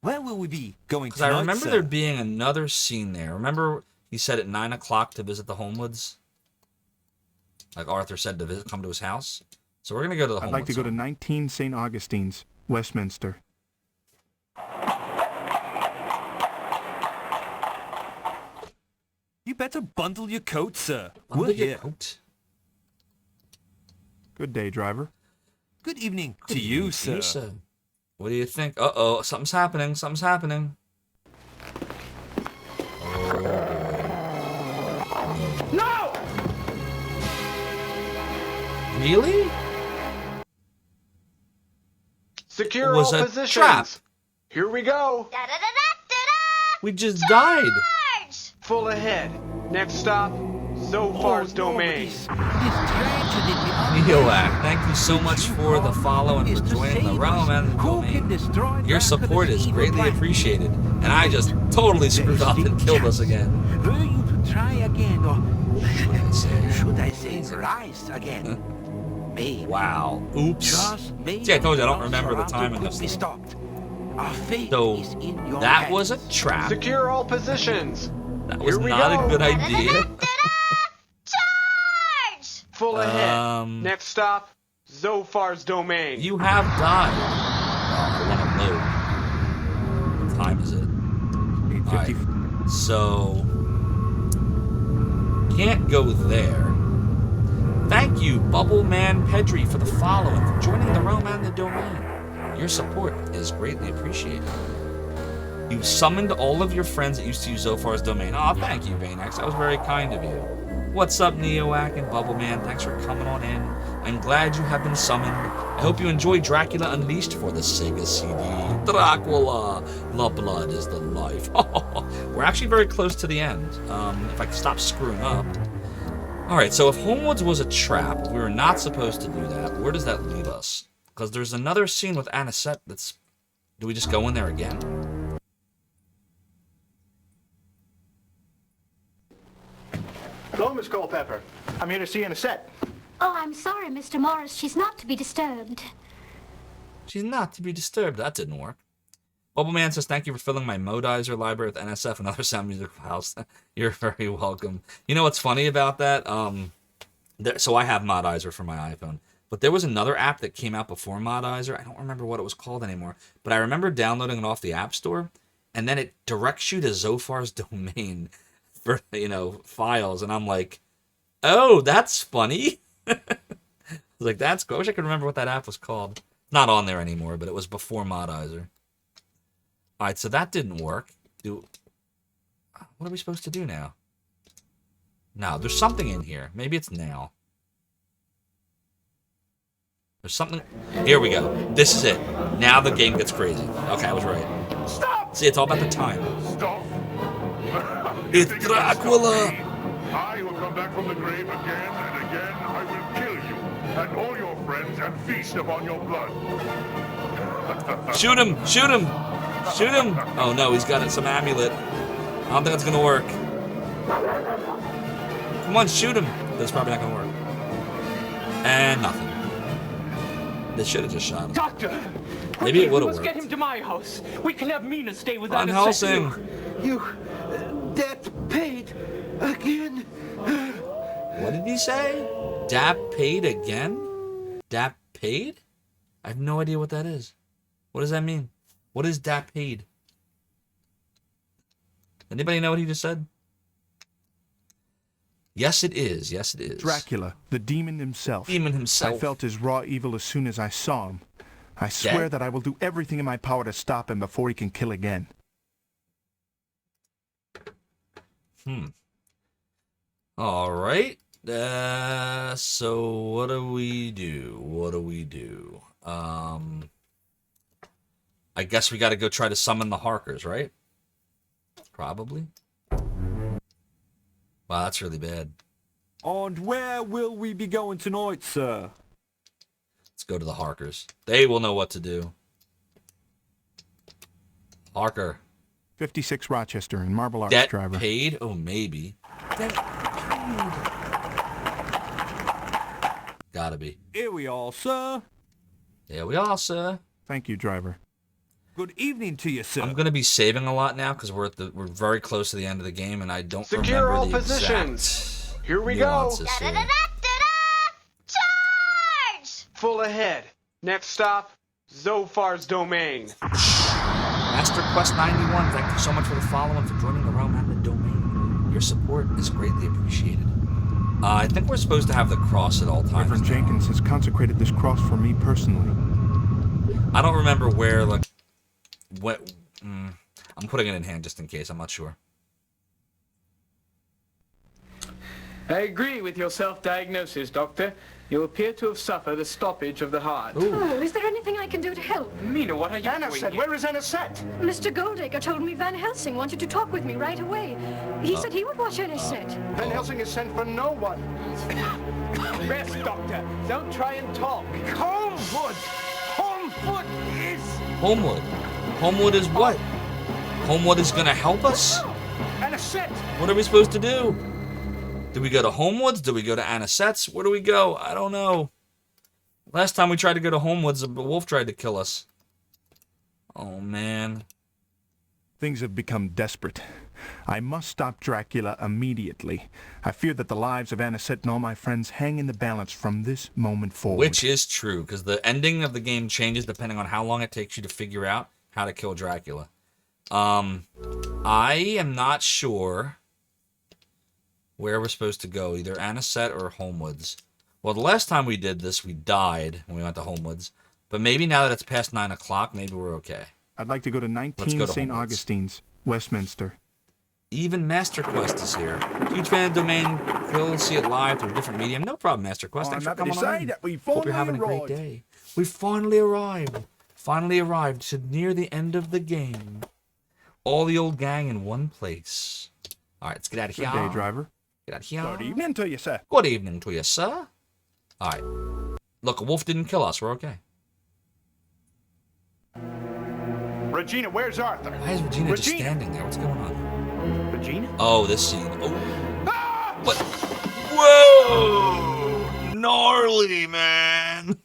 Where will we be going Because tonight, I remember sir? there being another scene there. Remember he said at 9 o'clock to visit the Homewoods? Like Arthur said to come to his house. So we're going to go to the Homewoods. I'd like to go to 19 St. Augustine's, Westminster. You better bundle your coat, sir. Bundle We're your here. coat. Good day, driver. Good evening Good to you, evening to sir. What do you think? Uh-oh, something's happening. Something's happening. No! Really? Secure Was all a positions. trap. Here we go. We just died. Full ahead. Next stop, Zophar's domain. Neoac, thank you so much for the follow and for joining the realm and the domain. Your support is greatly appreciated, and I just totally screwed up and killed us again. Were you to try again, or should I say rise again? Maybe. Wow. Oops. Just maybe. See, I told you I don't remember the timing of Be this. stopped. Our fate So is in your that hands. was a trap. Secure all positions. That was Here we not go. a good idea. Full ahead. Next stop, Zophar's domain. You have died. Oh, I want to load. What time is it? Alright. So can't go there. Thank you, Bubble Man Pedri, for the follow and for joining the realm and the domain. Your support is greatly appreciated. You summoned all of your friends that used to use Zophar's domain. Oh, thank you, Vanex. That was very kind of you. What's up, Neoac and Bubble Man? Thanks for coming on in. I'm glad you have been summoned. I hope you enjoy Dracula Unleashed for the Sega CD. Dracula, the blood is the life. We're actually very close to the end. If I can stop screwing up. Alright, so if Homewoods was a trap, we were not supposed to do that. Where does that leave us? Because there's another scene with Anisette that's... Do we just go in there again? Hello, Miss Culpepper. I'm here to see Anisette. Oh, I'm sorry, Mr. Morris. She's not to be disturbed. She's not to be disturbed. That didn't work. Bubbleman says, thank you for filling my Modizer library with NSF and other sound music files. You're very welcome. You know what's funny about that? So I have Modizer for my iPhone. But there was another app that came out before Modizer. I don't remember what it was called anymore. But I remember downloading it off the App Store. And then it directs you to Zophar's domain for, files. And I'm like, oh, that's funny. I was like, that's cool. I wish I could remember what that app was called. Not on there anymore, but it was before Modizer. Alright, so that didn't work. What are we supposed to do now? No, there's something in here. Maybe it's now. There's something... Here we go. This is it. Now the game gets crazy. Okay, I was right. Stop! See, it's all about the time. Stop! It's Dracula! I will come back from the grave again and again. I will kill you and all your friends and feast upon your blood. Shoot him! Shoot him! Shoot him! Oh no, he's got some amulet. I don't think that's gonna work. Come on, shoot him! That's probably not gonna work. And nothing. They should have just shot him. Doctor! Maybe it would have Let's get worked. him to my house. We can have Mina stay with Van us. Helsing! That paid again. What did he say? Dap paid again? Dap paid? I have no idea what that is. What does that mean? What is Dap paid? Anybody know what he just said? Yes, it is. Yes, it is. Dracula, the demon himself. Demon himself. I felt his raw evil as soon as I saw him. I swear that I will do everything in my power to stop him before he can kill again. All right. So what do we do? I guess we got to go try to summon the Harkers, right? Probably. Wow, that's really bad. And where will we be going tonight, sir? Let's go to the Harkers. They will know what to do. Harker. 56 Rochester in Marble Arch, Debt driver. paid? Oh, maybe. Debt paid. Gotta be. Here we are, sir. Here we are, sir. Thank you, driver. Good evening to you, sir. I'm gonna be saving a lot now because we're very close to the end of the game, and I don't Secure remember all the positions. exact Here we go. nuances here. Charge! Full ahead. Next stop, Zophar's domain. Master Quest 91, thank you so much for the follow and for joining the realm and the domain. Your support is greatly appreciated. I think we're supposed to have the cross at all times. Reverend Jenkins has consecrated this cross for me personally. I don't remember where, like, what. I'm putting it in hand just in case. I'm not sure. I agree with your self-diagnosis, Doctor. You appear to have suffered a stoppage of the heart. Oh, is there anything I can do to help? Mina, what are you doing here? Where is Anisette? Mr. Goldacre told me Van Helsing wanted to talk with me right away. He said he would watch Anisette. Van Helsing is sent for no one. Rest, Doctor. Don't try and talk. Homewood! Homewood is... Homewood. Homewood is what? Homewood is gonna help us? Anisette! What are we supposed to do? Do we go to Homewoods? Do we go to Anisette's? Where do we go? I don't know. Last time we tried to go to Homewoods, a wolf tried to kill us. Oh, man. Things have become desperate. I must stop Dracula immediately. I fear that the lives of Anisette and all my friends hang in the balance from this moment forward. Which is true, because the ending of the game changes depending on how long it takes you to figure out how to kill Dracula. I am not sure where we're supposed to go, either Anisette or Homewoods. Well, the last time we did this, we died when we went to Homewoods. But maybe now that it's past 9 o'clock, maybe we're okay. I'd like to go to 19 go to St. Homewoods. Augustine's, Westminster. Even Master Quest is here. Huge fan of the domain. We'll see it live through a different medium. No problem, Master Quest. Thanks for coming on. Hope you're having a great day. We finally arrived. Finally arrived to near the end of the game. All the old gang in one place. All right, let's get out of here. Good day, driver. Get out of here. Good evening to you, sir. Good evening to you, sir. All right. Look, a wolf didn't kill us. We're okay. Regina, where's Arthur? Why is Regina just standing there? What's going on? Regina? Oh, this scene. Oh. What? Whoa! Gnarly, man.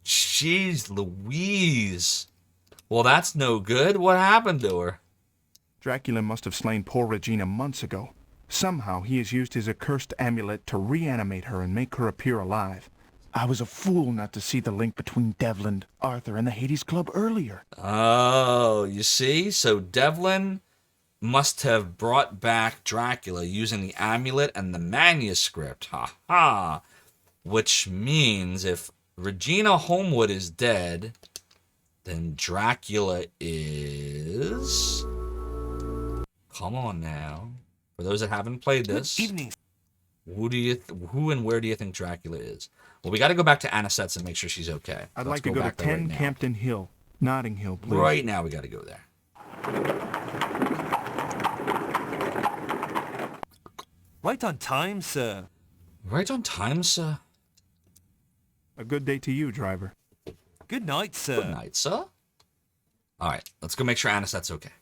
Jeez Louise. Well, that's no good. What happened to her? Dracula must have slain poor Regina months ago. Somehow he has used his accursed amulet to reanimate her and make her appear alive. I was a fool not to see the link between Devlin, Arthur, and the Hades Club earlier. Oh, you see? So Devlin must have brought back Dracula using the amulet and the manuscript. Ha ha. Which means if Regina Homewood is dead, then Dracula is... Come on now. For those that haven't played this, who and where do you think Dracula is? Well, we got to go back to Anisette's and make sure she's okay. I'd like to go to 10 Campden Hill, Notting Hill, please. Right now we got to go there. Right on time, sir. Right on time, sir. A good day to you, driver. Good night, sir. Good night, sir. All right, let's go make sure Anisette's okay.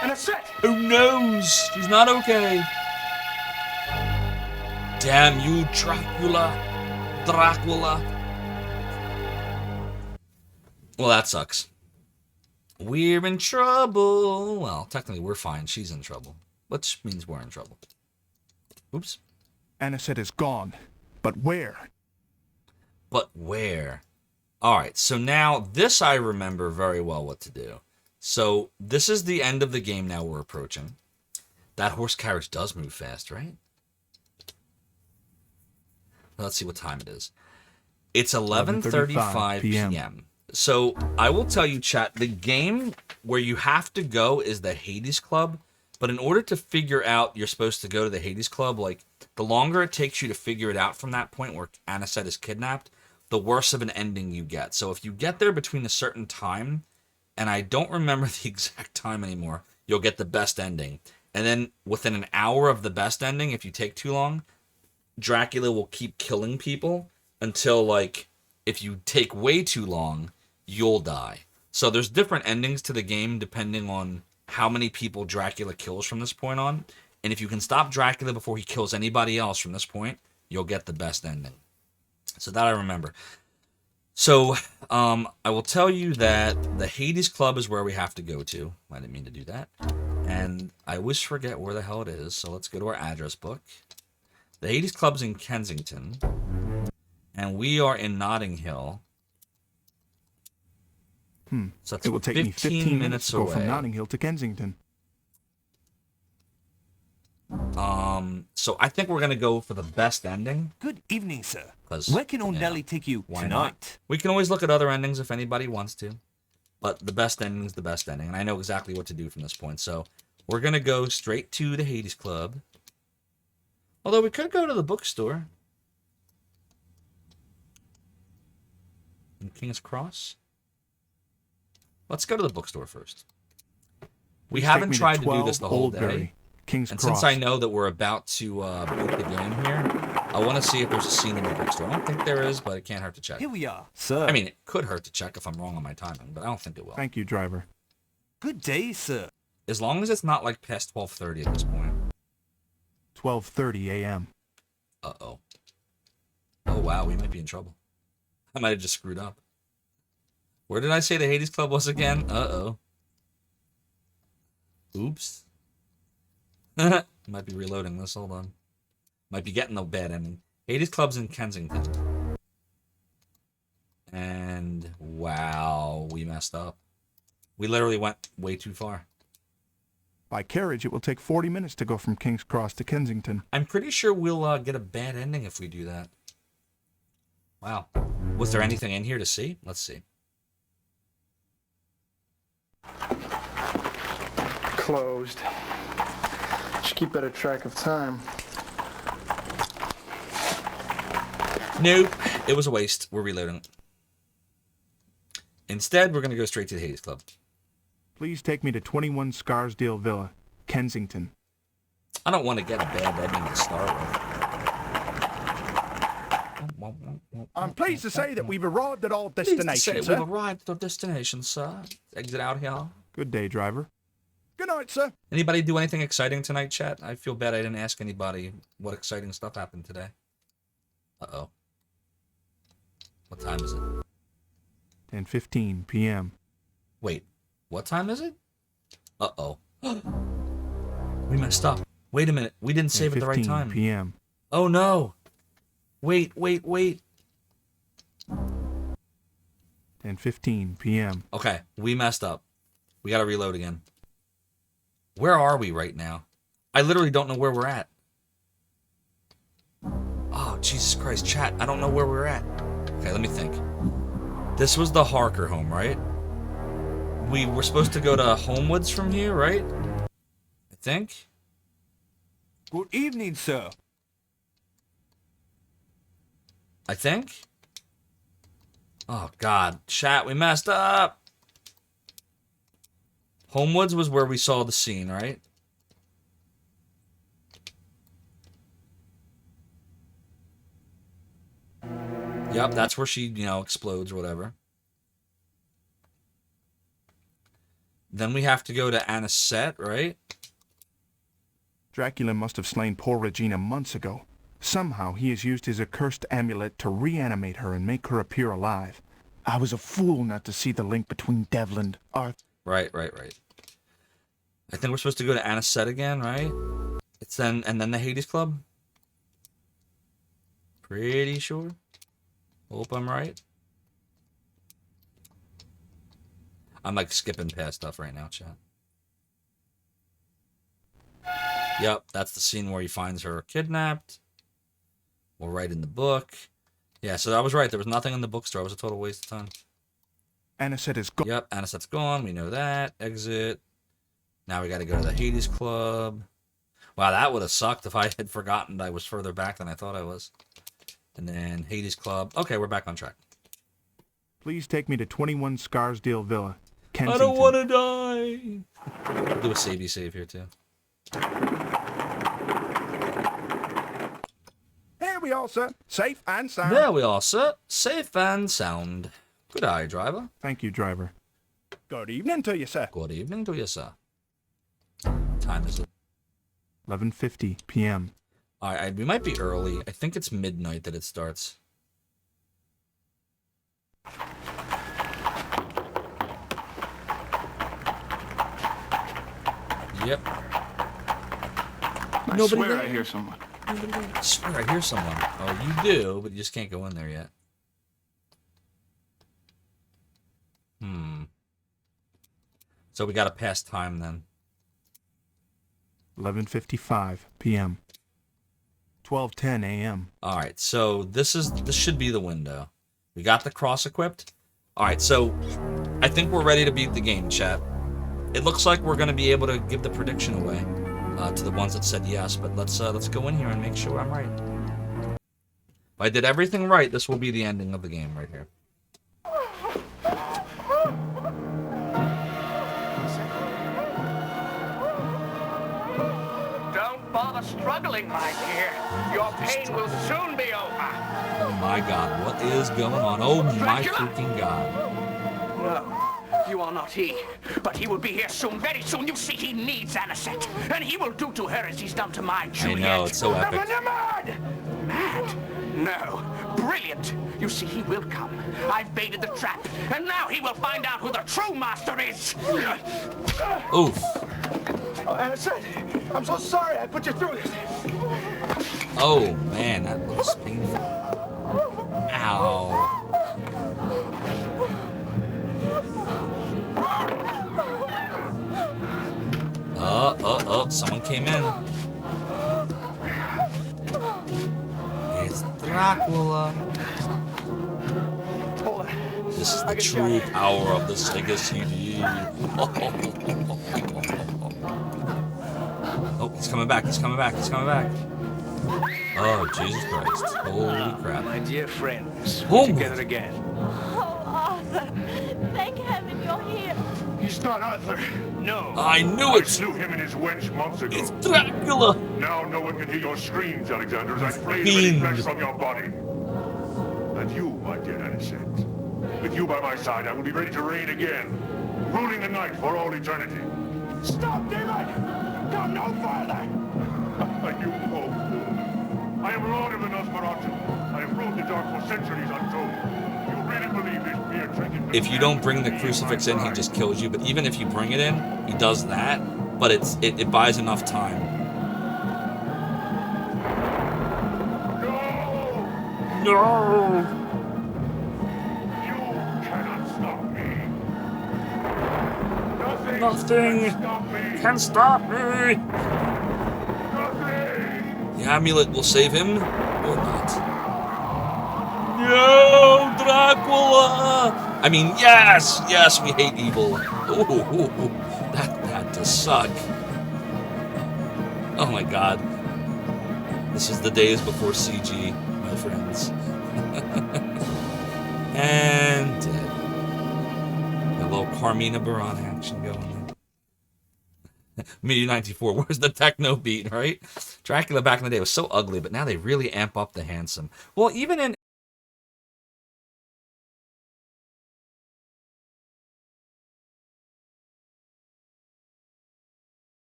Anisette! Who knows? She's not okay. Damn you, Dracula. Well, that sucks. We're in trouble. Well, technically we're fine. She's in trouble. Which means we're in trouble. Oops. Anisette is gone. But where? But where? Alright, so now this I remember very well what to do. So this is the end of the game now we're approaching. That horse carriage does move fast, right? Let's see what time it is. It's 11:35 p.m. So I will tell you, chat, the game where you have to go is the Hades Club. But in order to figure out you're supposed to go to the Hades Club, like, the longer it takes you to figure it out from that point where Anisette is kidnapped, the worse of an ending you get. So if you get there between a certain time, and I don't remember the exact time anymore, you'll get the best ending. And then within an hour of the best ending, if you take too long, Dracula will keep killing people until, like, if you take way too long, you'll die. So there's different endings to the game depending on how many people Dracula kills from this point on. And if you can stop Dracula before he kills anybody else from this point, you'll get the best ending. So that I remember. So I will tell you that the Hades Club is where we have to go to. I didn't mean to do that. And I always forget where the hell it is. So let's go to our address book. The Hades Club's in Kensington. And we are in Notting Hill. So It will take me 15 minutes to go from Notting Hill to Kensington. So I think we're going to go for the best ending. Good evening, sir. Where can old Nellie take you why tonight? not? We can always look at other endings if anybody wants to. But the best ending is the best ending. And I know exactly what to do from this point. So we're going to go straight to the Hades Club. Although we could go to the bookstore. In King's Cross. Let's go to the bookstore first. We haven't tried to do this the whole day. King's and Cross. since I know that we're about to boot the game here, I want to see if there's a scene in the bookstore. I don't think there is, but it can't hurt to check. Here we are, sir. I mean, it could hurt to check if I'm wrong on my timing, but I don't think it will. Thank you, driver. Good day, sir. As long as it's not like past 12:30 at this point. 12:30 a.m. Uh-oh. Oh, wow, we might be in trouble. I might have just screwed up. Where did I say the Hades Club was again? Uh-oh. Oops. Might be reloading this. Hold on. Might be getting a bad ending. Hades Club's in Kensington. And wow, we messed up. We literally went way too far. By carriage, it will take 40 minutes to go from King's Cross to Kensington. I'm pretty sure we'll get a bad ending if we do that. Wow. Was there anything in here to see? Let's see. Closed. Should keep better track of time. Nope. It was a waste. We're reloading. Instead, we're going to go straight to the Hades Club. Please take me to 21 Scarsdale Villa, Kensington. I don't want to get a bad ending to start with. I'm pleased to say that we've arrived at our destination, sir. We've arrived at our destination, sir. Exit out here. Good day, driver. Good night, sir. Anybody do anything exciting tonight, chat? I feel bad I didn't ask anybody what exciting stuff happened today. Uh-oh. What time is it? 10:15 p.m. Wait, what time is it? Uh-oh. We messed up. Wait a minute. We didn't save at the right time. 10:15 p.m. Oh, no. Wait. 10:15 p.m. Okay, we messed up. We gotta reload again. Where are we right now? I literally don't know where we're at. Oh, Jesus Christ, chat. I don't know where we're at. Okay, let me think. This was the Harker home, right? We were supposed to go to Homewoods from here, right? I think. Good evening, sir. I think. Oh, God. Chat, we messed up. Homewoods was where we saw the scene, right? Yep, that's where she, explodes or whatever. Then we have to go to Anisette, right? Dracula must have slain poor Regina months ago. Somehow he has used his accursed amulet to reanimate her and make her appear alive. I was a fool not to see the link between Devlin, Arthur... Right. I think we're supposed to go to Anisette again, right? It's then, and then the Hades Club? Pretty sure. Hope I'm right. I'm like skipping past stuff right now, chat. Yep, that's the scene where he finds her kidnapped. We'll write in the book. Yeah, so I was right. There was nothing in the bookstore. It was a total waste of time. Anisette is gone. Yep, Anisette's gone. We know that. Exit. Now we got to go to the Hades Club. Wow, that would have sucked if I had forgotten I was further back than I thought I was. And then Hades Club. Okay, we're back on track. Please take me to 21 Scarsdale Villa, Kensington. I don't want to die. Do a savey save here, too. Here we are, sir. Safe and sound. There we are, sir. Safe and sound. Good eye, driver. Thank you, driver. Good evening to you, sir. Good evening to you, sir. Time is it? 11:50 p.m. All right, we might be early. I think it's midnight that it starts. Yep. I swear I hear someone. I swear I hear someone. Oh, you do, but you just can't go in there yet. So we got to pass time then. 11:55 p.m. 12:10 a.m. All right, so this should be the window. We got the cross equipped. All right, so I think we're ready to beat the game, chat. It looks like we're going to be able to give the prediction away to the ones that said yes, but let's go in here and make sure I'm right. If I did everything right, this will be the ending of the game right here. Don't bother struggling, my dear. Your pain will soon be over. Oh my God, what is going on? Oh my freaking God. No, you are not he. But he will be here soon, very soon. You see, he needs Anisette. And he will do to her as he's done to my Juliet. I know, it's so epic. No, mad! Mad? No. Brilliant. You see, he will come. I've baited the trap. And now he will find out who the true master is. Oof. Oh, Anisette, I'm so sorry I put you through this. Oh man, that looks painful. Ow. Someone came in. It's Dracula. This is the true power of the Sega CD. Oh, he's coming back, he's coming back, he's coming back. Oh, Jesus Christ. Holy crap. My dear friends, Oh. we're together again. Oh, Arthur. Thank heaven you're here. He's not Arthur. No. I knew it. I slew him and his wench months ago. It's Dracula. Now no one can hear your screams, Alexander, as I flay the Fiend. very flesh from your body. And you, my dear Anisette. With you by my side, I will be ready to reign again, ruling the night for all eternity. Stop, David! Go no further! You poor fool. I am Lord of the Nosferatu. I have ruled the dark for centuries untold. You really believe this mere trinket... If you don't bring the crucifix in, he just kills you. But even if you bring it in, he does that. But it buys enough time. No! You cannot stop me. Nothing can stop me. The amulet will save him, or not. No, Dracula! I mean, yes, we hate evil. Ooh, that had to suck. Oh my God. This is the days before CG, my friends. And dead. A little Carmina Burana action going on. Me 94, where's the techno beat, right? Dracula back in the day was so ugly, but now they really amp up the handsome. Well, even in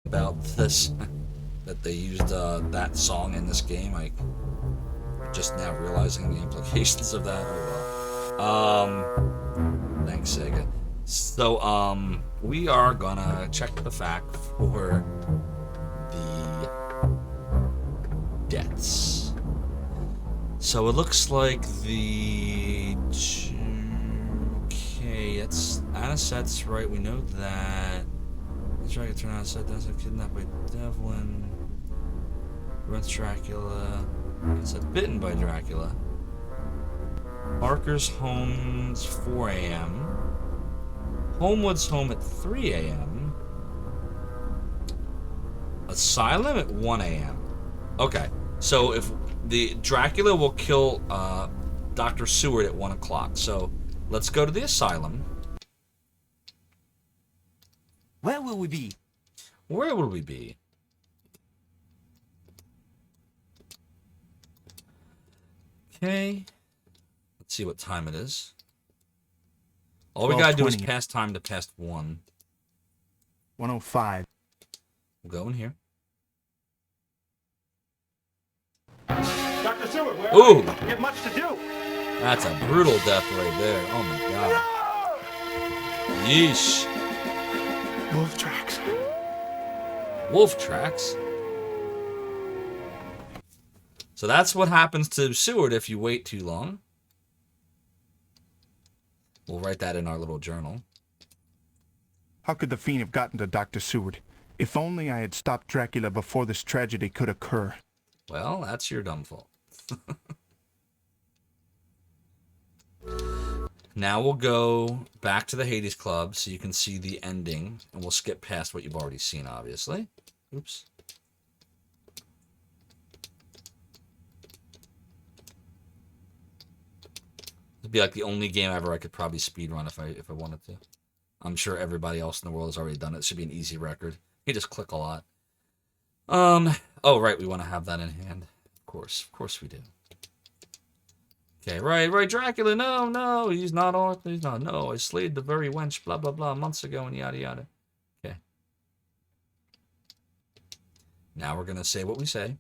about this, that they used that song in this game. I just now realizing the implications of that. Thanks, Sega. So, we are gonna check the fact for the deaths. So it looks like okay, it's Anisette's right, we know that. The Dracula turned out said that's kidnapped by Devlin. Runs Dracula. Said bitten by Dracula. Parker's home's 4 a.m. Homewood's home at 3 a.m. Asylum at 1 a.m. Okay, so if the Dracula will kill Dr. Seward at 1 o'clock. So let's go to the asylum. Where will we be? Where will we be? Okay. Let's see what time it is. All we gotta do is pass time to past 1. 1:05. We'll go in here. Dr. Seward, where Ooh! are you? We have much to do. That's a brutal death right there. Oh my god. Yeesh. Wolf tracks. Wolf tracks? So that's what happens to Seward if you wait too long. We'll write that in our little journal. How could the fiend have gotten to Dr. Seward? If only I had stopped Dracula before this tragedy could occur. Well, that's your dumb fault. Now we'll go back to the Hades Club so you can see the ending, and we'll skip past what you've already seen, obviously. Oops. It'd be like the only game ever I could probably speedrun if I wanted to. I'm sure everybody else in the world has already done it. It should be an easy record. You just click a lot. Oh, right, we want to have that in hand. Of course we do. Okay, right, Dracula, no, he's not Arthur, no, I slayed the very wench, blah, blah, blah, months ago, and yada, yada. Okay. Now we're gonna say what we say.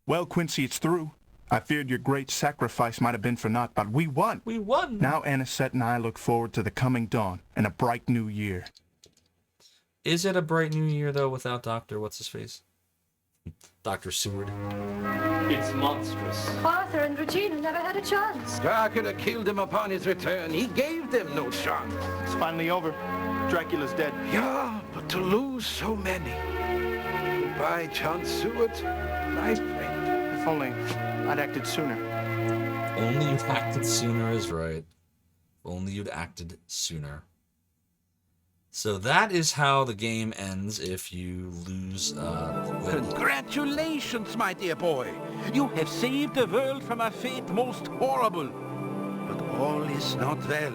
Well, Quincy, it's through. I feared your great sacrifice might have been for naught, but we won! We won! Now Anisette and I look forward to the coming dawn and a bright new year. Is it a bright new year, though, without Dr. What's-His-Face? Dr. Seward. It's monstrous. Arthur and Regina never had a chance. Dracula killed him upon his return. He gave them no chance. It's finally over. Dracula's dead. Yeah, but to lose so many. Goodbye, John Seward, my friend. If only I'd acted sooner. Only you'd acted sooner is right. Only you'd acted sooner. So that is how the game ends if you lose Congratulations, my dear boy. You have saved the world from a fate most horrible. But all is not well.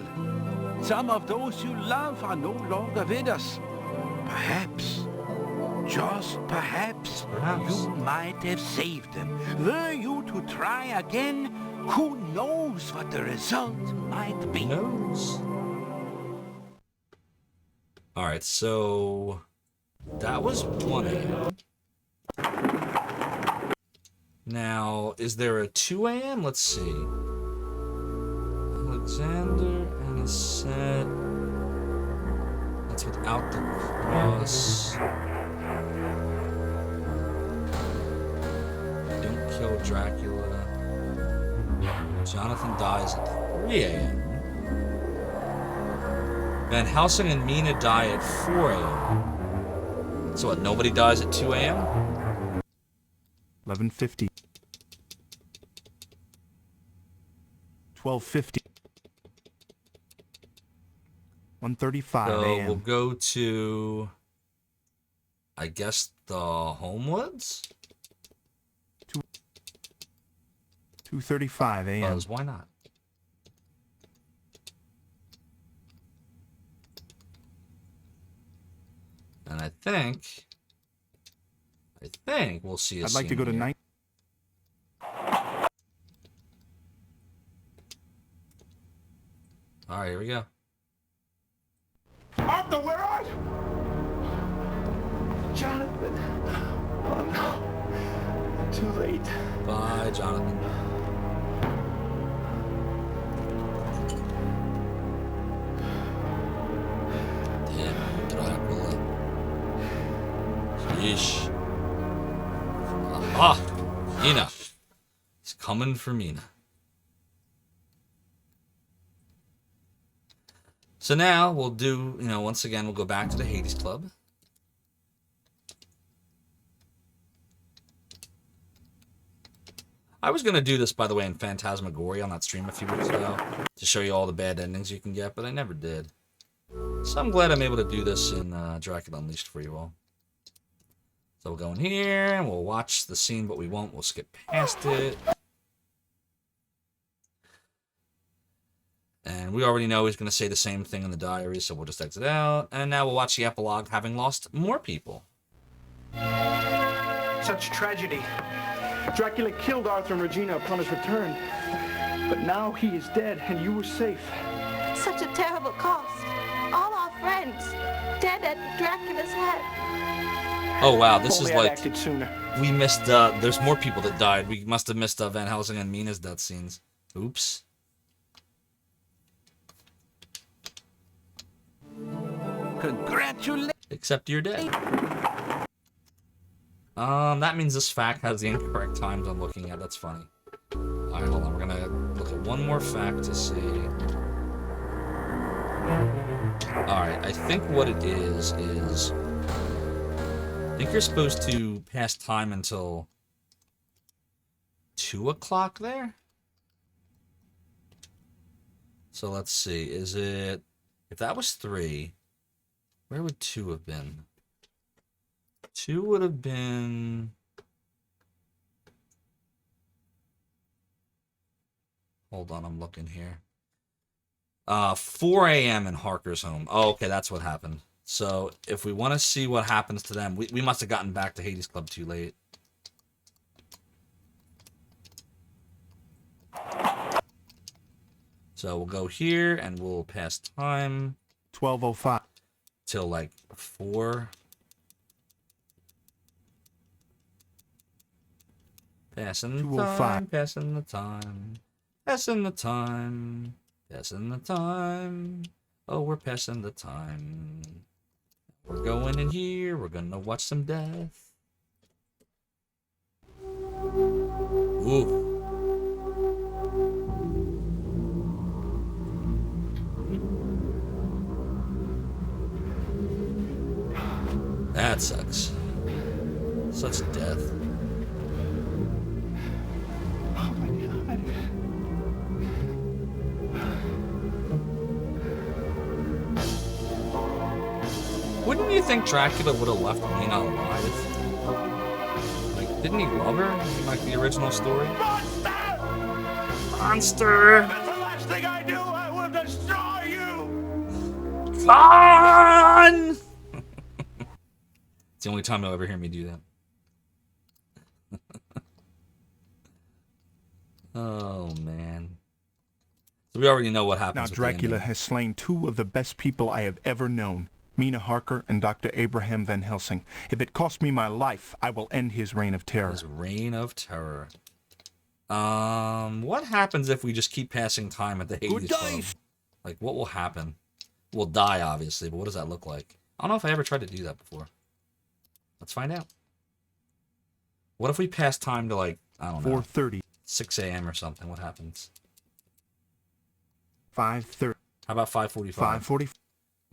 Some of those you love are no longer with us. Perhaps, just perhaps, you might have saved them. Were you to try again, who knows what the result might be? Who knows? Alright, so that was 1 a.m. Now, is there a 2 a.m.? Let's see. Alexander, Anisette. That's without the cross. Don't kill Dracula. Jonathan dies at 3 a.m. Van Helsing and Mina die at 4 a.m. So what, nobody dies at 2 a.m.? 11:50. 12:50. 1:35 So a.m. we'll go to, I guess, the Homewoods? 2:35 a.m. Why not? And I think we'll see a I'd like to go to night. All right, here we go. Arthur, where are you? Jonathan. Oh no. Too late. Bye, Jonathan. Damn, Dracula. Yeesh. Aha! Mina. He's coming for Mina. So now we'll do, once again, we'll go back to the Hades Club. I was going to do this, by the way, in Phantasmagoria on that stream a few weeks ago to show you all the bad endings you can get, but I never did. So I'm glad I'm able to do this in Dracula Unleashed for you all. So we'll go in here and we'll watch the scene, but we won't. We'll skip past it. And we already know he's going to say the same thing in the diary, so we'll just exit out. And now we'll watch the epilogue, having lost more people. Such tragedy. Dracula killed Arthur and Regina upon his return. But now he is dead, and you were safe. Such a terrible cost. All our friends dead at Dracula's head. Oh wow, this Only is I'd like acted sooner. we missed. There's more people that died. We must have missed Van Helsing and Mina's death scenes. Oops. Congratulations. Except you're dead. That means this fact has the incorrect times I'm looking at. That's funny. Alright, hold on. We're gonna look at one more fact to see. Alright, I think what it is I think you're supposed to pass time until 2 o'clock there? So let's see. Is it... If that was 3, where would 2 have been? 2 would have been... Hold on, I'm looking here. 4 a.m. in Harker's home. Oh, okay, that's what happened. So, if we want to see what happens to them, we must have gotten back to Hades Club too late. So, we'll go here, and we'll pass time. 12:05. Till, like, 4. Passing the time, passing the time, passing the time, passing the time. Oh, we're passing the time. We're going in here, we're gonna watch some death. Ooh. That sucks. Such death. Oh my God. Wouldn't you think Dracula would have left Mina alive? Like, didn't he love her in, like, the original story? Monster! That's the last thing I do. I will destroy you. Fun! It's the only time you'll ever hear me do that. Oh, man. So we already know what happens. Now with the Dracula ending. has slain 2 of the best people I have ever known. Mina Harker and Dr. Abraham Van Helsing. If it costs me my life, I will end his reign of terror. His reign of terror. What happens if we just keep passing time at the Hades Club? Like, what will happen? We'll die, obviously, but what does that look like? I don't know if I ever tried to do that before. Let's find out. What if we pass time to, like, I don't know. 4:30. 6 a.m. or something. What happens? 5:30. How about 5:45? 5:40.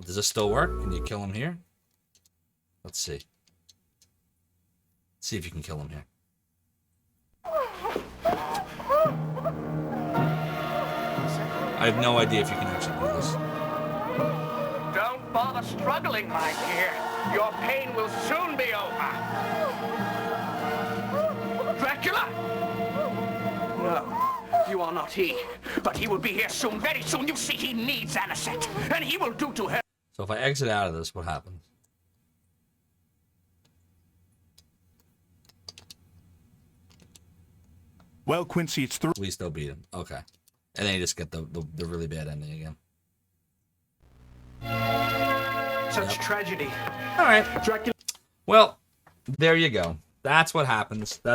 Does this still work? Can you kill him here? Let's see. See if you can kill him here. I have no idea if you can actually do this. Don't bother struggling, my dear. Your pain will soon be over. Dracula! No, you are not he. But he will be here soon, very soon. You see, he needs Anisette, and he will do to her. So if I exit out of this, what happens? Well, Quincy, it's 3. We still beat him. Okay. And then you just get the really bad ending again. Such tragedy. All right. Dracula. Well, there you go. That's what happens.